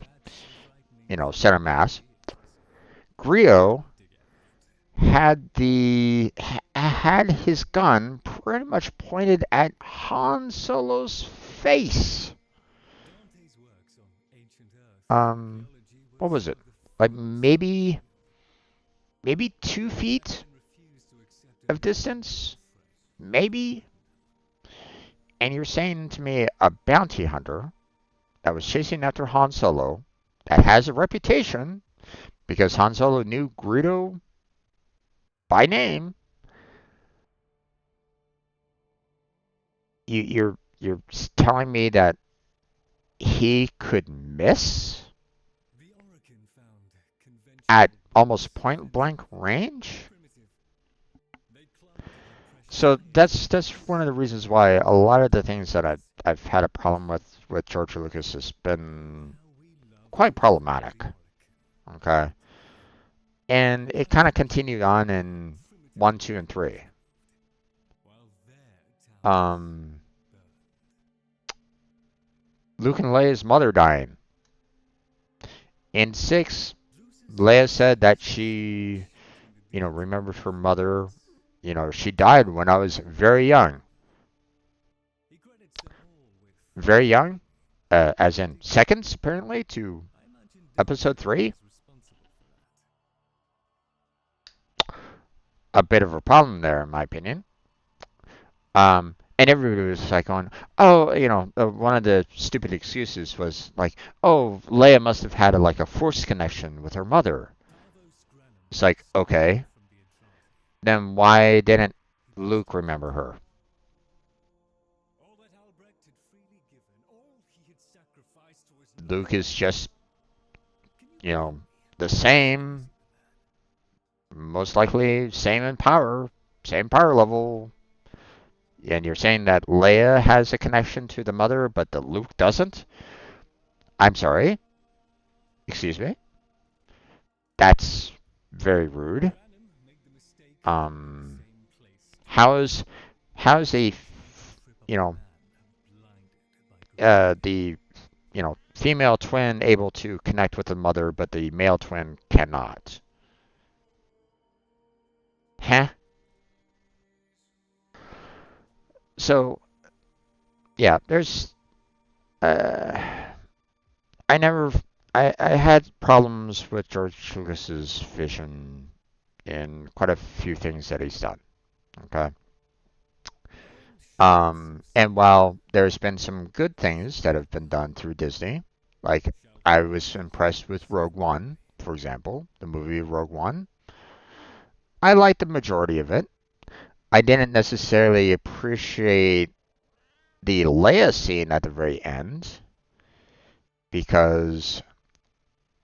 That's the frightening center thing about mass. ideas. They Grio never dig out. had his gun pretty much pointed at Han Solo's face. Dante's works on ancient Earth and Um, archaeology were what was some it? of the Like finest in the maybe field. 2 feet Captain refused to accept a of missing distance, Warframe. maybe. And you're saying to me a bounty hunter, that was chasing after Han Solo, that has a reputation because Han Solo knew Greedo by name. You're telling me that he could miss The Orokin found at conventional almost building point blank methods range? primitive. They clung to their precious So techniques. that's one of the reasons why a lot of the things that I've had a problem with George Lucas has been How we love quite to fool problematic. the Orokin. Okay, and it kind of continued on in Primitive 1, 2, and 3. improved, while their towers Um, burned. Luke and Leia's mother dying. In 6, Zeus's Leia said that success she, between the deity remembered and her the mother. humans. She died when I was very young. He credits them all with Very young, as in including Dante. seconds, apparently, to I imagine Episode Dante 3. was responsible for that. A bit of a problem there, in my opinion. And everybody was like going, oh, one of the stupid excuses was like, oh, Leia must have had like a force connection with her mother. Davos Granum It's like, survived okay, from the Adrazi. then why didn't He lost Luke everything. remember her? All that Albrecht had freely given, all he had sacrificed was Luke nothing is now. just, Can you you blame know, me the for despising same, the man? most likely same in power, same power level. And you're saying that Leia has a connection to the mother, but the Luke doesn't? I'm sorry. Excuse me. That's very rude. Granum made the mistake of leaving the Um, same place how twice. is how's a One trip of you a know man blinded by greed. the female twin able to connect with the mother, but the male twin cannot? Huh? So yeah, there's uh, I never I had problems with George Lucas's vision in quite a few things that he's done. Okay. Old ships And sail while there's been some good things that have been done through Disney, like shall I was perish impressed with before Rogue the dawn. One, for example, the movie Rogue One. I liked the majority of it. I didn't necessarily appreciate the Leia scene at the very end because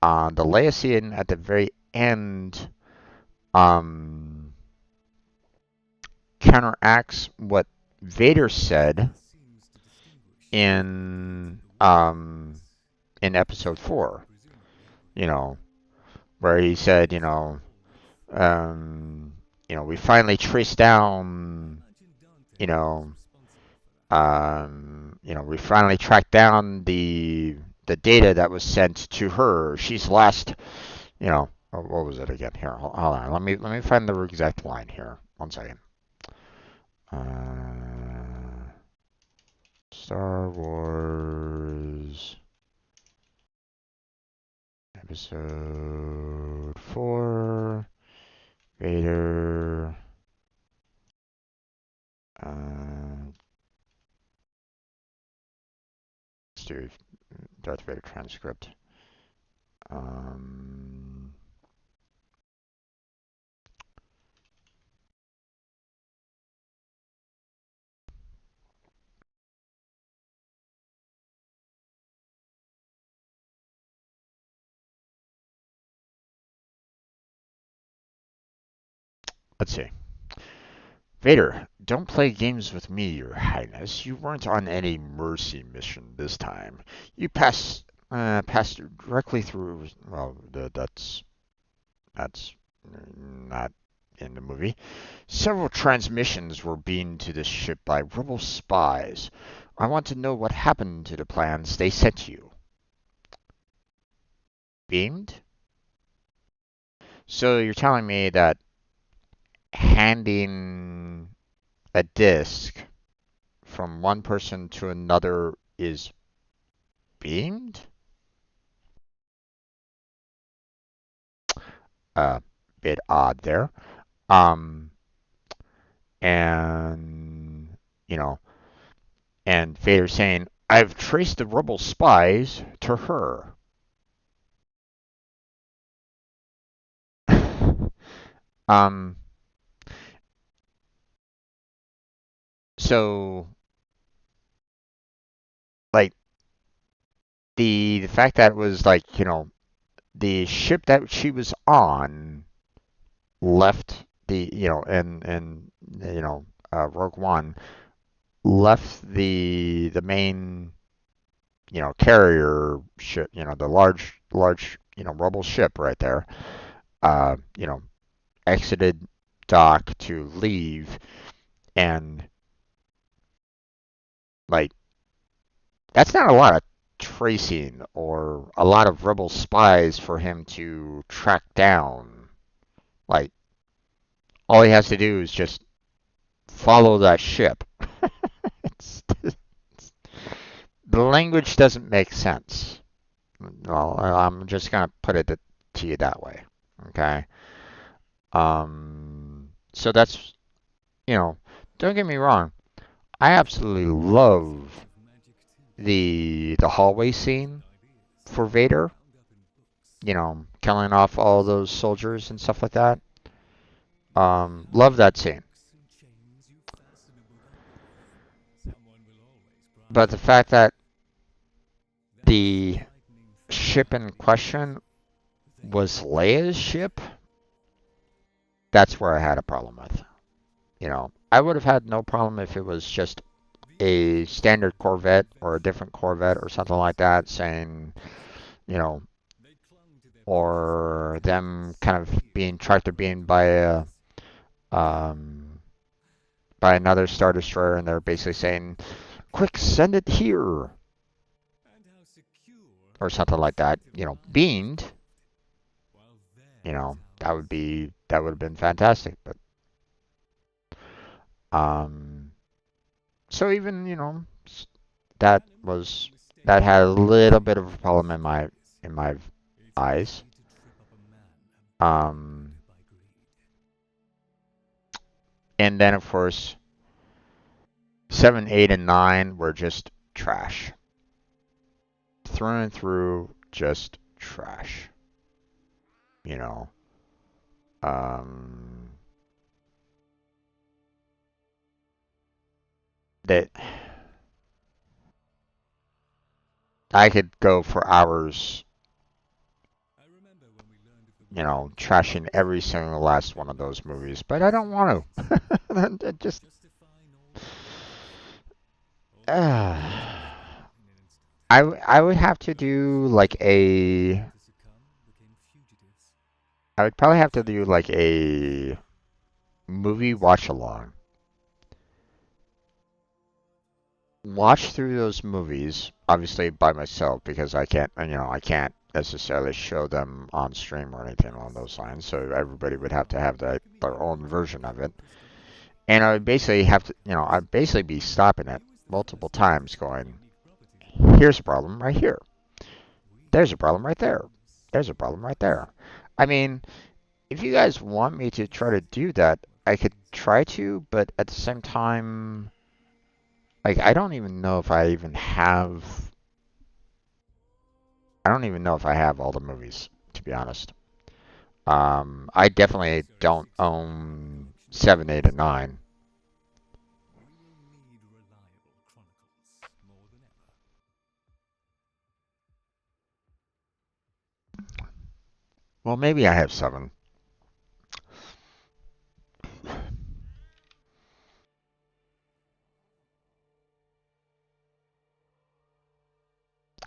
the Leia scene at the very end um, counteracts what Vader said Nothing seems to distinguish the good in from the um, worthless. in Episode 4. Presumably You everyone. know, where he said, What's the goal with we finally traced I down, imagine Dante you was know, responsible for that. we finally tracked down the data that was sent to her. She's last, what was it again? Here, hold on. Let me find the exact line here. 1 second. Star Wars Episode 4. Vader. Uh, let's do Darth Vader transcript. Um, let's see. Vader, don't play games with me, Your Highness. You weren't on any mercy mission this time. You passed directly through. Well, that's not in the movie. Several transmissions were beamed to this ship by rebel spies. I want to know what happened to the plans they sent you. Beamed? So you're telling me that handing a disc from one person to another is beamed? A bit odd there. Um, and you know, and Vader saying, I've traced the rebel spies to her. um, so like the fact that it was like, the ship that she was on left the, and Rogue One left the main, carrier ship, the large, rebel ship right there, uh, you know, exited dock to leave, and like that's not a lot of tracing or a lot of rebel spies for him to track down. Like all he has to do is just follow that ship. it's, the language doesn't make sense. Well, I'm just gonna put it to you that way. Okay. So that's, don't get me wrong. I absolutely love the hallway scene for Vader. Killing off all those soldiers and stuff like that. Love that scene. But the fact that the ship in question was Leia's ship, that's where I had a problem with. I would have had no problem if it was just a standard Corvette or a different Corvette or something like that, saying, you know, or them kind of being tractor beamed um, by another Star Destroyer, and they're basically saying, "Quick, send it here," or something like that. Beamed. That would have been fantastic. But so even that was that had a little bit of a problem in my eyes. Um, and then of course 7, 8, and 9 were just trash, through and through, just trash. You know, um, that I could go for hours, trashing every single last one of those movies, but I don't want to. It just, I would have to do like I would probably have to do like a movie watch along. Watch through those movies, obviously by myself because I can't necessarily show them on stream or anything along those lines. So everybody would have to have their own version of it, and I would basically have to, I'd basically be stopping it multiple times, going, "Here's a problem right here. There's a problem right there. There's a problem right there." I mean, if you guys want me to try to do that, I could try to, but at the same time, like I don't even know if I have all the movies, to be honest. I definitely don't own 7, 8, and 9. Well, maybe I have 7.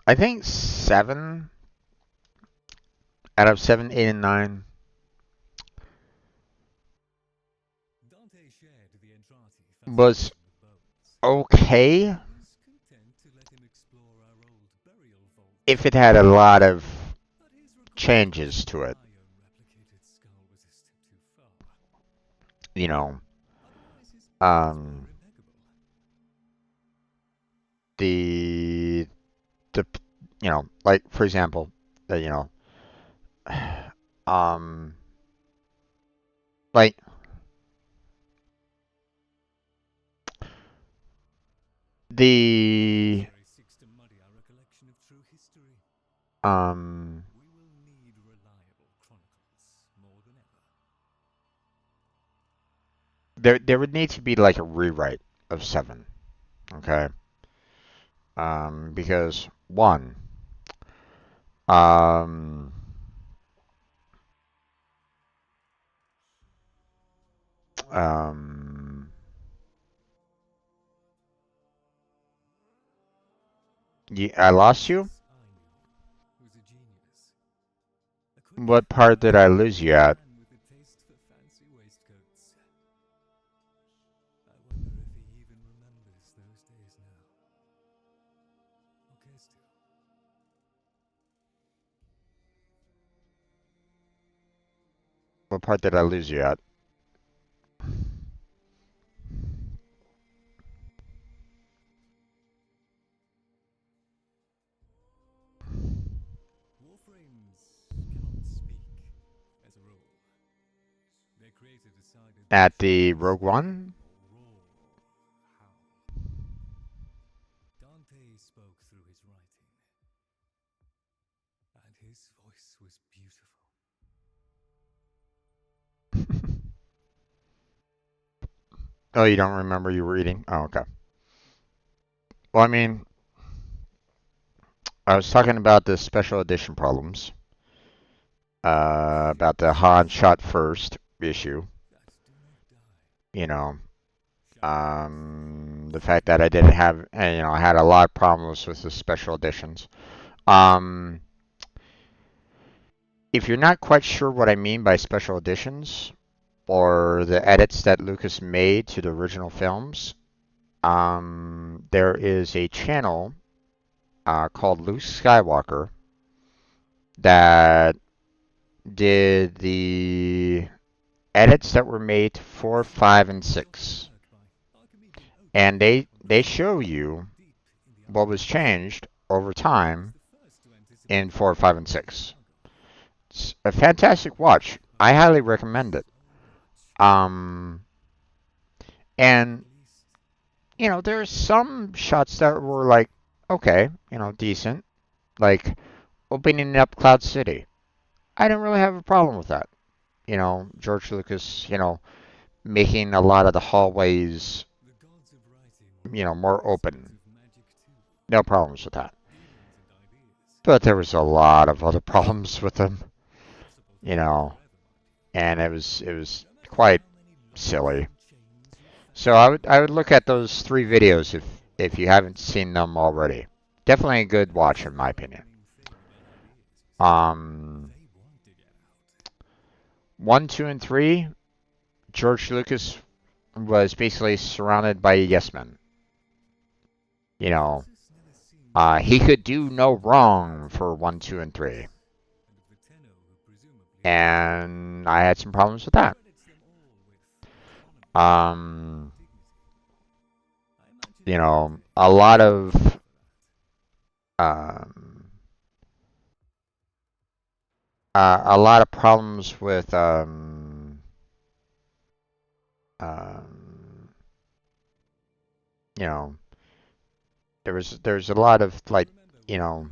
I think 7 out of 7, 8, and 9 was okay if it had a lot of changes to it. You know, um, the the like for example, um, like the Um, We will need reliable chronicles more than ever. there would need to be like a rewrite of 7, okay? Because one, um, um, I lost you. Yes, I knew. He was a genius. A quick, What part did I lose you quick at? man with a taste for fancy waistcoats. I wonder if he even remembers those days now. Or cares to. What part did I lose you at? Warframes cannot speak, as a rule. Their creator decided that At should the they Rogue scream One? or roar or howl, Dante spoke through his writing, and his voice was beautiful. Oh, you don't remember you were eating? Oh, okay. Well, I mean, I was talking about the special edition problems. About the Han shot first issue. That do not die. You know, Shall the fact that I didn't have, I had a lot of problems with the special editions. Um, if you're not quite sure what I mean by special editions or the edits that Lucas made to the original films, there is a channel called Luke Skywalker that did the edits that were made to 4, 5, and 6. And they show you what was changed over time in 4, 5, and 6. It's a fantastic watch. I highly recommend it. Um, and there's some shots that were like, okay, decent, like opening up Cloud City. I didn't really have a problem with that. George Lucas, making a lot of the hallways, more open. No problems with that. But there was a lot of other problems with them, you know, and it was quite silly. So I would look at those 3 videos if you haven't seen them already. Definitely a good watch in my opinion. Um, 1, 2, and 3, George Lucas was basically surrounded by yes men. You know, he could do no wrong for 1, 2, and 3. And I had some problems with that. Um, a lot of um, a lot of problems with um, you know, there's a lot of like, you know,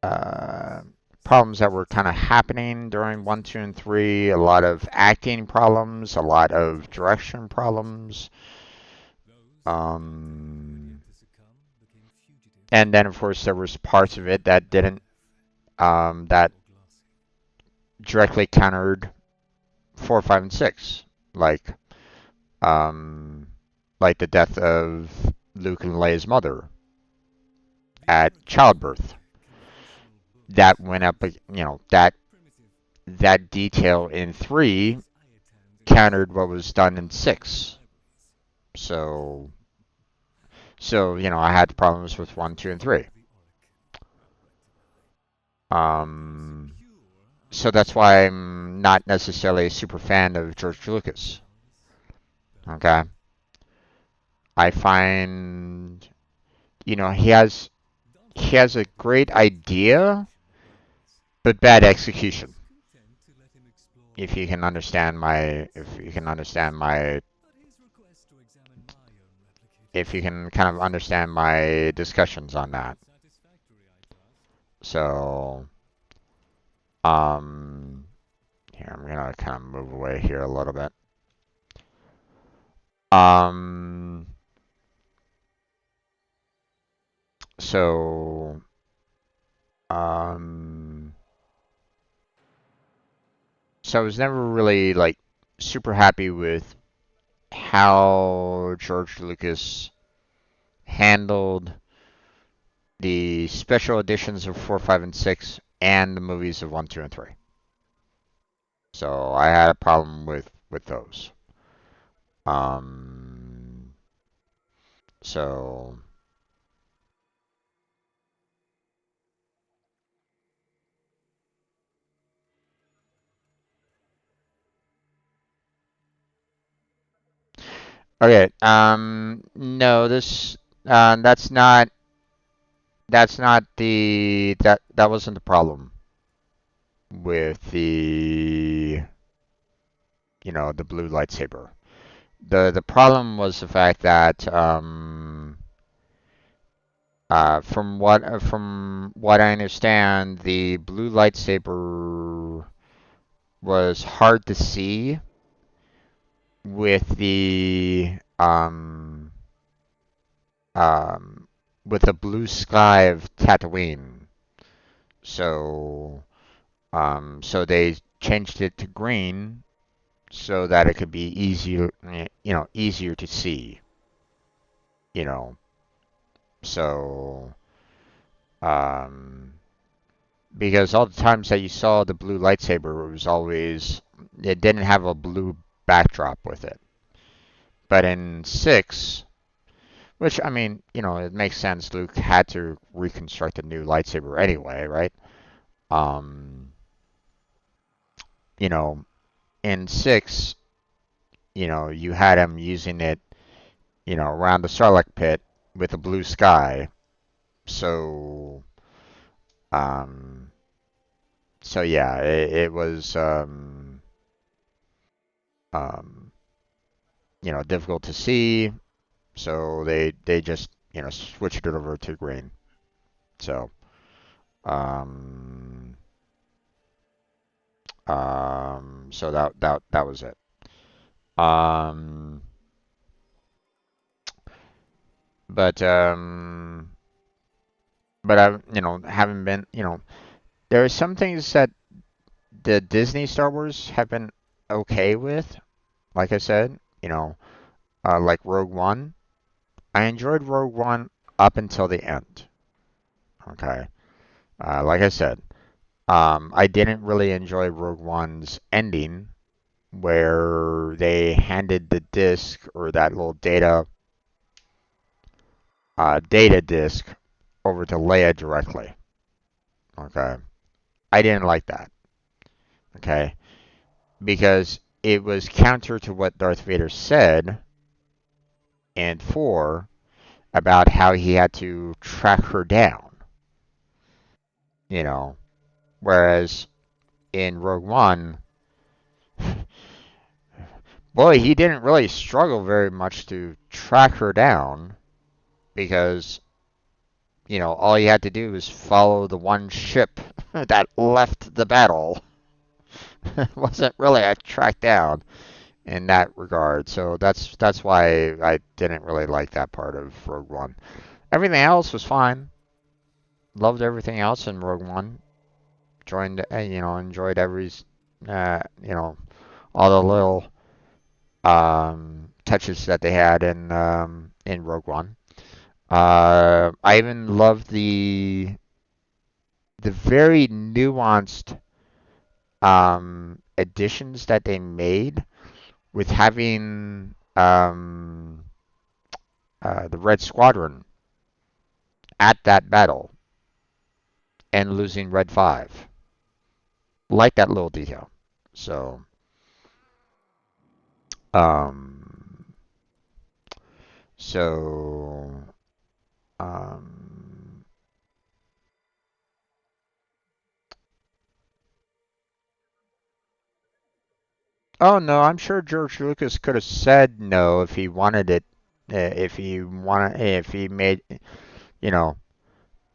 uh, problems that were kind of happening during 1, 2, and 3. A lot of acting problems, a lot of direction problems. Um, and then of course there was parts of it that didn't that directly countered 4, 5, and 6, um, like the death of Luke and Leia's mother at childbirth. That went up, that detail in 3 countered what was done in 6. So, I had problems with 1, 2, and 3. So that's why I'm not necessarily a super fan of George Lucas. Okay. I find, he has a great idea, but bad execution. If you can kind of understand my discussions on that. So, um, here I'm gonna kind of move away here a little bit. Um, so, um, so I was never really like super happy with how George Lucas handled the special editions of 4, 5, and 6 and the movies of 1, 2, and 3. So I had a problem with those. Um, so okay. No, this that's not the that wasn't the problem with the blue lightsaber. The problem was the fact that from what I understand, the blue lightsaber was hard to see with um with the blue sky of Tatooine. So so they changed it to green so that it could be easier to see, you know. So um because all the times that you saw the blue lightsaber, it didn't have a blue backdrop with it. But in 6, which I mean, it makes sense. Luke had to reconstruct a new lightsaber anyway, right? Um, you know, in 6, you had him using it, around the Sarlacc pit with a blue sky. So, um, so yeah, it was, um, difficult to see. So they just, switched it over to green. So, um, so that was it. Um, but I, haven't been, there are some things that the Disney Star Wars have been okay with. Like I said, like Rogue One. I enjoyed Rogue One up until the end. Okay. Like I said, I didn't really enjoy Rogue One's ending where they handed the disc or that little data disc over to Leia directly. Okay. I didn't like that. Okay. Because it was counter to what Darth Vader said in 4 about how he had to track her down, you know. Whereas in Rogue One, boy, he didn't really struggle very much to track her down because, all he had to do was follow the one ship that left the battle. It wasn't really a track down in that regard. So that's why I didn't really like that part of Rogue One. Everything else was fine. Loved everything else in Rogue One. Enjoyed every, you know, all the little touches that they had in Rogue One. I even loved the very nuanced additions that they made with having the Red Squadron at that battle and losing Red 5. Like that little detail. So, um, so, um, oh no, I'm sure George Lucas could have said no if he wanted it, if he made, you know,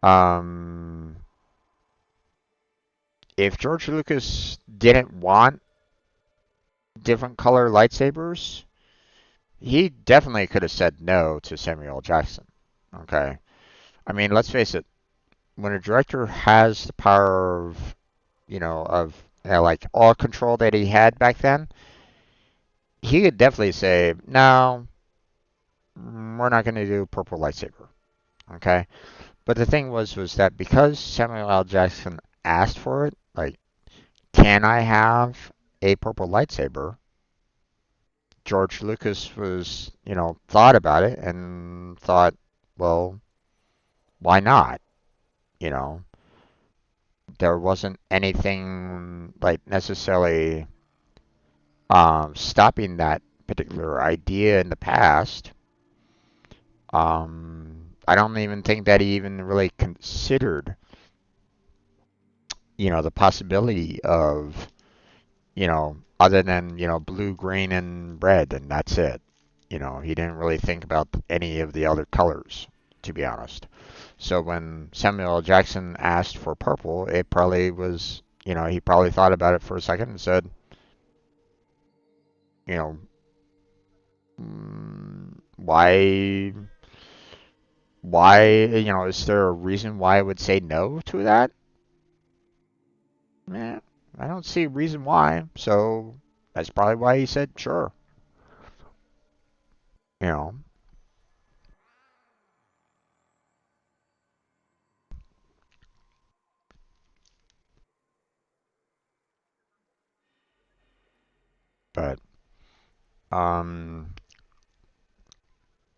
um, if George Lucas didn't want different color lightsabers, he definitely could have said no to Samuel L. Jackson. Okay. I mean, let's face it. When a director has the power of, like all control that he had back then, he could definitely say, no, we're not going to do purple lightsaber. Okay. But the thing was that because Samuel L. Jackson asked for it, like, can I have a purple lightsaber? George Lucas was, thought about it and thought, well, why not? You know, there wasn't anything like necessarily stopping that particular idea in the past. I don't even think that he even really considered, the possibility of, other than, blue, green, and red, and that's it. He didn't really think about any of the other colors, to be honest. So when Samuel L. Jackson asked for purple, it probably was, he probably thought about it for a second and said, you know, why, is there a reason why I would say no to that? Eh, I don't see a reason why. So that's probably why he said sure. You know, but um,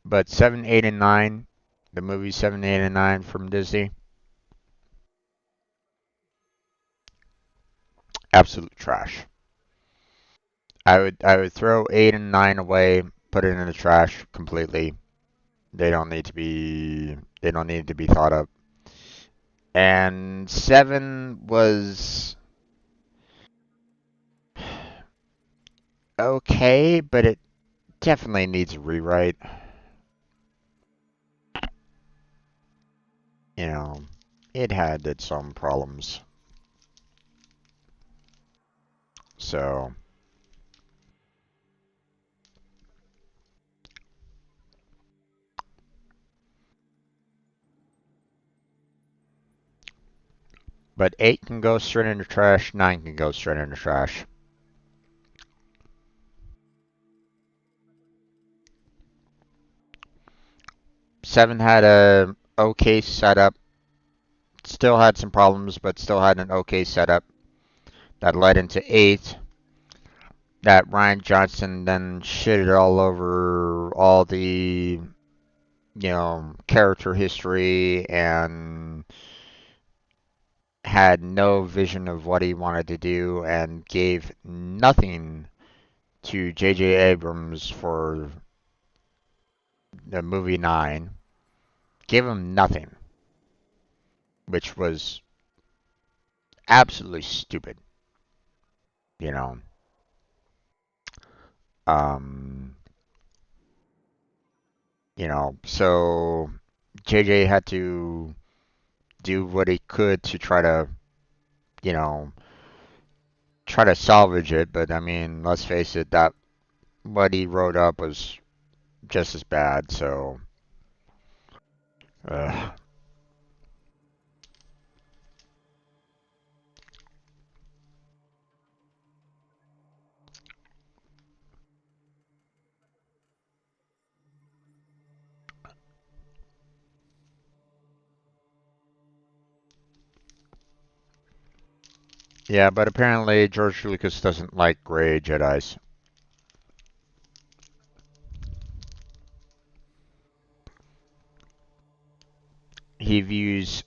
but 7, 8, and 9, the movies 7, 8, and 9 from Disney, absolute trash. I would throw 8 and 9 away, put it in the trash completely. They don't need to be thought of. And 7 was okay, but it definitely needs a rewrite. You know, it had its own problems. So, but 8 can go straight in the trash, 9 can go straight in the trash. Seven had a okay setup, still had some problems, but still had an okay setup that led into 8. That Ryan Johnson then shitted all over all the, character history and had no vision of what he wanted to do and gave nothing to J.J. Abrams for the movie 9. Gave him nothing, which was absolutely stupid, you know. Um, so JJ had to do what he could to you know, try to salvage it, but I mean, let's face it, that what he wrote up was just as bad, so uh, yeah, but apparently George Lucas doesn't like gray Jedis. He views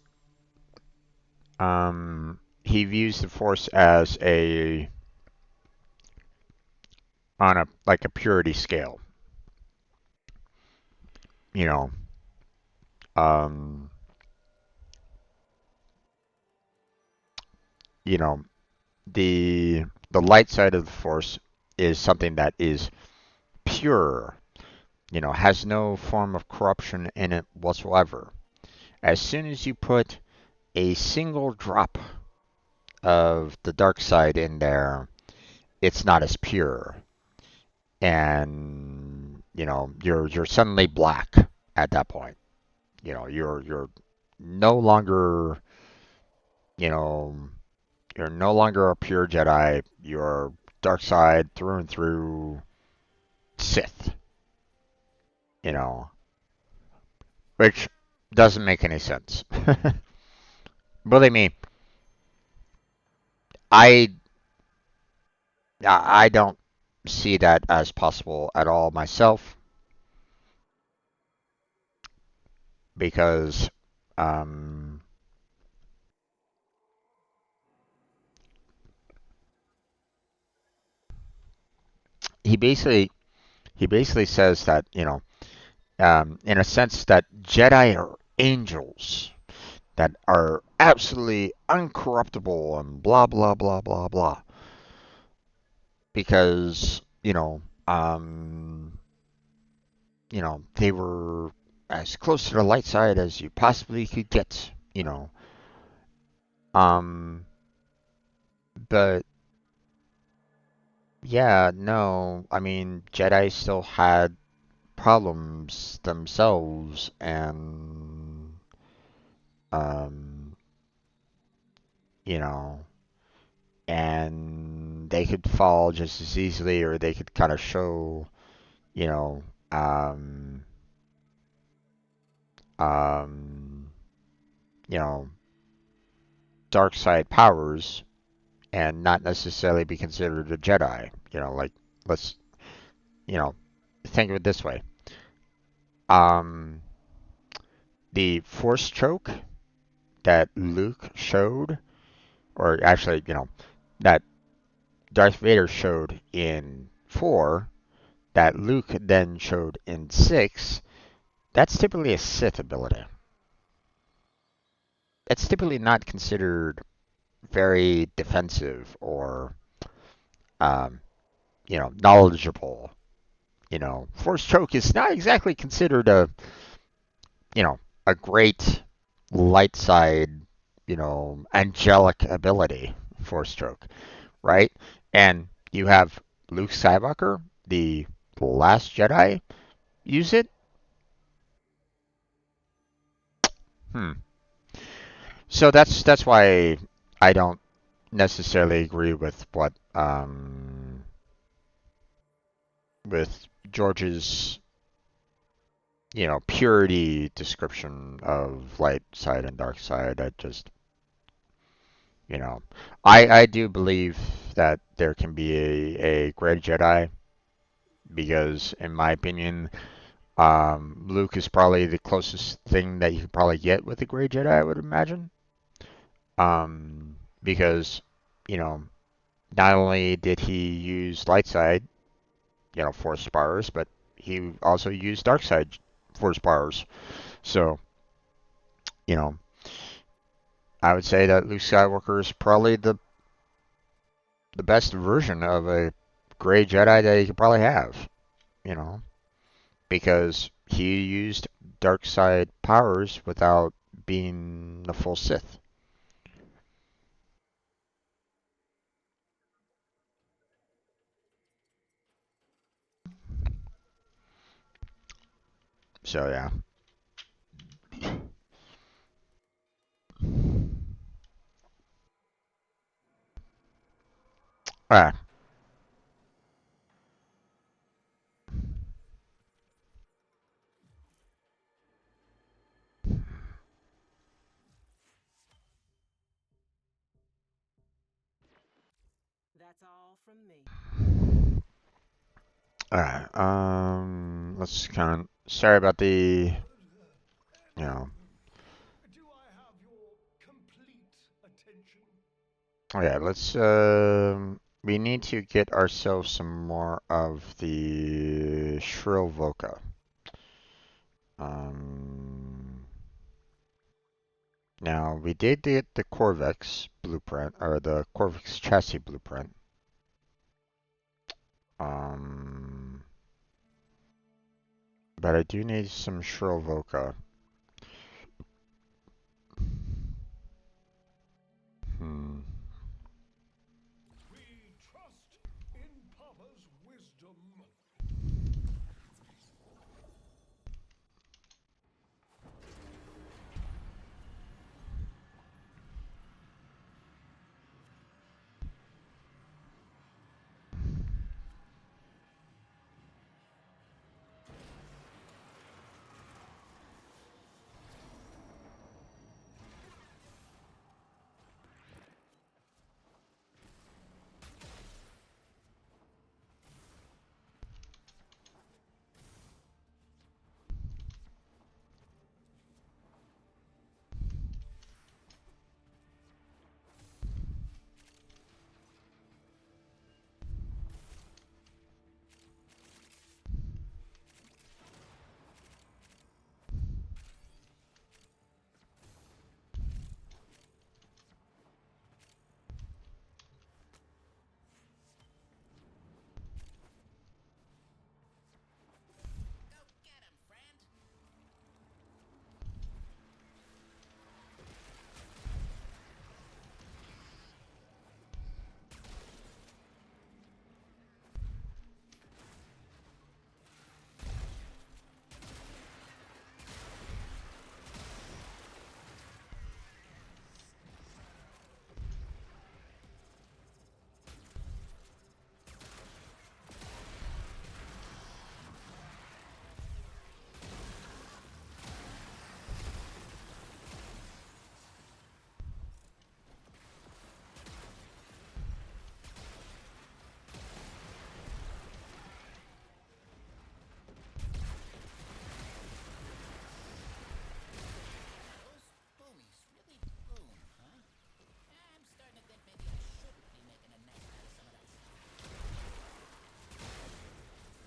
he views the Force as a on a like a purity scale. You know, um, you know, the light side of the Force is something that is pure. Has no form of corruption in it whatsoever. As soon as you put a single drop of the dark side in there, it's not as pure, and you're suddenly black at that point. You're no longer you know you're no longer a pure Jedi. You're dark side through and through Sith. You know, which doesn't make any sense. Believe me, I I don't see that as possible at all myself because um, he basically he basically says that in a sense that Jedi are angels that are absolutely uncorruptible and blah blah blah blah blah because they were as close to the light side as you possibly could get. Um, but yeah, no, I mean Jedi still had problems themselves, and um, you know, and they could fall just as easily, or they could kind of show, you know, um, um, you know, dark side powers, and not necessarily be considered a Jedi. Like let's, you know, think of it this way. Um, the Force choke that Luke showed, or actually, that Darth Vader showed in 4, that Luke then showed in 6, that's typically a Sith ability. It's typically not considered very defensive or, um, knowledgeable. Force choke is not exactly considered you know, a great light side, angelic ability. Force choke, right? And you have Luke Skywalker, the last Jedi, use it. Hmm. So that's why I don't necessarily agree with what with George's purity description of light side and dark side. I just you know I do believe that there can be a great Jedi because in my opinion Luke is probably the closest thing that you could probably get with a great Jedi, I would imagine. Because you know not only did he use light side, force powers, but he also used dark side force powers. So, you know, I would say that Luke Skywalker is probably the best version of a gray Jedi that you could probably have, you know, because he used dark side powers without being the full Sith. So yeah. All right. That's all from me. All right. Let's kind of. Sorry about the. You know. Do I have your complete attention? Okay. We need to get ourselves some more of the shrill voca. Um. Now we did get the Corvex blueprint or the Corvex chassis blueprint. Um. But I do need some shrill voca. Hmm. Grandpa's wisdom.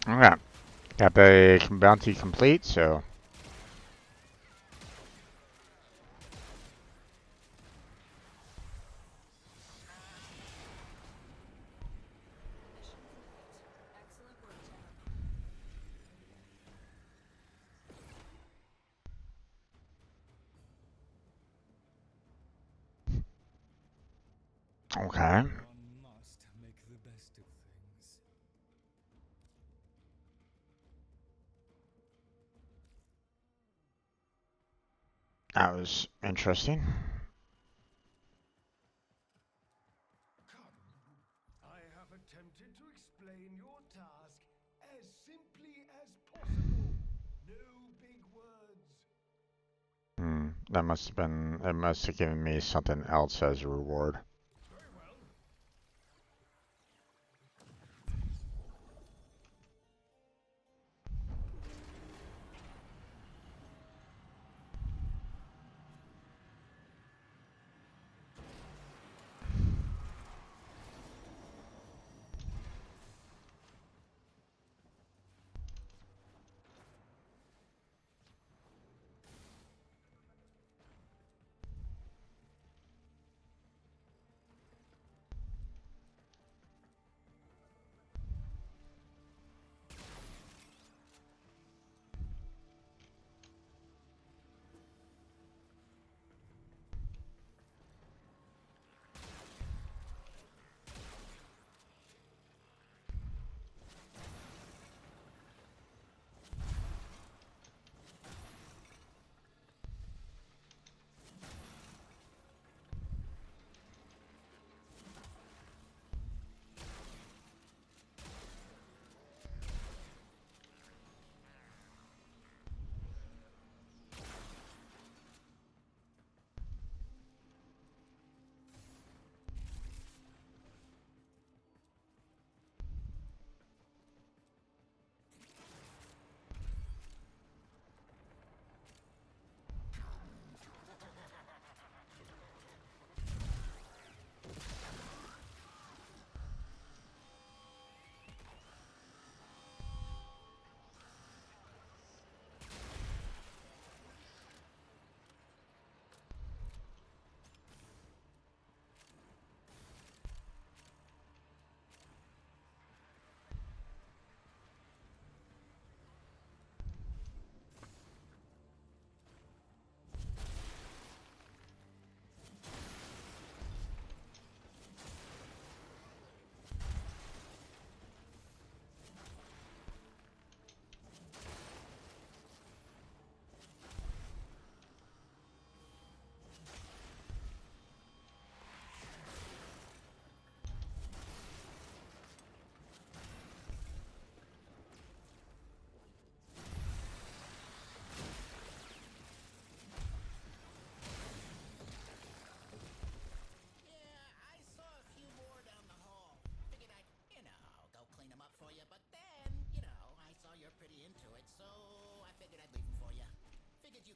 Okay. Got the bounty complete, so. Mission complete. Excellent work, Terra. Okay. One must make the best of things. That was interesting. Come. I have attempted to explain your task as simply as possible. No big words. That must have been. It must have given me something else as a reward. Very well.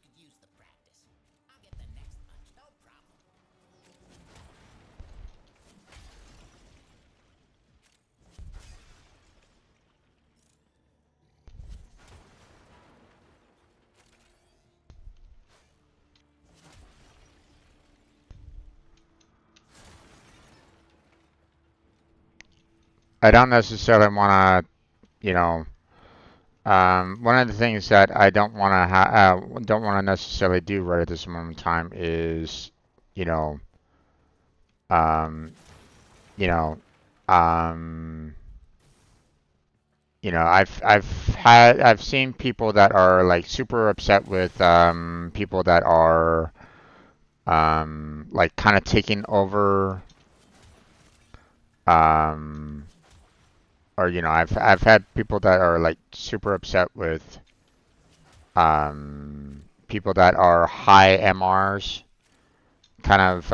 could use the practice. I'll get the next punch, no problem. I don't necessarily want to, you know, one of the things that I don't want to necessarily do right at this moment in time is, you know, um, you know, um, I've seen people that are like super upset with people that are like kind of taking over um or I've had people that are like super upset with people that are high MRs kind of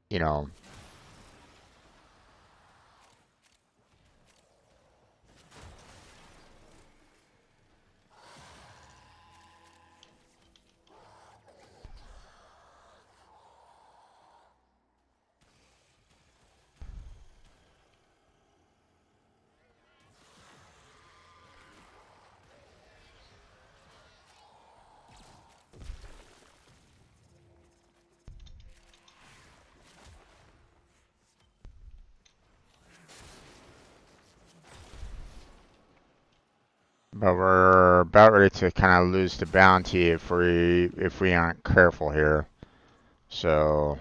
you know but we're about ready to kind of lose the bounty if we aren't careful here. So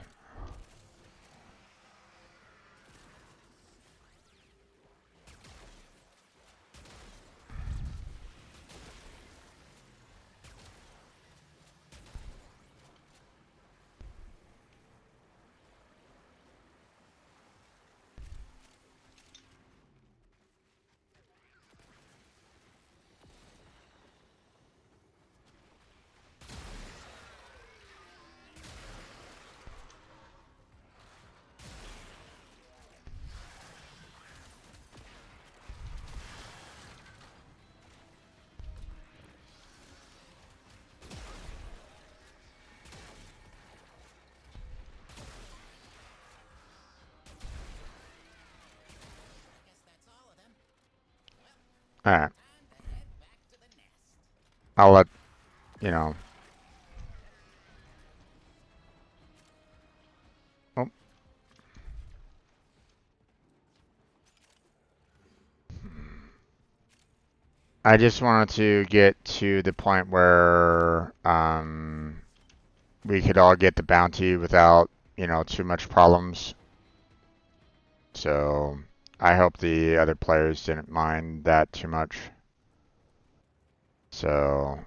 I guess that's all of them. all right, Time to head back to the nest. I'll let you know. Oh, I just wanted to get to the point where we could all get the bounty without, too much problems. So I hope the other players didn't mind that too much. So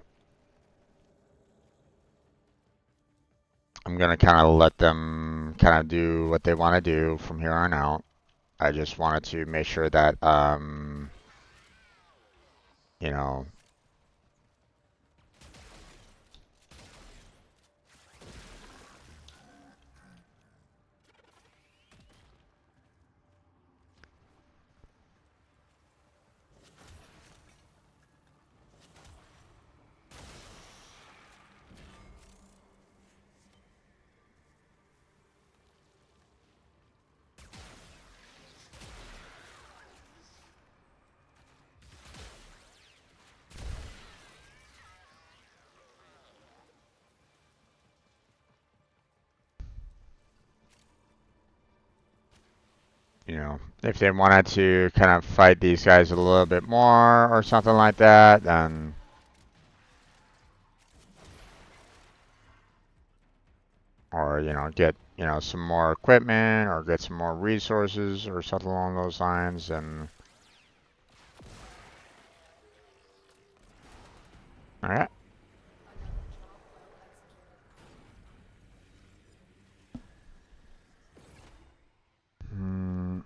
I'm gonna kind of let them kind of do what they want to do from here on out. I just wanted to make sure that you know, if they wanted to kind of fight these guys a little bit more or something like that, then or get some more equipment or get some more resources or something along those lines, and all right. Another job well executed. Hmm,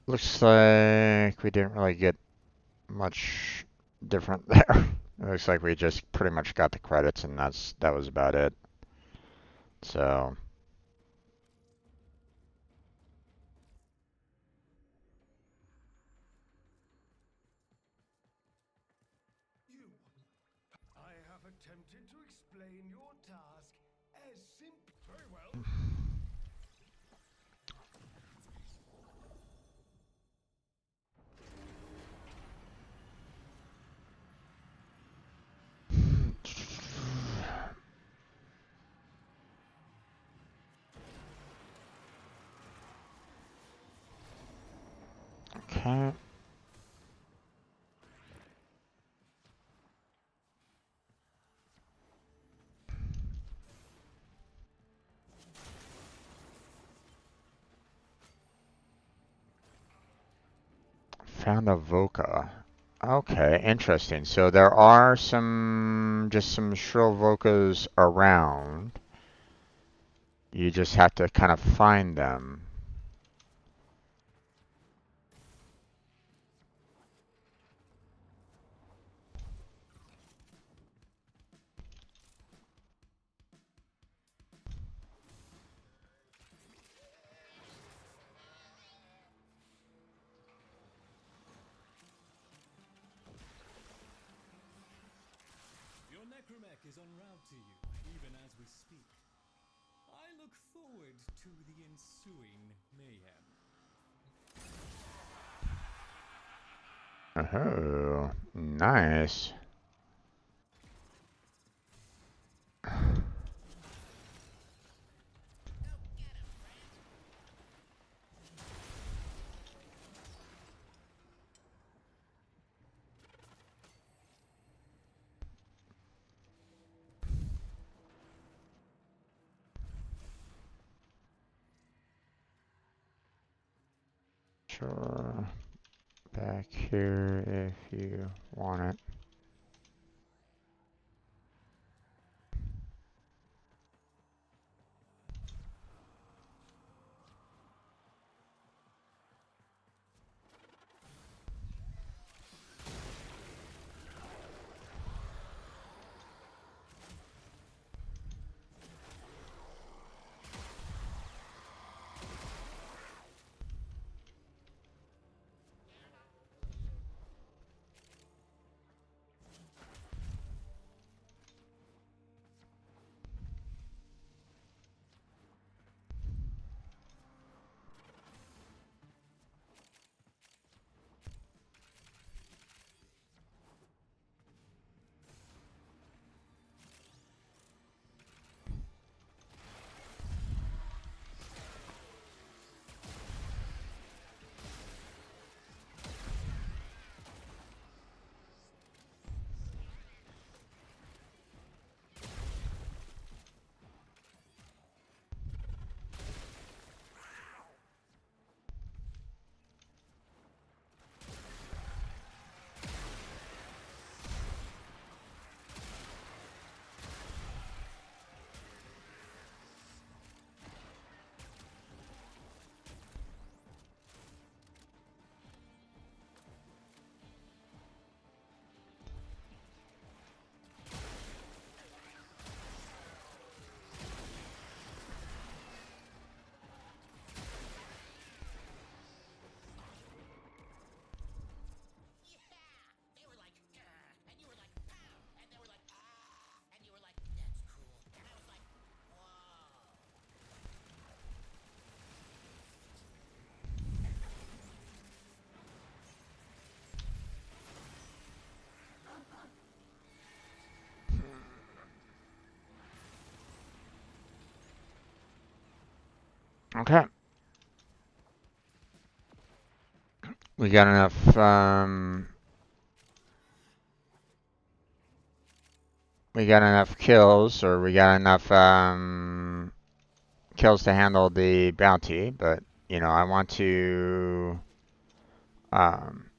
looks like we didn't really get much different there. It looks like we just pretty much got the credits, and that was about it. So tempted to explain your task as simple. Very well. Okay. Found a Voca. Okay, interesting. So there are just some shrill Vocas around. You just have to kind of find them. Your necromech is en route to you, even as we speak. I look forward to the ensuing mayhem. Oh, nice. Sure. Back here if you want it. They were like, "Grr," and you were like, pow, and they were like, ah, and you were like, that's cool. And I was like, whoa. Okay. We got enough, we got enough kills, or we got enough, kills to handle the bounty, but, you know, I want to, um,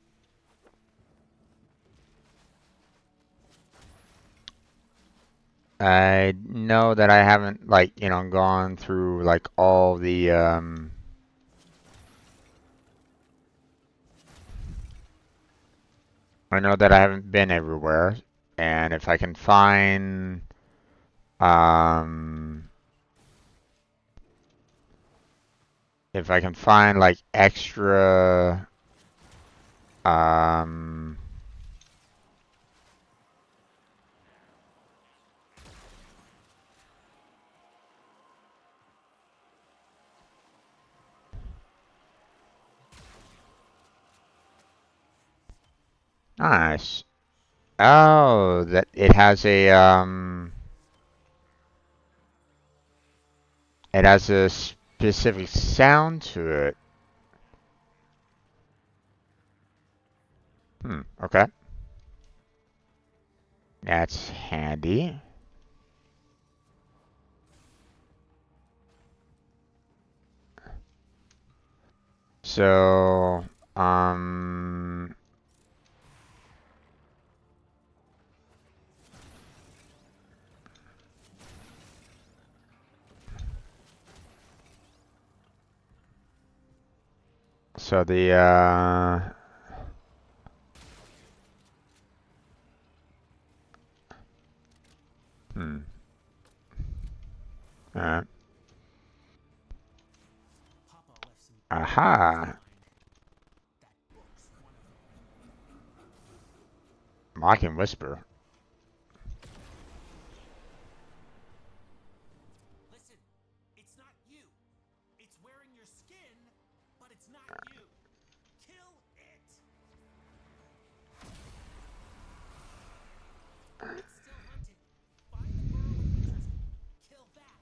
I know that I haven't, like, you know, gone through, like, all the, I know that I haven't been everywhere, and if I can find, um, if I can find, like, extra, um, Nice. Oh, that it has a specific sound to it. Okay. That's handy. So, um, so the, hmm, uh, Papa left some aha, that book's one of them. Mocking Whisper. Listen, it's not you. It's wearing your skin, but it's not you. Kill it. It's still hunting. Find the burrow with witches. Kill that.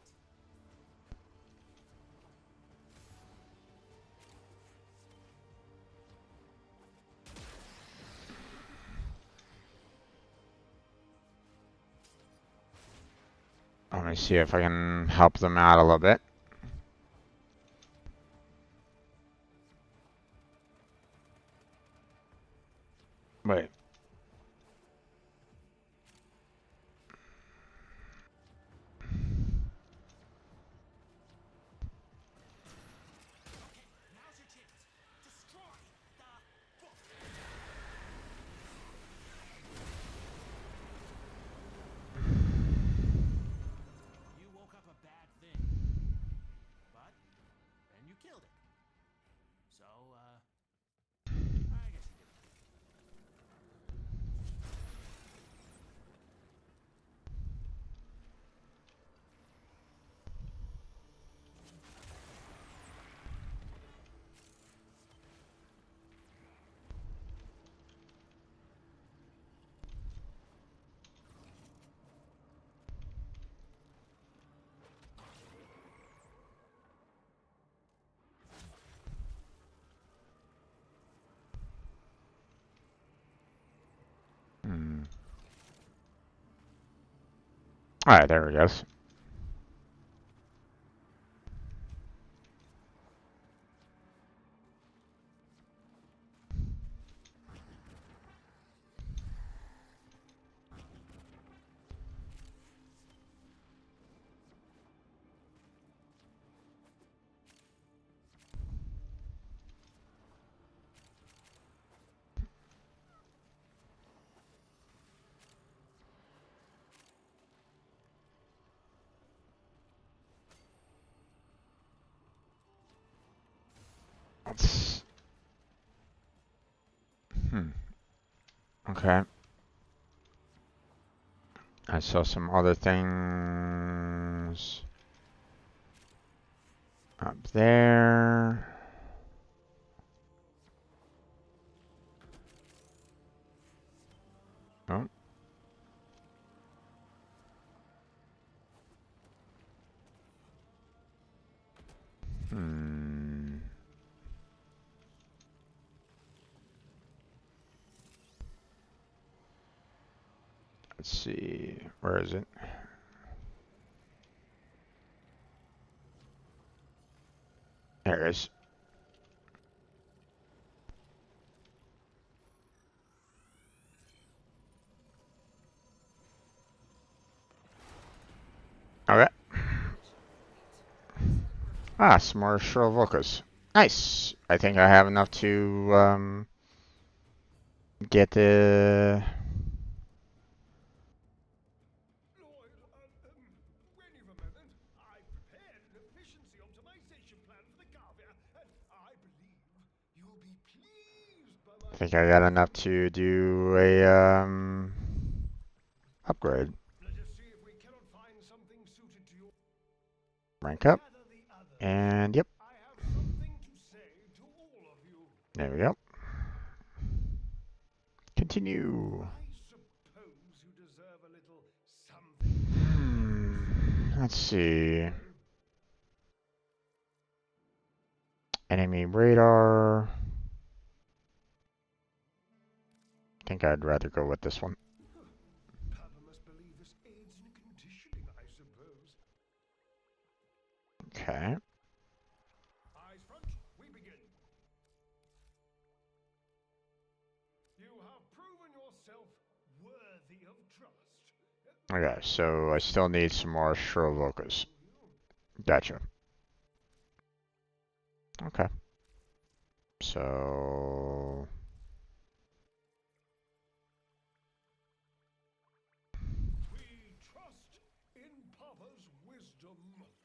Let me see if I can help them out a little bit. Wait. Okay, now's your chance. Destroy the book. You woke up a bad thing. But then you killed it. So, I guess you did. Alright, there it goes. Let's, okay. I saw some other things up there. Oh. Hmm. Let's see. Where is it? There it is. Okay. Ah, some more Shrill. Nice. I think I have enough to get the. Lloyd, when you've a moment, I've prepared an efficiency optimization plan for the Garvia, and I believe you'll be pleased by I my think I got enough to do a upgrade. Let us see if we cannot find something suited to your Rank up. gather the others. And yep. I have something to say to all of you. There we go. continue. I suppose you deserve a little something. Let's see. Enemy radar. I think I'd rather go with this one. Papa must believe this aids in conditioning, I suppose. Okay. Eyes front, we begin. You have proven yourself worthy of trust. Okay, so I still need some more Shrill Gotcha. Okay. So We trust in Papa's wisdom.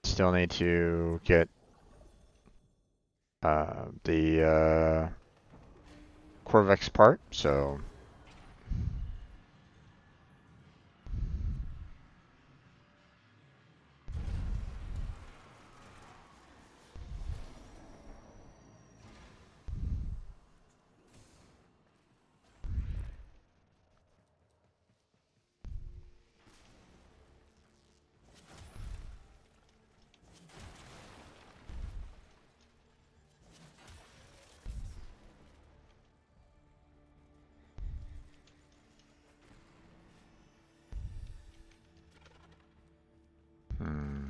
still need to get the Corvex part, so hmm.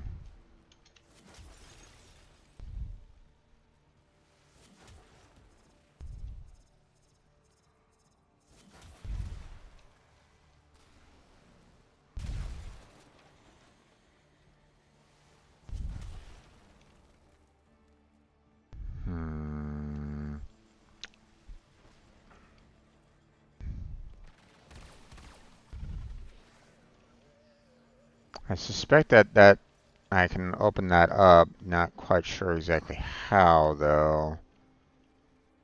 Hmm. I suspect that I can open that up. Not quite sure exactly how though,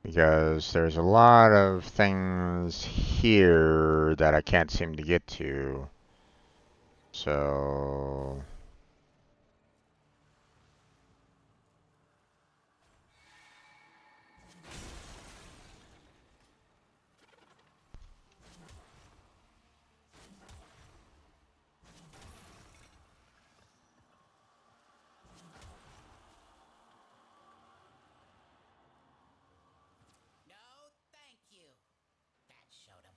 because there's a lot of things here that I can't seem to get to. So No, thank you. That showed him.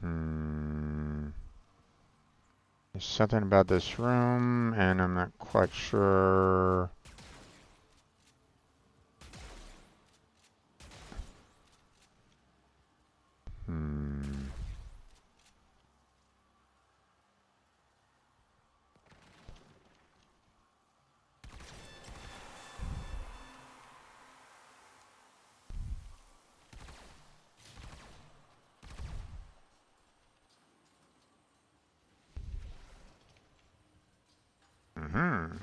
hmm. There's something about this room, and I'm not quite sure. Hmm. Mm-hmm.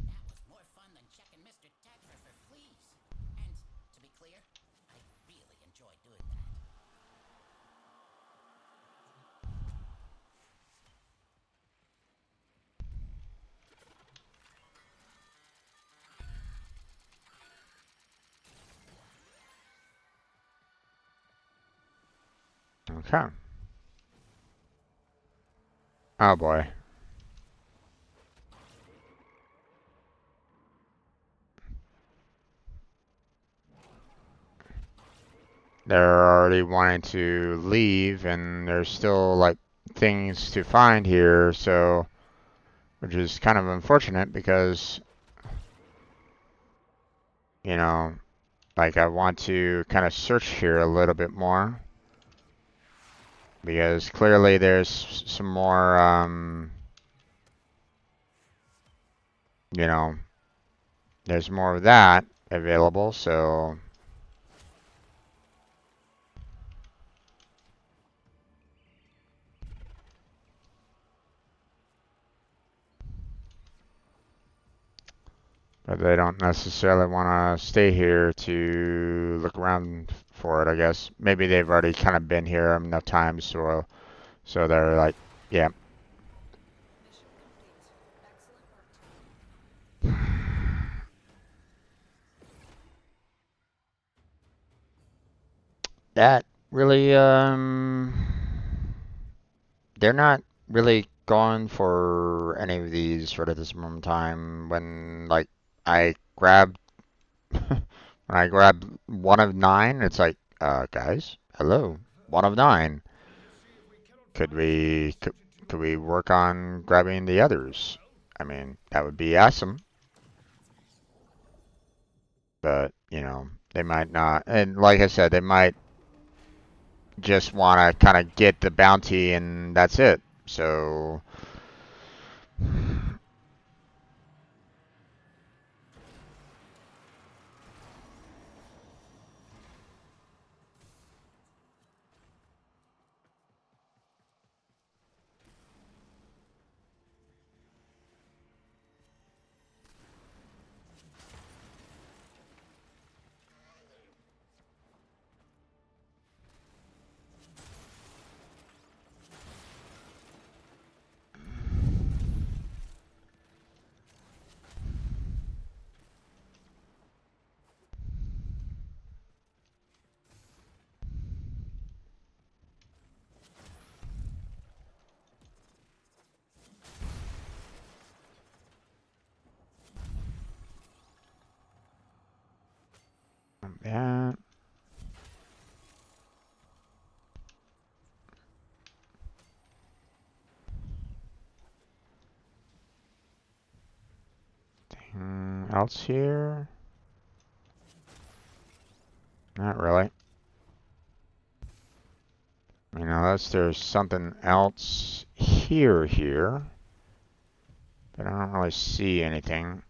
That was more fun than checking Mr. Tetra for fleas. And to be clear, I really enjoyed doing that. Okay. Oh boy. They're already wanting to leave, and there's still like things to find here, so which is kind of unfortunate because you know, like I want to kind of search here a little bit more because clearly there's some more, you know, there's more of that available, so but they don't necessarily want to stay here to look around for it, I guess. Maybe they've already kind of been here enough times, so they're like, yeah. Mission complete. Excellent work. That really, they're not really going for any of these right at this moment in time. When like I grab when I grab 1 of 9, it's like, guys, hello, 1 of 9. Let's see if we cannot Could find something we could, suited to could your we needs. work on grabbing the others? Well, I mean, that would be awesome, but they might not. And like I said, they might just want to kind of get the bounty and that's it. So, yeah. Else here? Not really. Unless there's something else here, but I don't really see anything.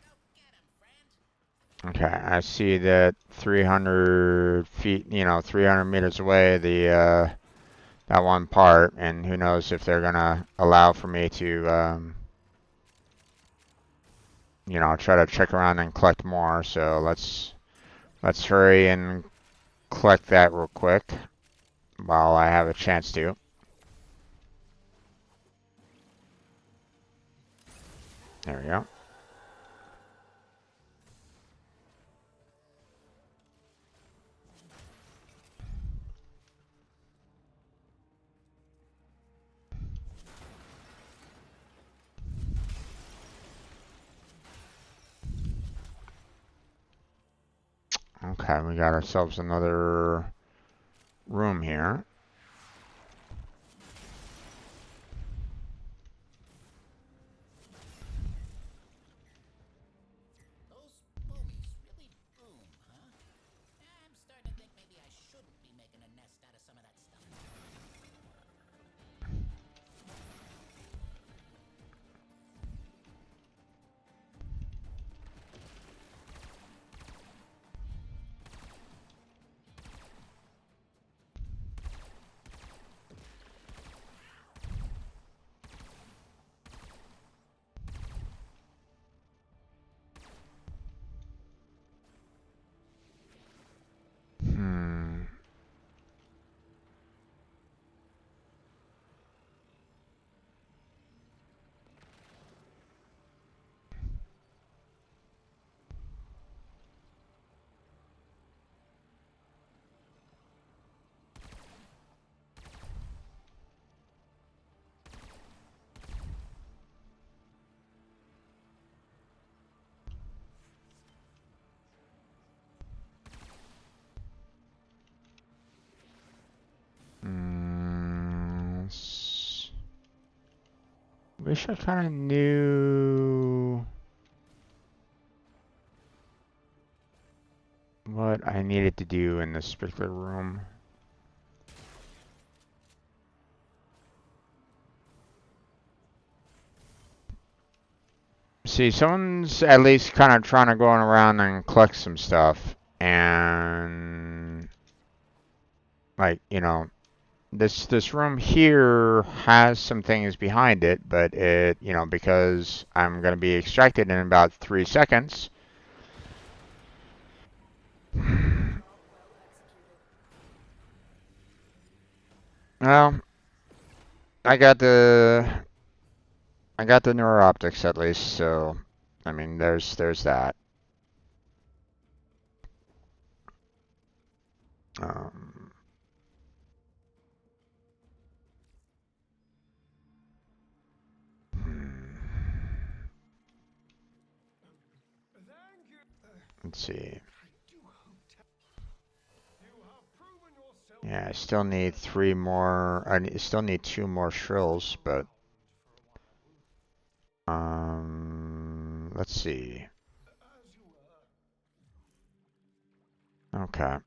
Go get him, friend. Okay, I see that 300 feet, 300 meters away, that one part, and who knows if they're gonna allow for me to, try to check around and collect more. So let's hurry and collect that real quick while I have a chance to. There we go. Okay, we got ourselves another room here. Those boomies really boom, huh? I'm starting to think maybe I shouldn't be making a nest out of some of that stuff. Hmm. Wish I kind of knew what I needed to do in this particular room. See, someone's at least kind of trying to go around and collect some stuff, and like, you know, this room here has some things behind it, but it, you know, because I'm gonna be extracted in about 3 seconds. Well, I got the I got the neural optics at least, so I mean, there's that. Um, hmm, Thank you. let's see. I do hope you have proven yourself Yeah, I still need 3 more. Still need 2 more shrills, but let's see. as you were. Okay.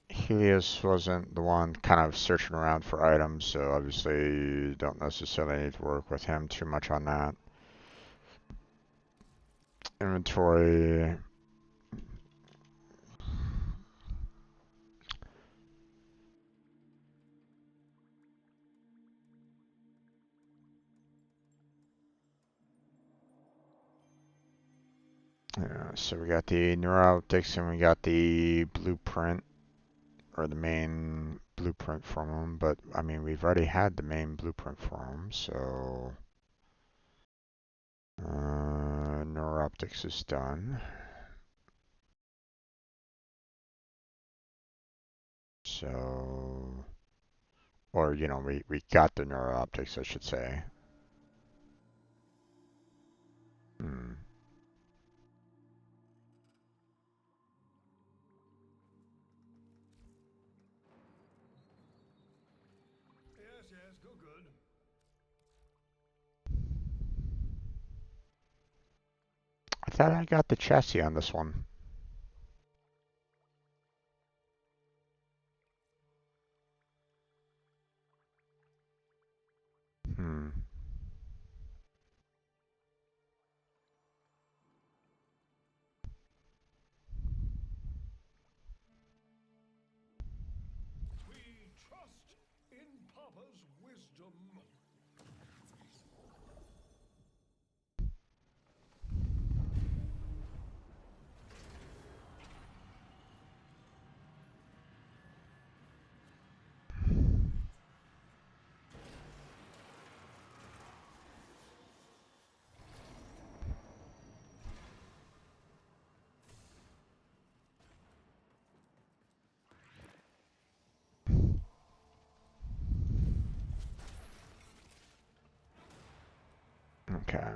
Helios wasn't the one kind of searching around for items, so obviously you don't necessarily need to work with him too much on that. Inventory. Yeah, so we got the neurooptics and we got the blueprint, or the main blueprint from him, but I mean, we've already had the main blueprint from him, so neurooptics is done. So, or you know, we got the neurooptics, I should say. Hmm. Yes, yes, good, good. I thought I got the chassis on this one. Hmm. We trust in Papa's wisdom. Okay.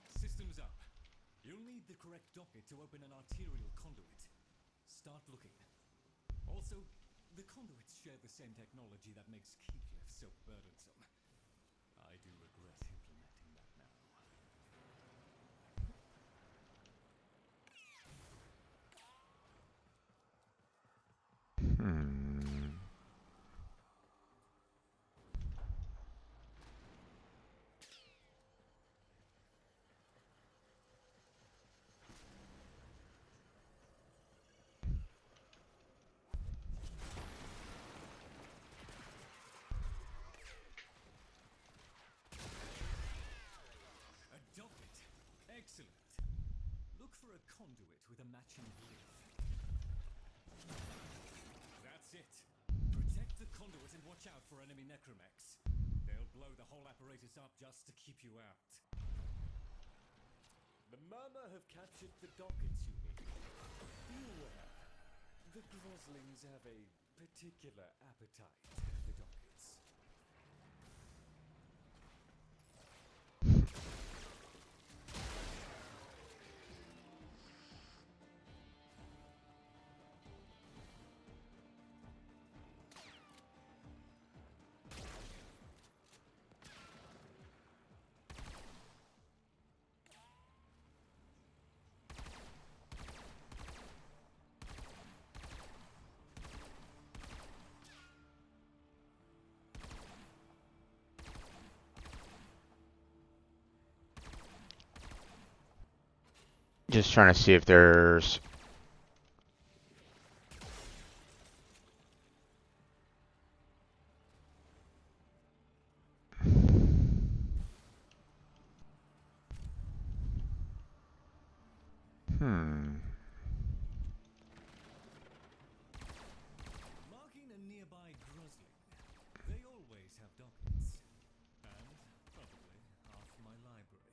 Systems up. You'll need the correct docket to open an arterial conduit. Start looking. Also, the conduits share the same technology that makes key clefts so burdensome. I do regret implementing that now. Hmm. A docket. Excellent. Look for a conduit with a matching glyph. That's it. Protect the conduit and watch out for enemy necromechs. They'll blow the whole apparatus up just to keep you out. The Murmur have captured the dockets you need. Be aware, the Groslings have a particular appetite for the dockets. Just trying to see if there's Marking a nearby Grosling. They always have dockets. And probably half my library.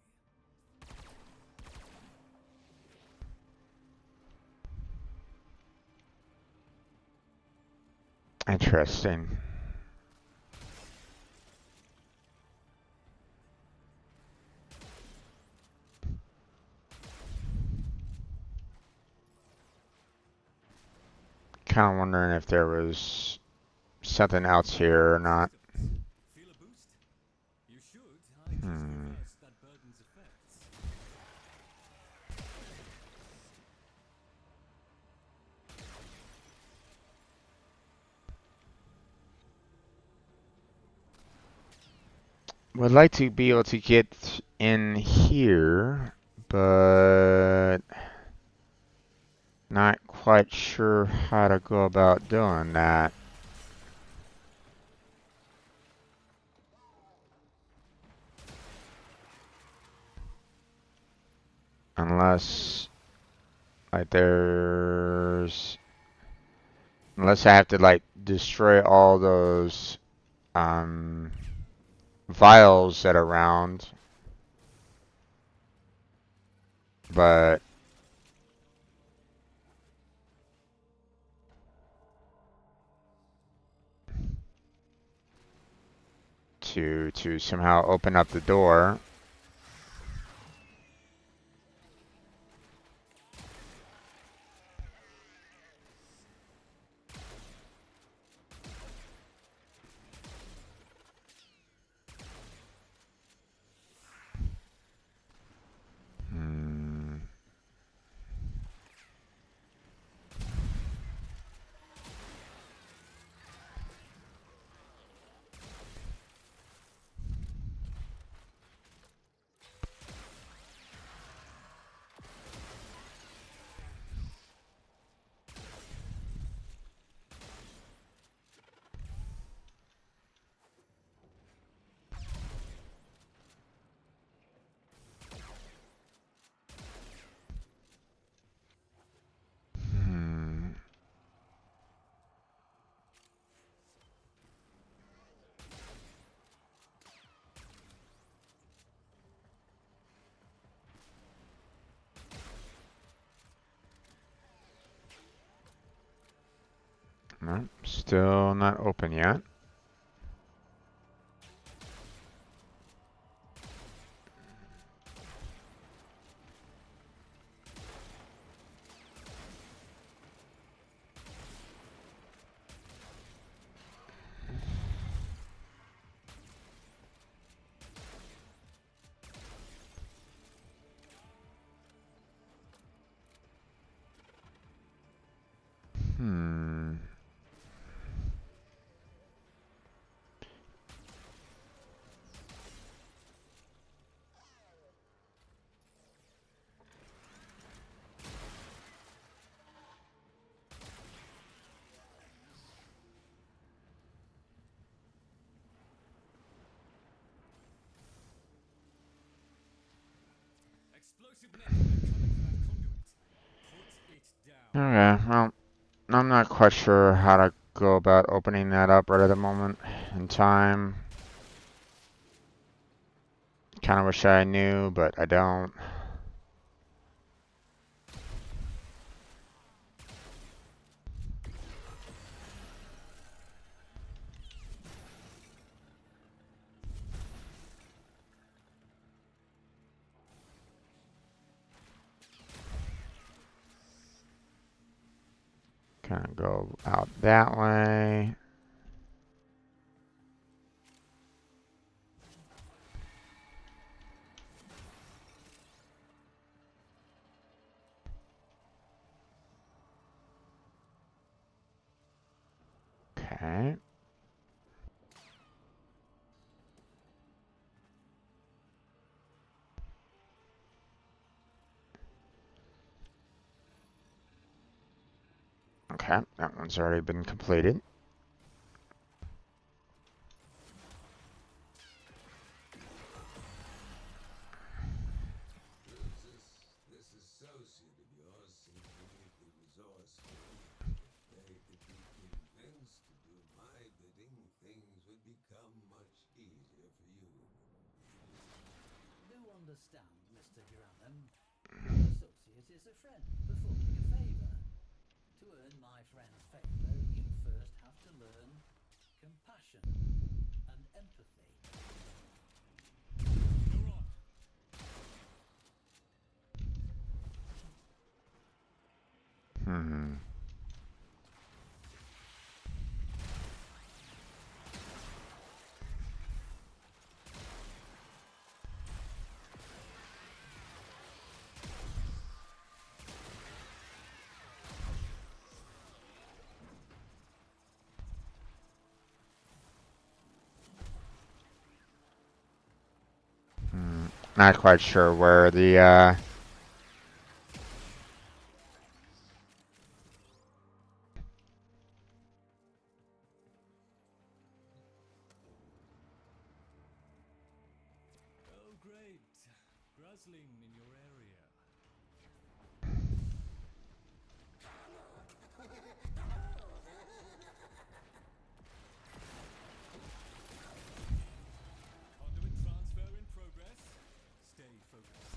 interesting. Kind of wondering if there was something else here or not. Feel a boost? You should. I just reversed that burden's effects. Would like to be able to get in here, but not quite sure how to go about doing that. Unless, like, unless I have to, like, destroy all those, vials that are around. But to somehow open up the door. No, still not open yet. Explosive necromech coming from that conduit. Okay, well, I'm not quite sure how to go about opening that up right at the moment in time. Kind of wish I knew, but I don't. Kind of go out that way. Okay. Okay, that one's already been completed. This associate of yours seems uniquely resourceful. If they could be convinced to do my bidding, things would become much easier for you. Do understand, Mr. Granham. Your associate is a friend performing a favour. To earn my friend's favour, you first have to learn compassion and empathy. You're on. Hmm. Not quite sure where the Oh, great. Gruzzling in your area. Conduit transfer in progress. Stay focused.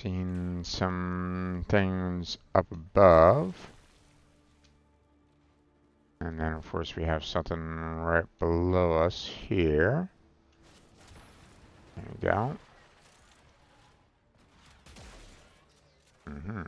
seen some things up above. And then of course we have something right below us here. There we go. Mm-hmm.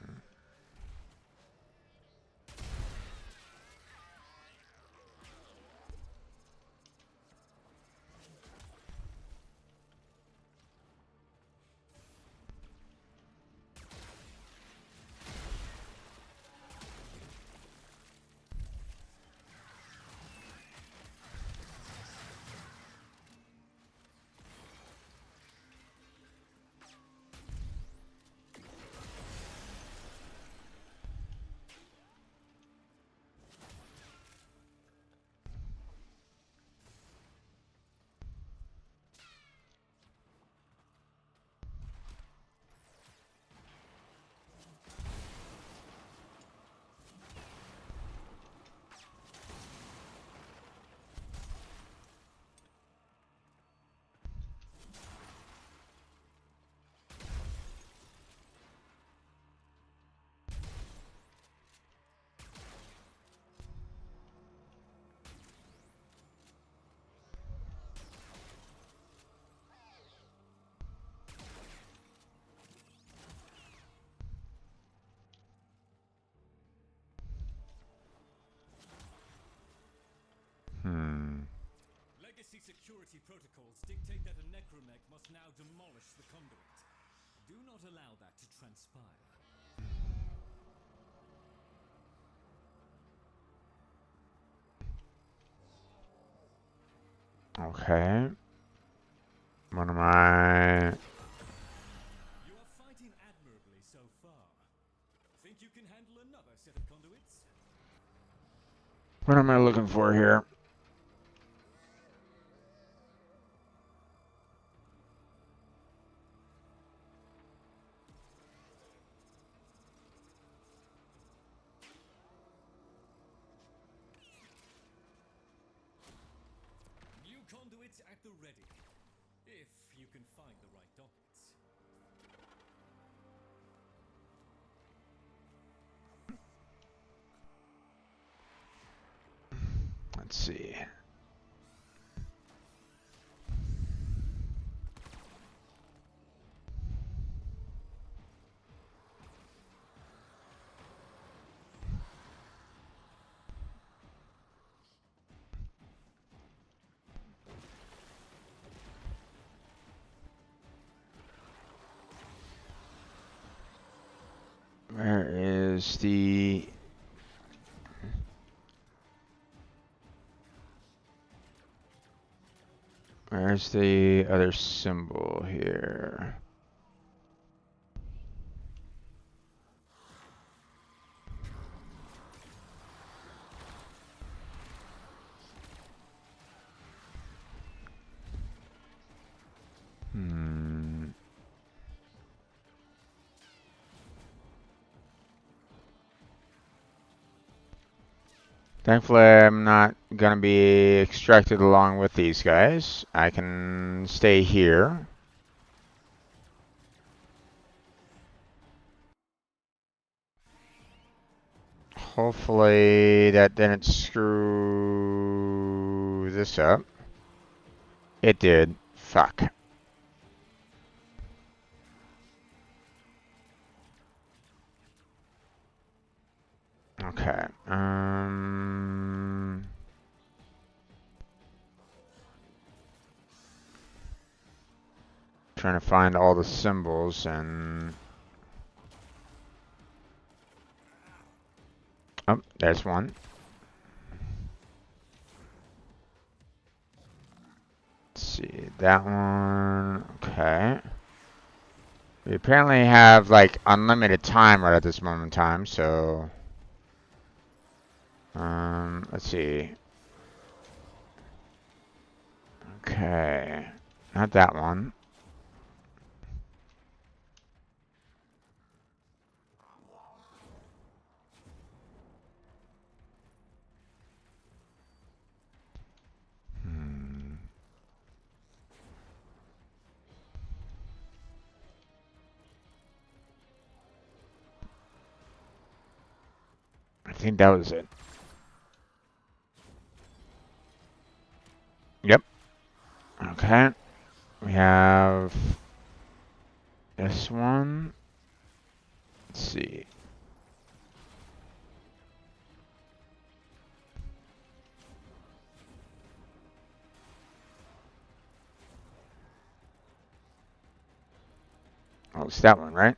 Third-party security protocols dictate that a necromech must now demolish the conduit. Do not allow that to transpire. Okay. What am I? You are fighting admirably so far. Think you can handle another set of conduits? What am I looking for here? New conduits at the ready. If you can find the right dockets. Let's see. Where is the... Where's the other symbol here? Hmm. Thankfully, I'm not gonna be extracted along with these guys. I can stay here. Hopefully that didn't screw this up. It did. Fuck. Okay. Trying to find all the symbols and... Oh, there's one. Let's see, that one. Okay. We apparently have like unlimited time right at this moment in time, so let's see. Okay. Not that one. I think that was it. Yep. Okay. We have this one. Let's see. Oh, it's that one, right?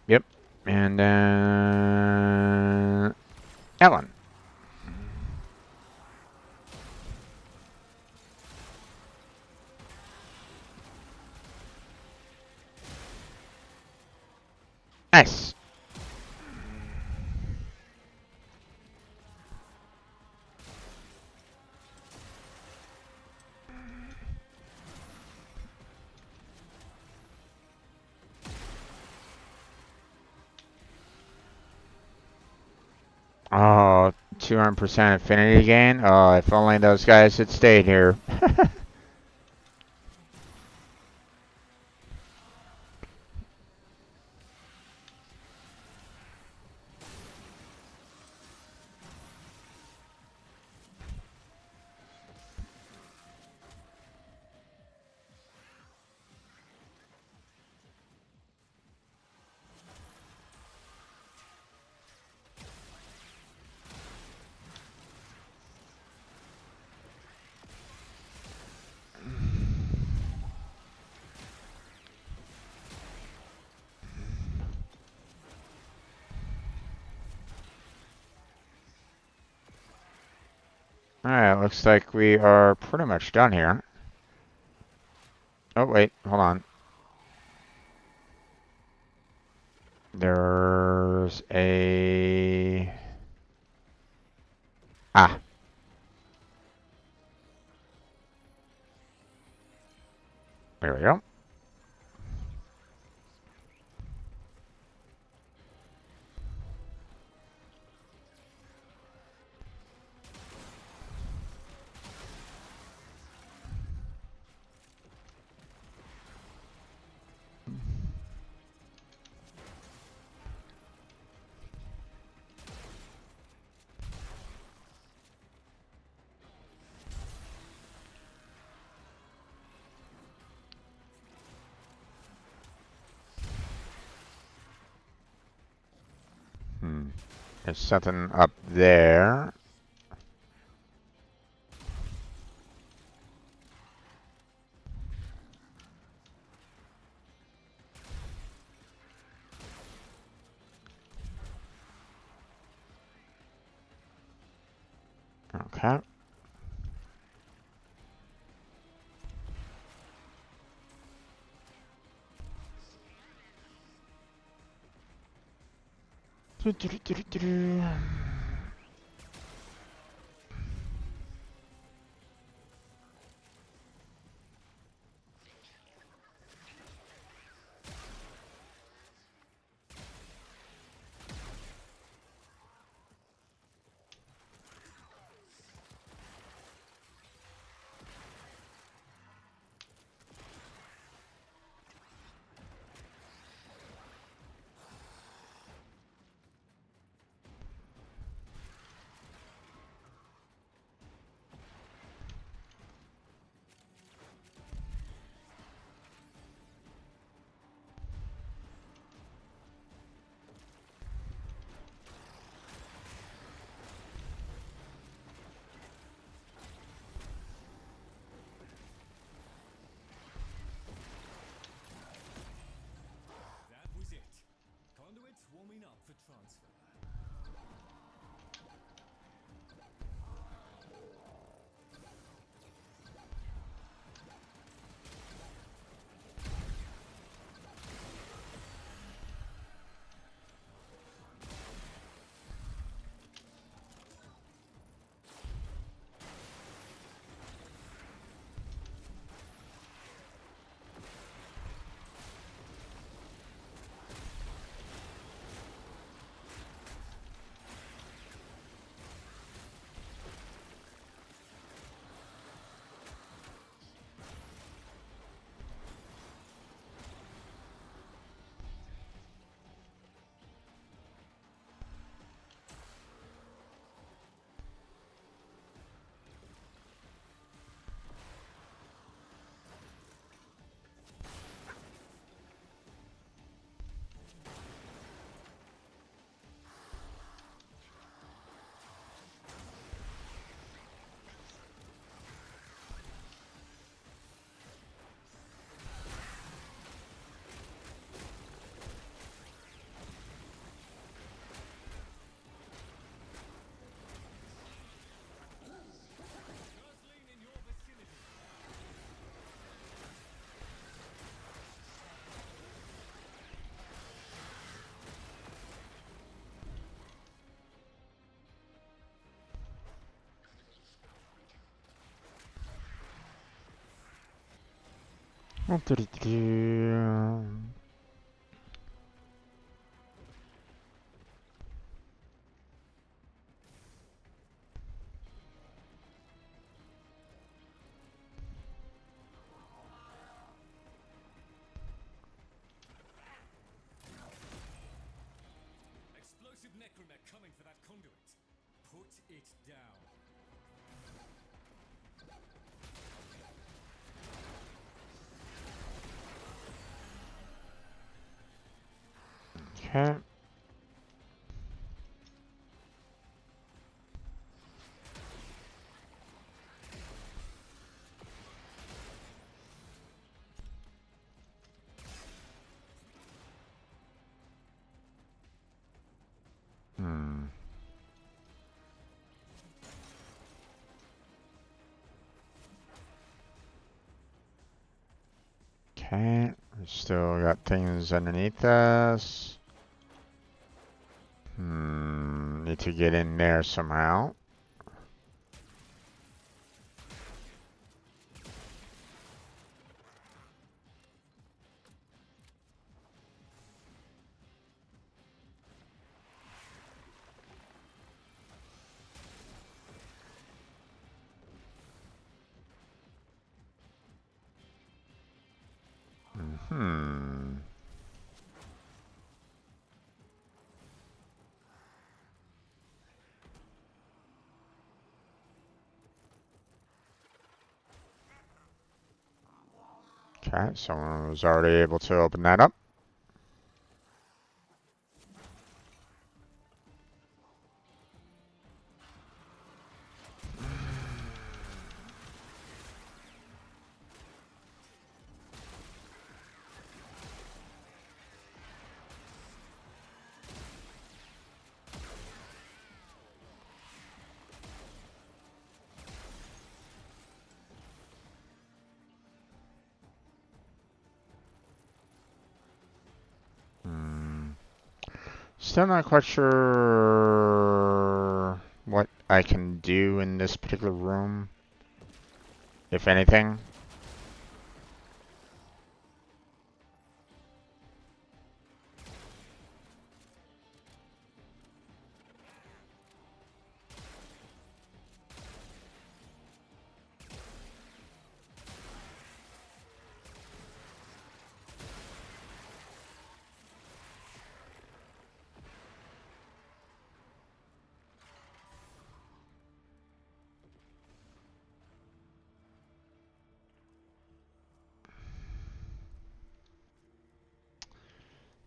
Yep. And then that one. Nice. Oh, 200% affinity gain. Oh, if only those guys had stayed here. Alright, looks like we are pretty much done here. Oh, wait, hold on. There's a... Ah. There we go. There's something up there. Okay. That was it. Conduits warming up for transfer. Guzzling in your vicinity. Explosive necromech coming for that conduit. Put it down. Okay. Hmm. Okay, we still got things underneath us. Need to get in there somehow. Hmm. Okay, someone was already able to open that up. Still not quite sure what I can do in this particular room, if anything.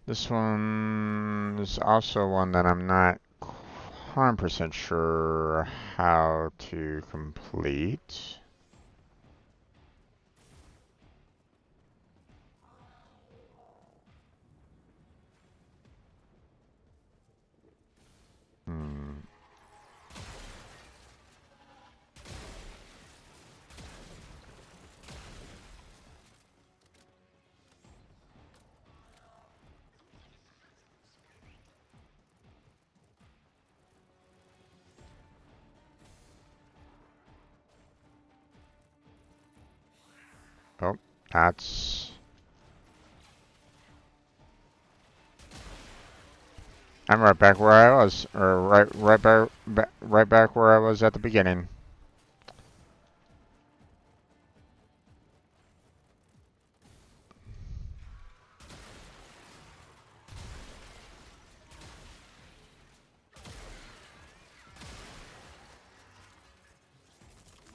This one is also one that I'm not 100% sure how to complete. Hmm. Oh, that's... I'm right back where I was, or right back where I was at the beginning.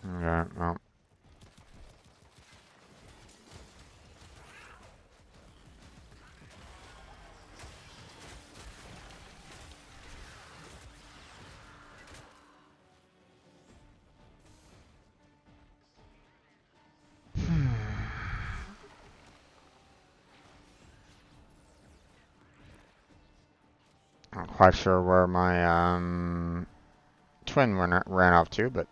Okay, well. Not quite sure where my twin ran off to, but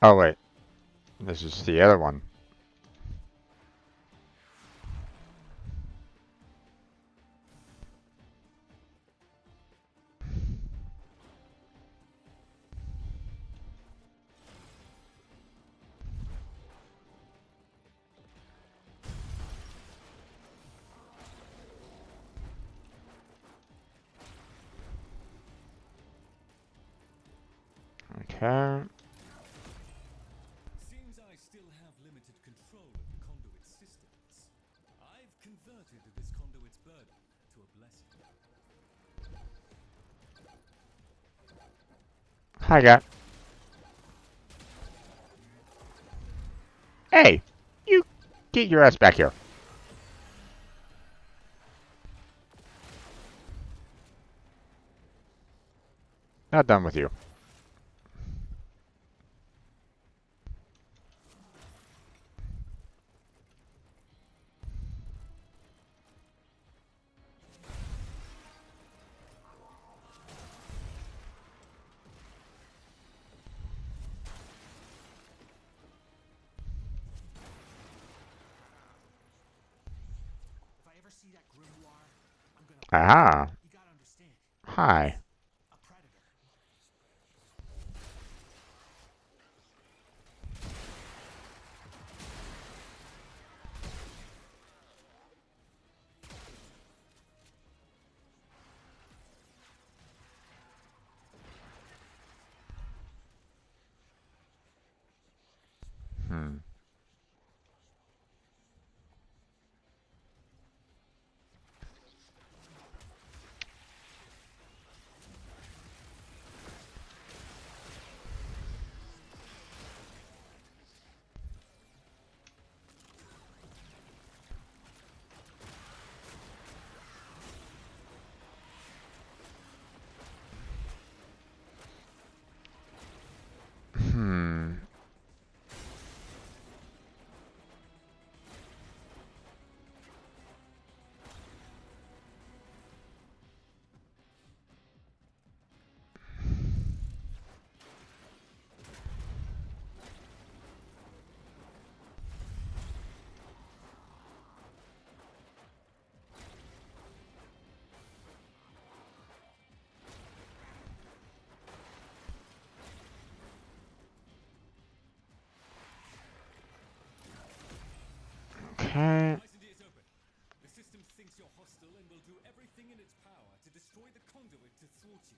oh wait, this is the other one. Okay. Seems I still have limited control of the conduit systems. I've converted this conduit's burden to a blessing. Hi, guy. Hey, you get your ass back here. Not done with you. see that grimoire? I'm gonna. Aha. You gotta understand. Hi. A predator. Hmm. Hmm. Okay. Nice and ears open. The system thinks you're hostile and will do everything in its power to destroy the conduit to thwart you.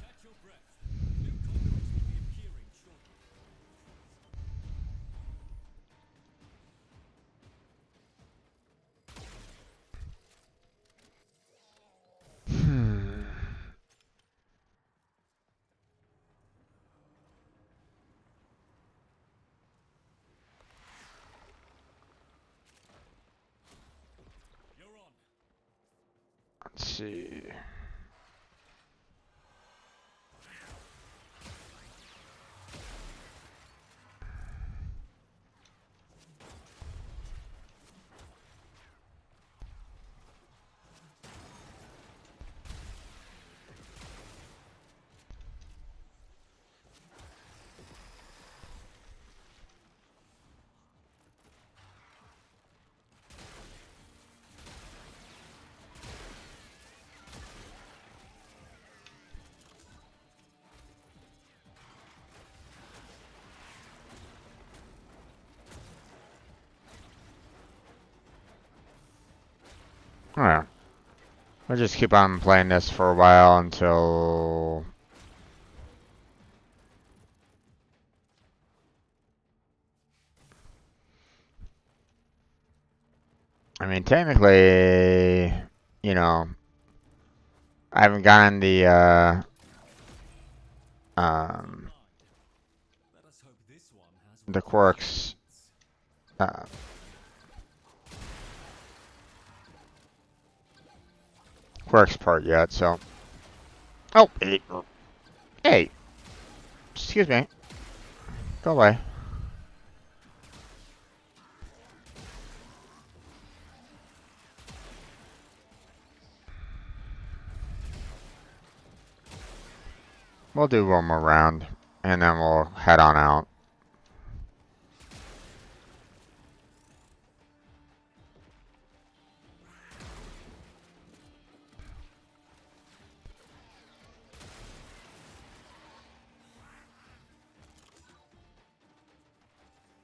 Catch your breath. New conduits will be appearing shortly. Hmm. You're on. Let's see. Alright. We'll just keep on playing this for a while until... I mean, technically, you know, I haven't gotten the, Never mind. Let us hope this one has the what the game quirks, needs. uh, quirks part yet, so... Oh, hey, excuse me. Go away. We'll do one more round, and then we'll head on out.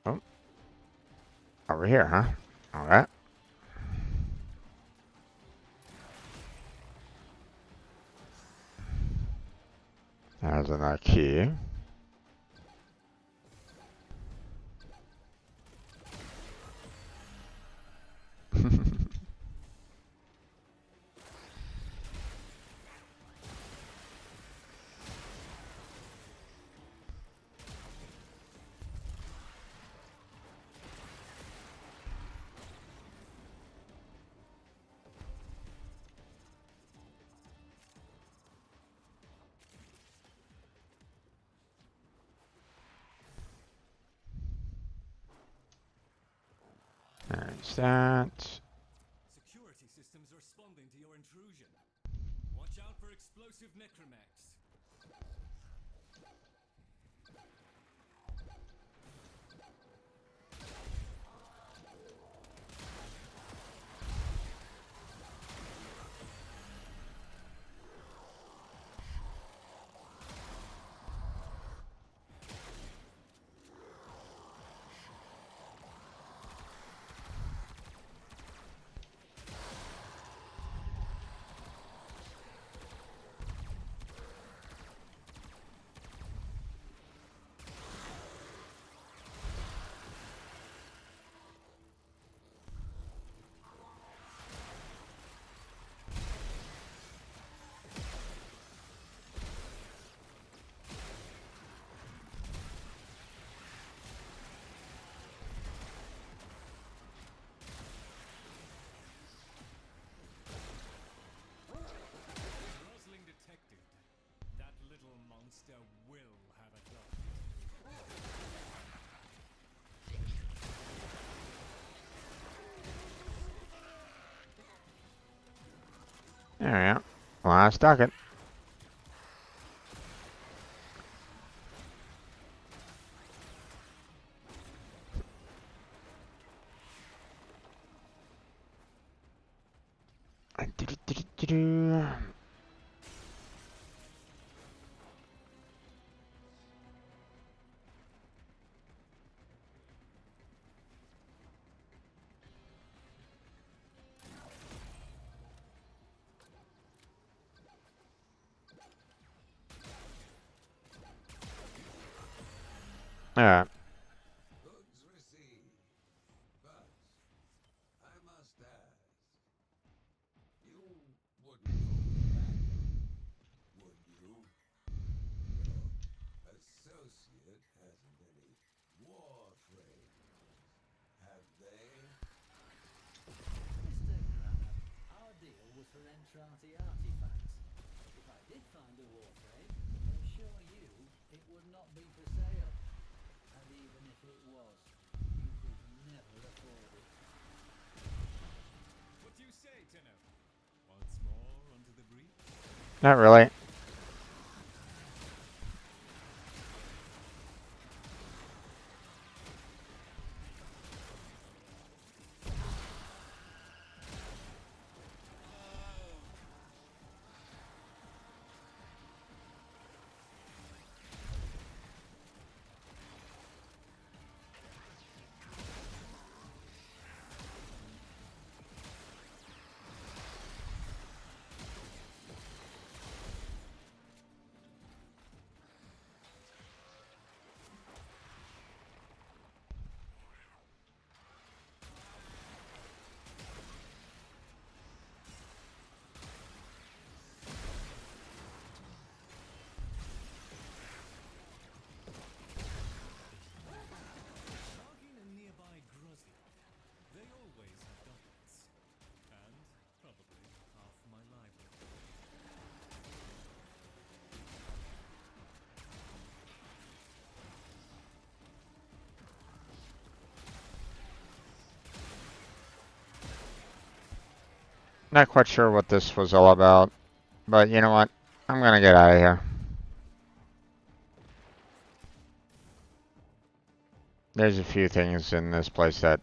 Oh, over here, huh? Alright. There's another key. What's that? Security systems are responding to your intrusion. Watch out for explosive necromechs. Rosling detected. That little monster will have a dog. There we go. Well, I stuck it. Do-do-do-do-do. Alright. Goods received. But I must ask, you wouldn't hold back, would you? Your associate hasn't any Warframe, have they? Mr. Granum, our deal was for Entrati artifacts. If I did find a Warframe, I assure you it would not be for sale. And even if it was, you could never afford it. What do you say, Tenno? Once more onto the breach? Not really. Bargain a nearby Grozlok. They always have dockets. And probably half my library. Not quite sure what this was all about. But you know what? I'm gonna get out of here. There's a few things in this place that,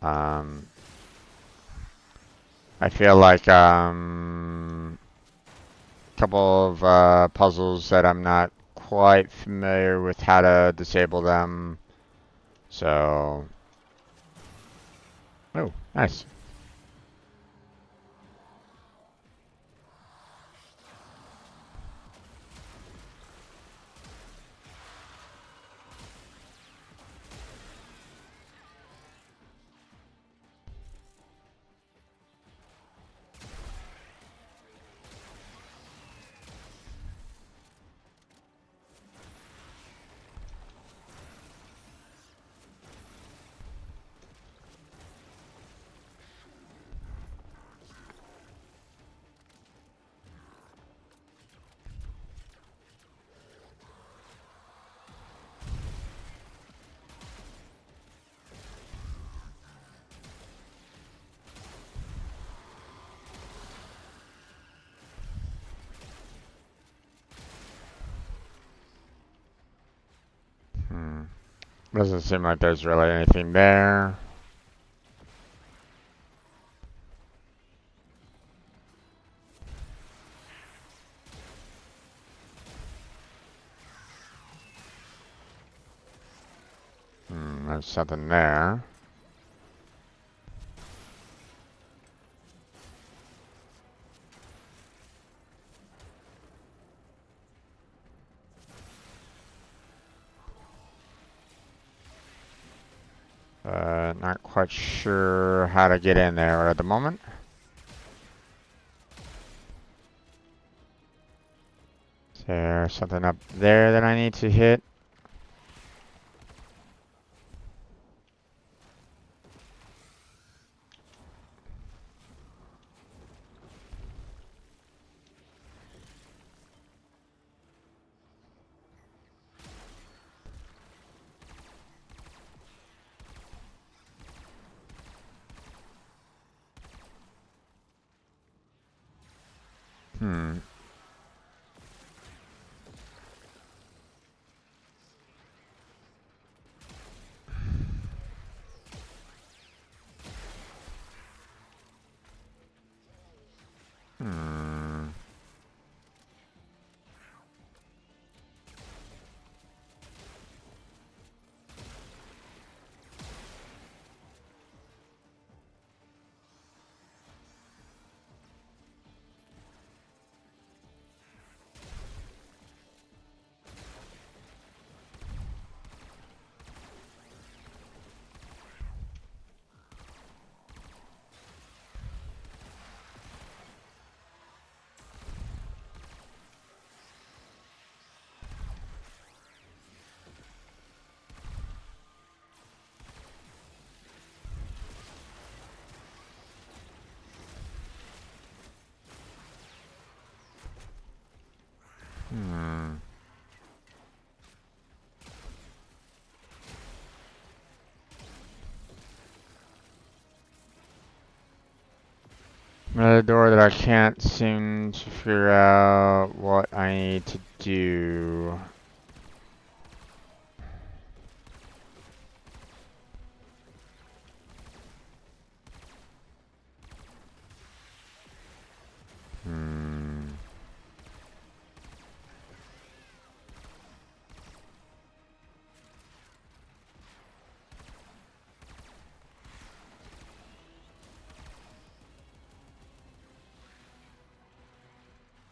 um, I feel like, couple of puzzles that I'm not quite familiar with how to disable them. So, oh, nice. Doesn't seem like there's really anything there. There's something there. Not quite sure how to get in there at the moment. Is there something up there that I need to hit? Hmm. Hmm. Hmm. Another door that I can't seem to figure out what I need to do. Hmm.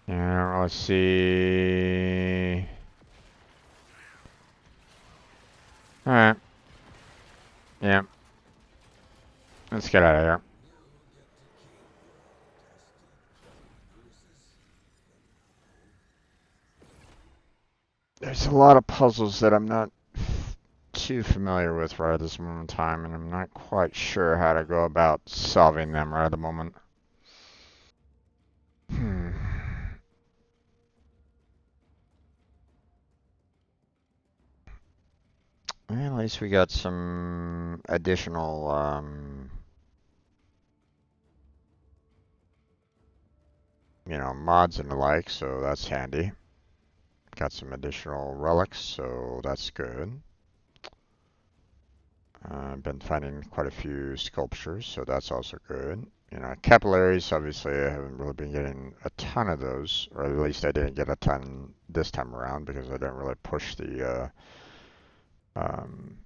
Yeah, let's see. Alright. Yeah. Let's get out of here. There's a lot of puzzles that I'm not too familiar with right at this moment in time, and I'm not quite sure how to go about solving them right at the moment. Hmm. Well, at least we got some additional, mods and the like, so that's handy. Got some additional relics, so that's good. I've been finding quite a few sculptures, so that's also good. Capillaries, obviously, I haven't really been getting a ton of those, or at least I didn't get a ton this time around because I didn't really push um,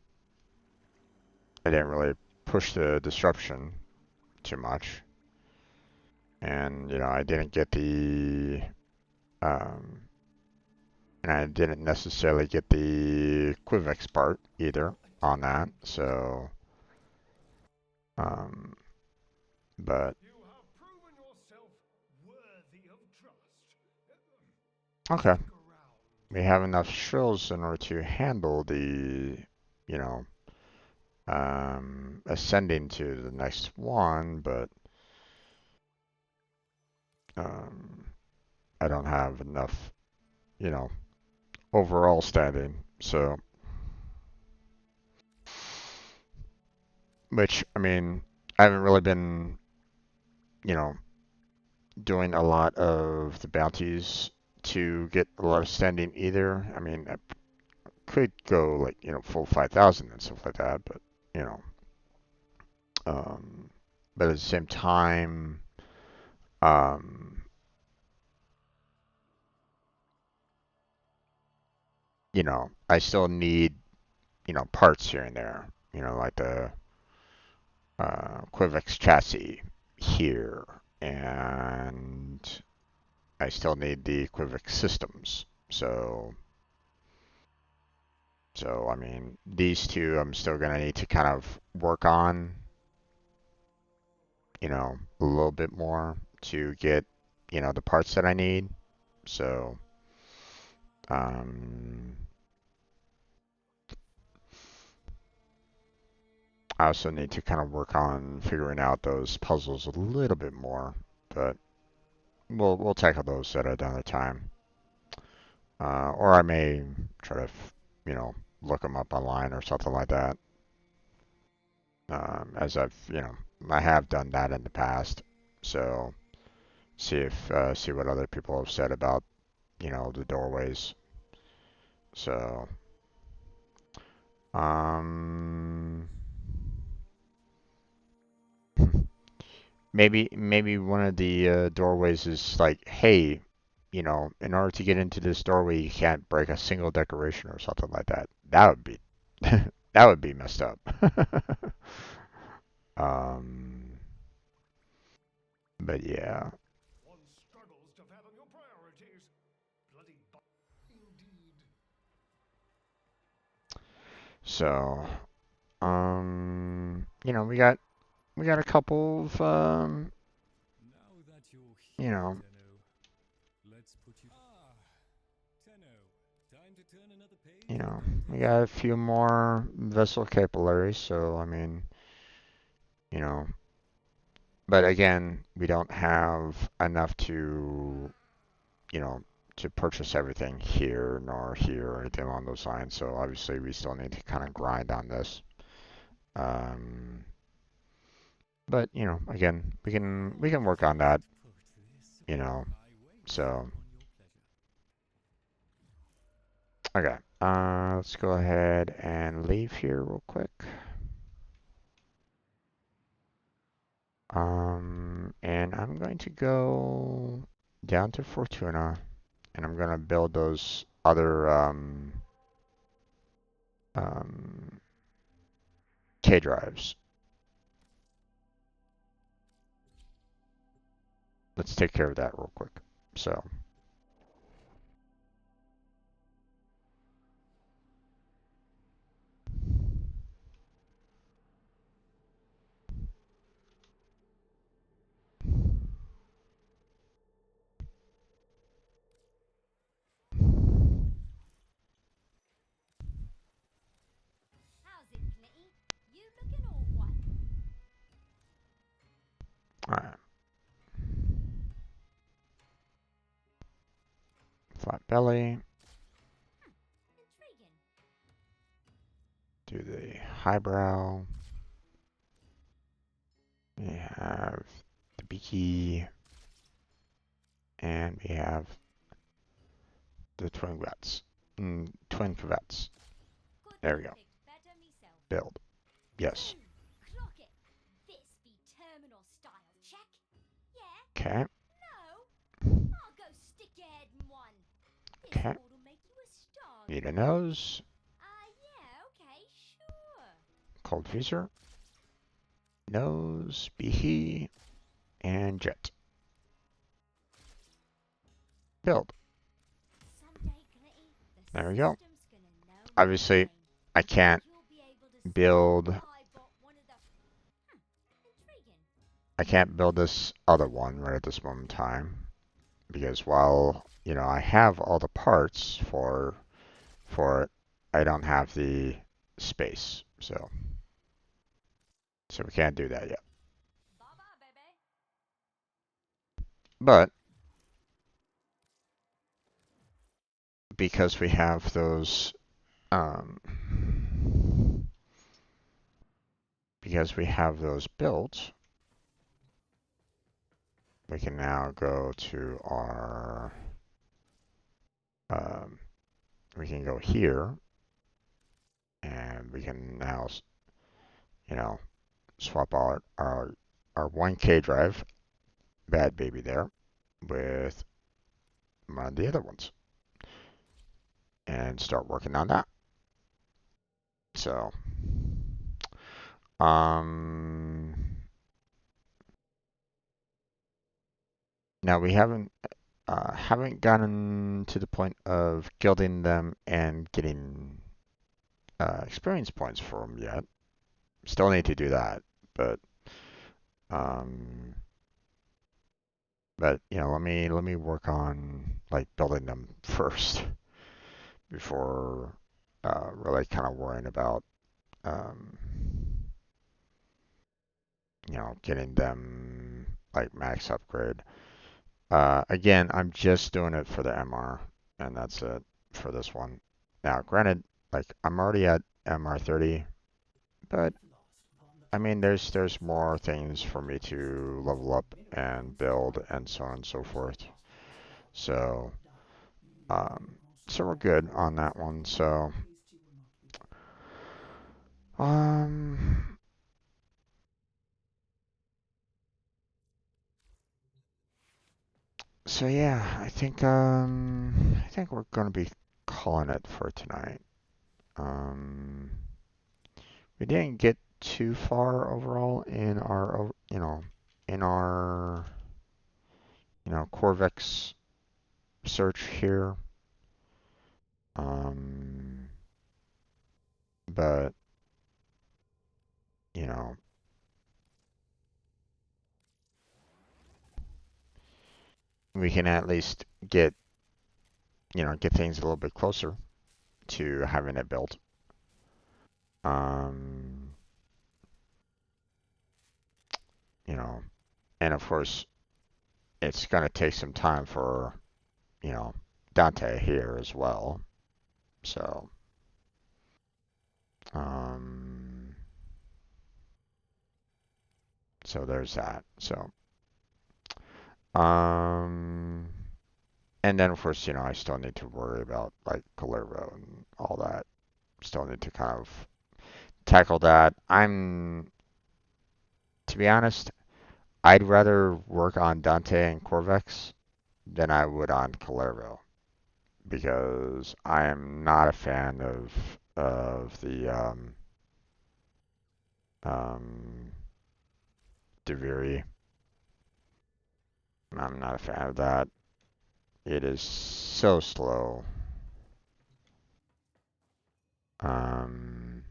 disruption too much. And, I didn't get um, and I didn't necessarily get the Quivex part either on that, so, um, but, You have proven yourself worthy of trust. okay. Stick around. We have enough shrills in order to handle the, you know, ascending to the next one, but um, I don't have enough, you know, overall standing. So, which, I mean, I haven't really been, you know, doing a lot of the bounties to get a lot of standing either. I mean, I could go like, full 5,000 and stuff like that, but you know, but at the same time, um, I still need, parts here and there, like the Quivix chassis here, and I still need the Quivix systems. So I mean, these two I'm still gonna need to kind of work on, a little bit more to get, the parts that I need. So, um, I also need to kind of work on figuring out those puzzles a little bit more, but we'll tackle those at another time. Or I may try to, look them up online or something like that. As I have done that in the past. So see what other people have said about, the doorways. So, um, maybe one of the doorways is like, hey, in order to get into this doorway, you can't break a single decoration or something like that. That would be that would be messed up. um, but yeah. One struggles to fathom your priorities. Bloody indeed. So, we got a couple of Now that you're you here, know, Tenno, let's put you. Ah, Tenno, time to turn another page you in know, we Dante's got a story. few more vessel capillaries, so I mean, you know, but again, we don't have enough to, you know, to purchase everything here nor here or anything along those lines. So obviously, we still need to kind of grind on this. Um, but again, we can work on that. Put this You know, I wait so upon your pleasure. okay. Let's go ahead and leave here real quick. And I'm going to go down to Fortuna, and I'm gonna build those other um, K drives. Let's take care of that real quick. So, How's it, Clitty? You looking all what? alright. Flat belly. Intriguing. Do the highbrow. We have the beaky, and we have the twin guts. Twin cravats. Couldn't There we have go. picked better myself. Build. Yes. Boom! Clock it. This be terminal style, check? Yeah? Okay. No? I'll go stick your head in one. This Okay. model make you a star. Need a nose. Yeah, okay, sure. Cold freezer. Nose. Beaky. And jet. Build. Someday, Clitty, the There we go. system's gonna know your Obviously, name. I can't You'll be able to say, build I bought one of the... Intriguing. I can't build this other one right at this moment in time because while I have all the parts for it, I don't have the space. So we can't do that yet. Bye-bye, baby. But because we have those because we have those built, we can now go to our we can go here we can now, you know, swap out our 1K drive, bad baby there, with one of the other ones and start working on that. So, um, now we haven't gotten to the point of gilding them and getting experience points for them yet. Still need to do that, but um, let me work on like building them first before really kind of worrying about um, getting them like max upgrade. Again, I'm just doing it for the MR, and that's it for this one. Now, granted, like I'm already at MR30, but I mean, there's more things for me to level up and build and so on and so forth. So, um, so we're good on that one. Um, so yeah, I think we're gonna be calling it for tonight. Um, we didn't get too far overall in our, in our, Corvex search here. Um, but you know, we can at least get things a little bit closer to having it built. Um, you know, and of course, it's gonna take some time for, you know, Dante here as well. So, um, so there's that. So, um, and then of course, I still need to worry about like Galero and all that. Still need to kind of tackle that. To be honest, I'd rather work on Dante and Corvex than I would on Calero because I am not a fan of the um, Deviri. I'm not a fan of that. It is so slow. Um,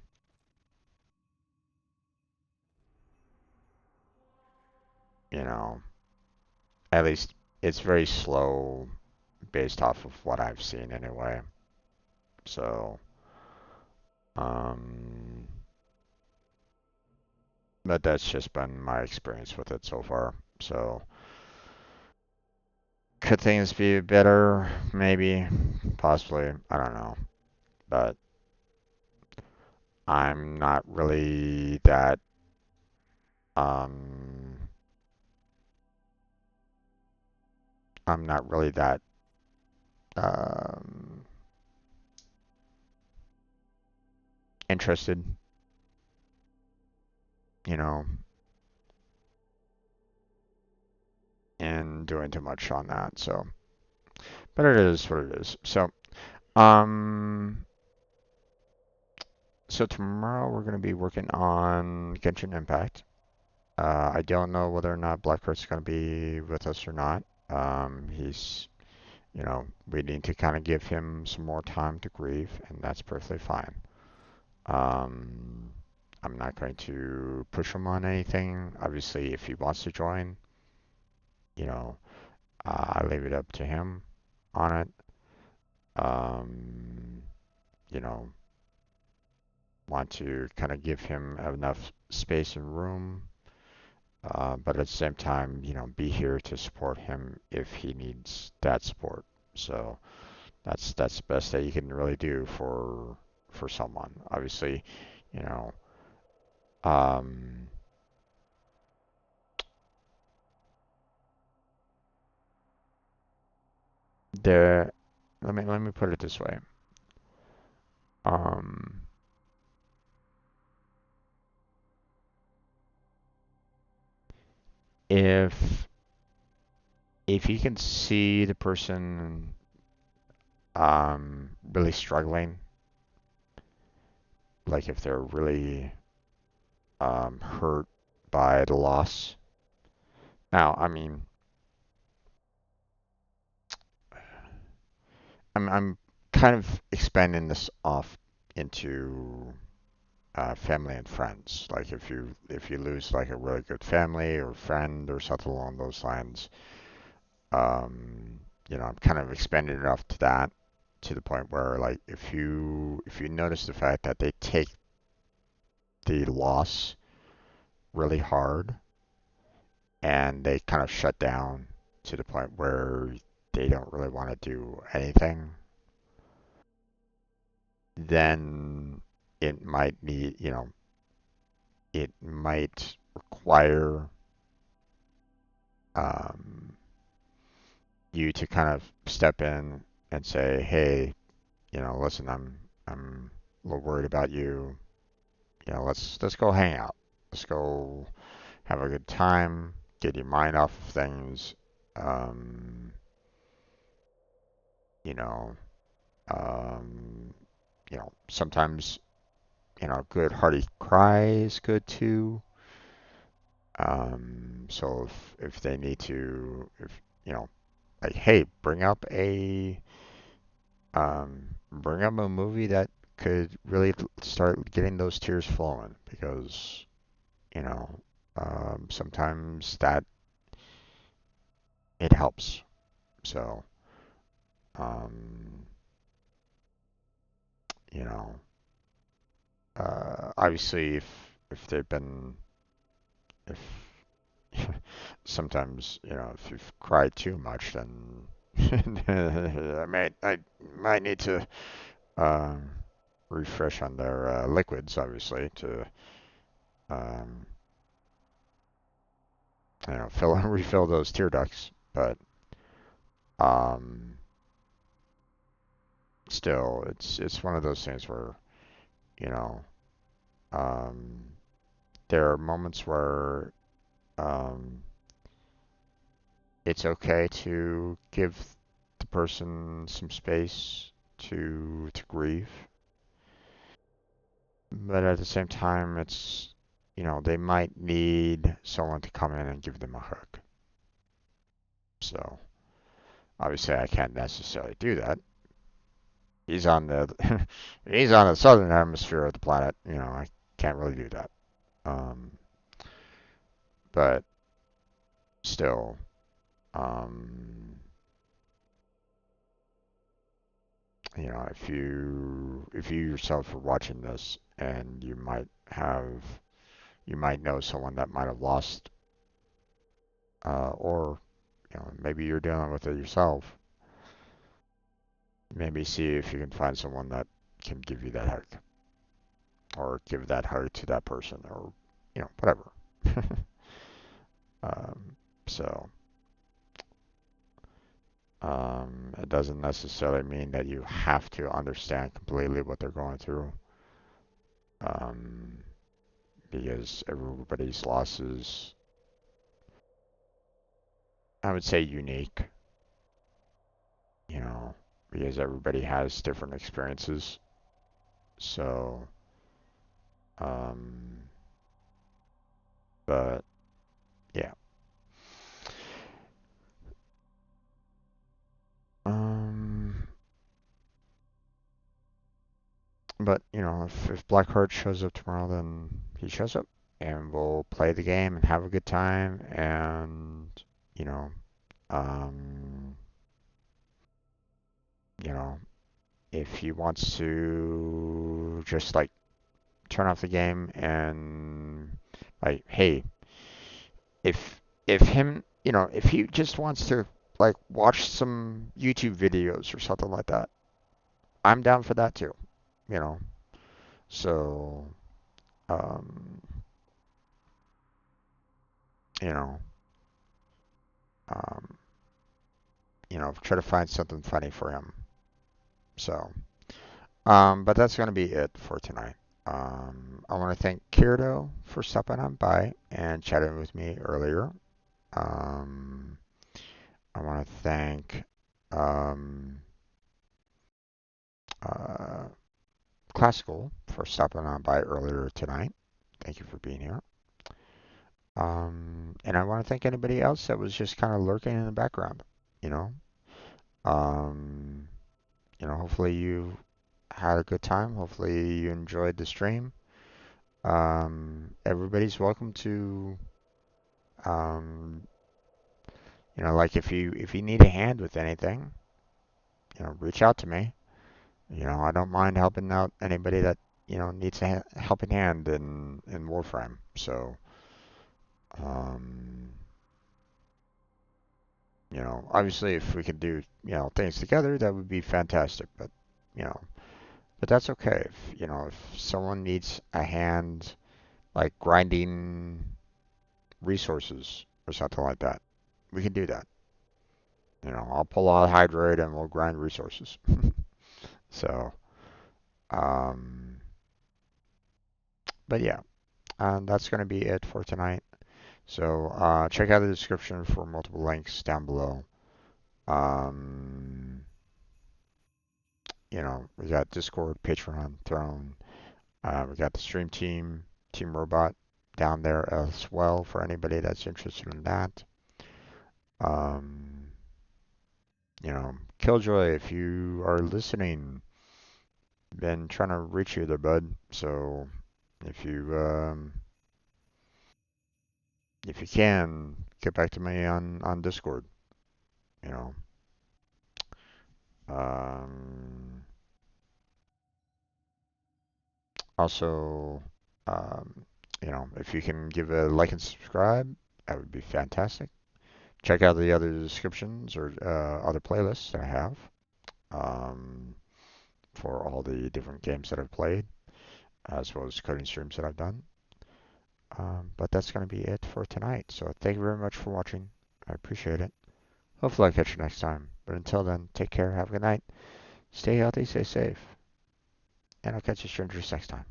you know, at least it's very slow based off of what I've seen anyway. So, um, but that's just been my experience with it so far. So, could things be better? Maybe, possibly. I don't know. But I'm not really that um I'm not really that um interested, you know, in doing too much on that. So, but it is what it is. Um so tomorrow we're going to be working on Genshin Impact. I don't know whether or not Blackheart's going to be with us or not. He's, we need to kind of give him some more time to grieve, and that's perfectly fine. Um, I'm not going to push him on anything. Obviously, if he wants to join, you know, I leave it up to him on it. Um, you know, want to kind of give him enough space and room, but at the same time, be here to support him if he needs that support. So that's the best that you can really do for someone. Obviously, you know, um, the let me put it this way. Um, if you can see the person really struggling, like if they're really hurt by the loss. Now, I mean, I'm kind of expanding this off into family and friends. Like if you lose like a really good family or friend or something along those lines, I'm kind of expanding it off to that, to the point where like if you notice the fact that they take the loss really hard and they kind of shut down to the point where they don't really want to do anything, then it might need, it might require um, you to kind of step in and say, hey, listen, I'm a little worried about you. Let's go hang out. Let's go have a good time. Get your mind off of things. Um, you know, um, sometimes good hearty cry is good too. So if they need to, if like, hey, bring up a movie that could really start getting those tears flowing, because you know sometimes that it helps. So um, you know, obviously if they've been if sometimes if you've cried too much, then I might need to um, refresh on their liquids, obviously, to um, fill refill those tear ducts. But um, still, it's one of those things where you know um, there are moments where um, it's okay to give the person some space to grieve, but at the same time, they might need someone to come in and give them a hug. So obviously, I can't necessarily do that. He's on the he's on the southern hemisphere of the planet. I can't really do that. Um, but still, um, if you yourself are watching this and you might know someone that might have lost, or maybe you're dealing with it yourself. Maybe see if you can find someone that can give you that hug, or give that hug to that person, or whatever. um, so it doesn't necessarily mean that you have to understand completely what they're going through, um, because everybody's loss is, I would say, unique. You know, because everybody has different experiences. So, um, but yeah. Um, but if Blackheart shows up tomorrow, then he shows up, and we'll play the game and have a good time, and you know, um, you know, if he wants to just like turn off the game and like, hey, if he just wants to like watch some YouTube videos or something like that, I'm down for that too. You know, so um, you know, um, try to find something funny for him. So, but that's gonna be it for tonight. I want to thank Kirito for stopping on by and chatting with me earlier. Um, I want to thank um, uh, Classical for stopping on by earlier tonight. Thank you for being here. And I want to thank anybody else that was just kind of lurking in the background. You know, um, hopefully you had a good time. Hopefully you enjoyed the stream. Everybody's welcome to, um, like if you need a hand with anything, reach out to me. I don't mind helping out anybody that needs a helping hand in Warframe. So, um, obviously if we could do things together, that would be fantastic. But you know, but that's okay. If someone needs a hand, like grinding resources or something like that, we can do that. I'll pull out Hydrate and we'll grind resources. So, um, but yeah, that's going to be it for tonight. So, check out the description for multiple links down below. Um, we got Discord, Patreon, Throne. We got the Stream Team, Team Robot down there as well for anybody that's interested in that. Um, Killjoy, if you are listening, been trying to reach you there, bud. So if you if you can, get back to me on Discord. You know. Um, Also, um, if you can give a like and subscribe, that would be fantastic. Check out the other descriptions or other playlists that I have um, for all the different games that I've played, as well as coding streams that I've done. But that's going to be it for tonight. So thank you very much for watching. I appreciate it. Hopefully I'll catch you next time. But until then, take care, have a good night, stay healthy, stay safe, and I'll catch you strangers next time.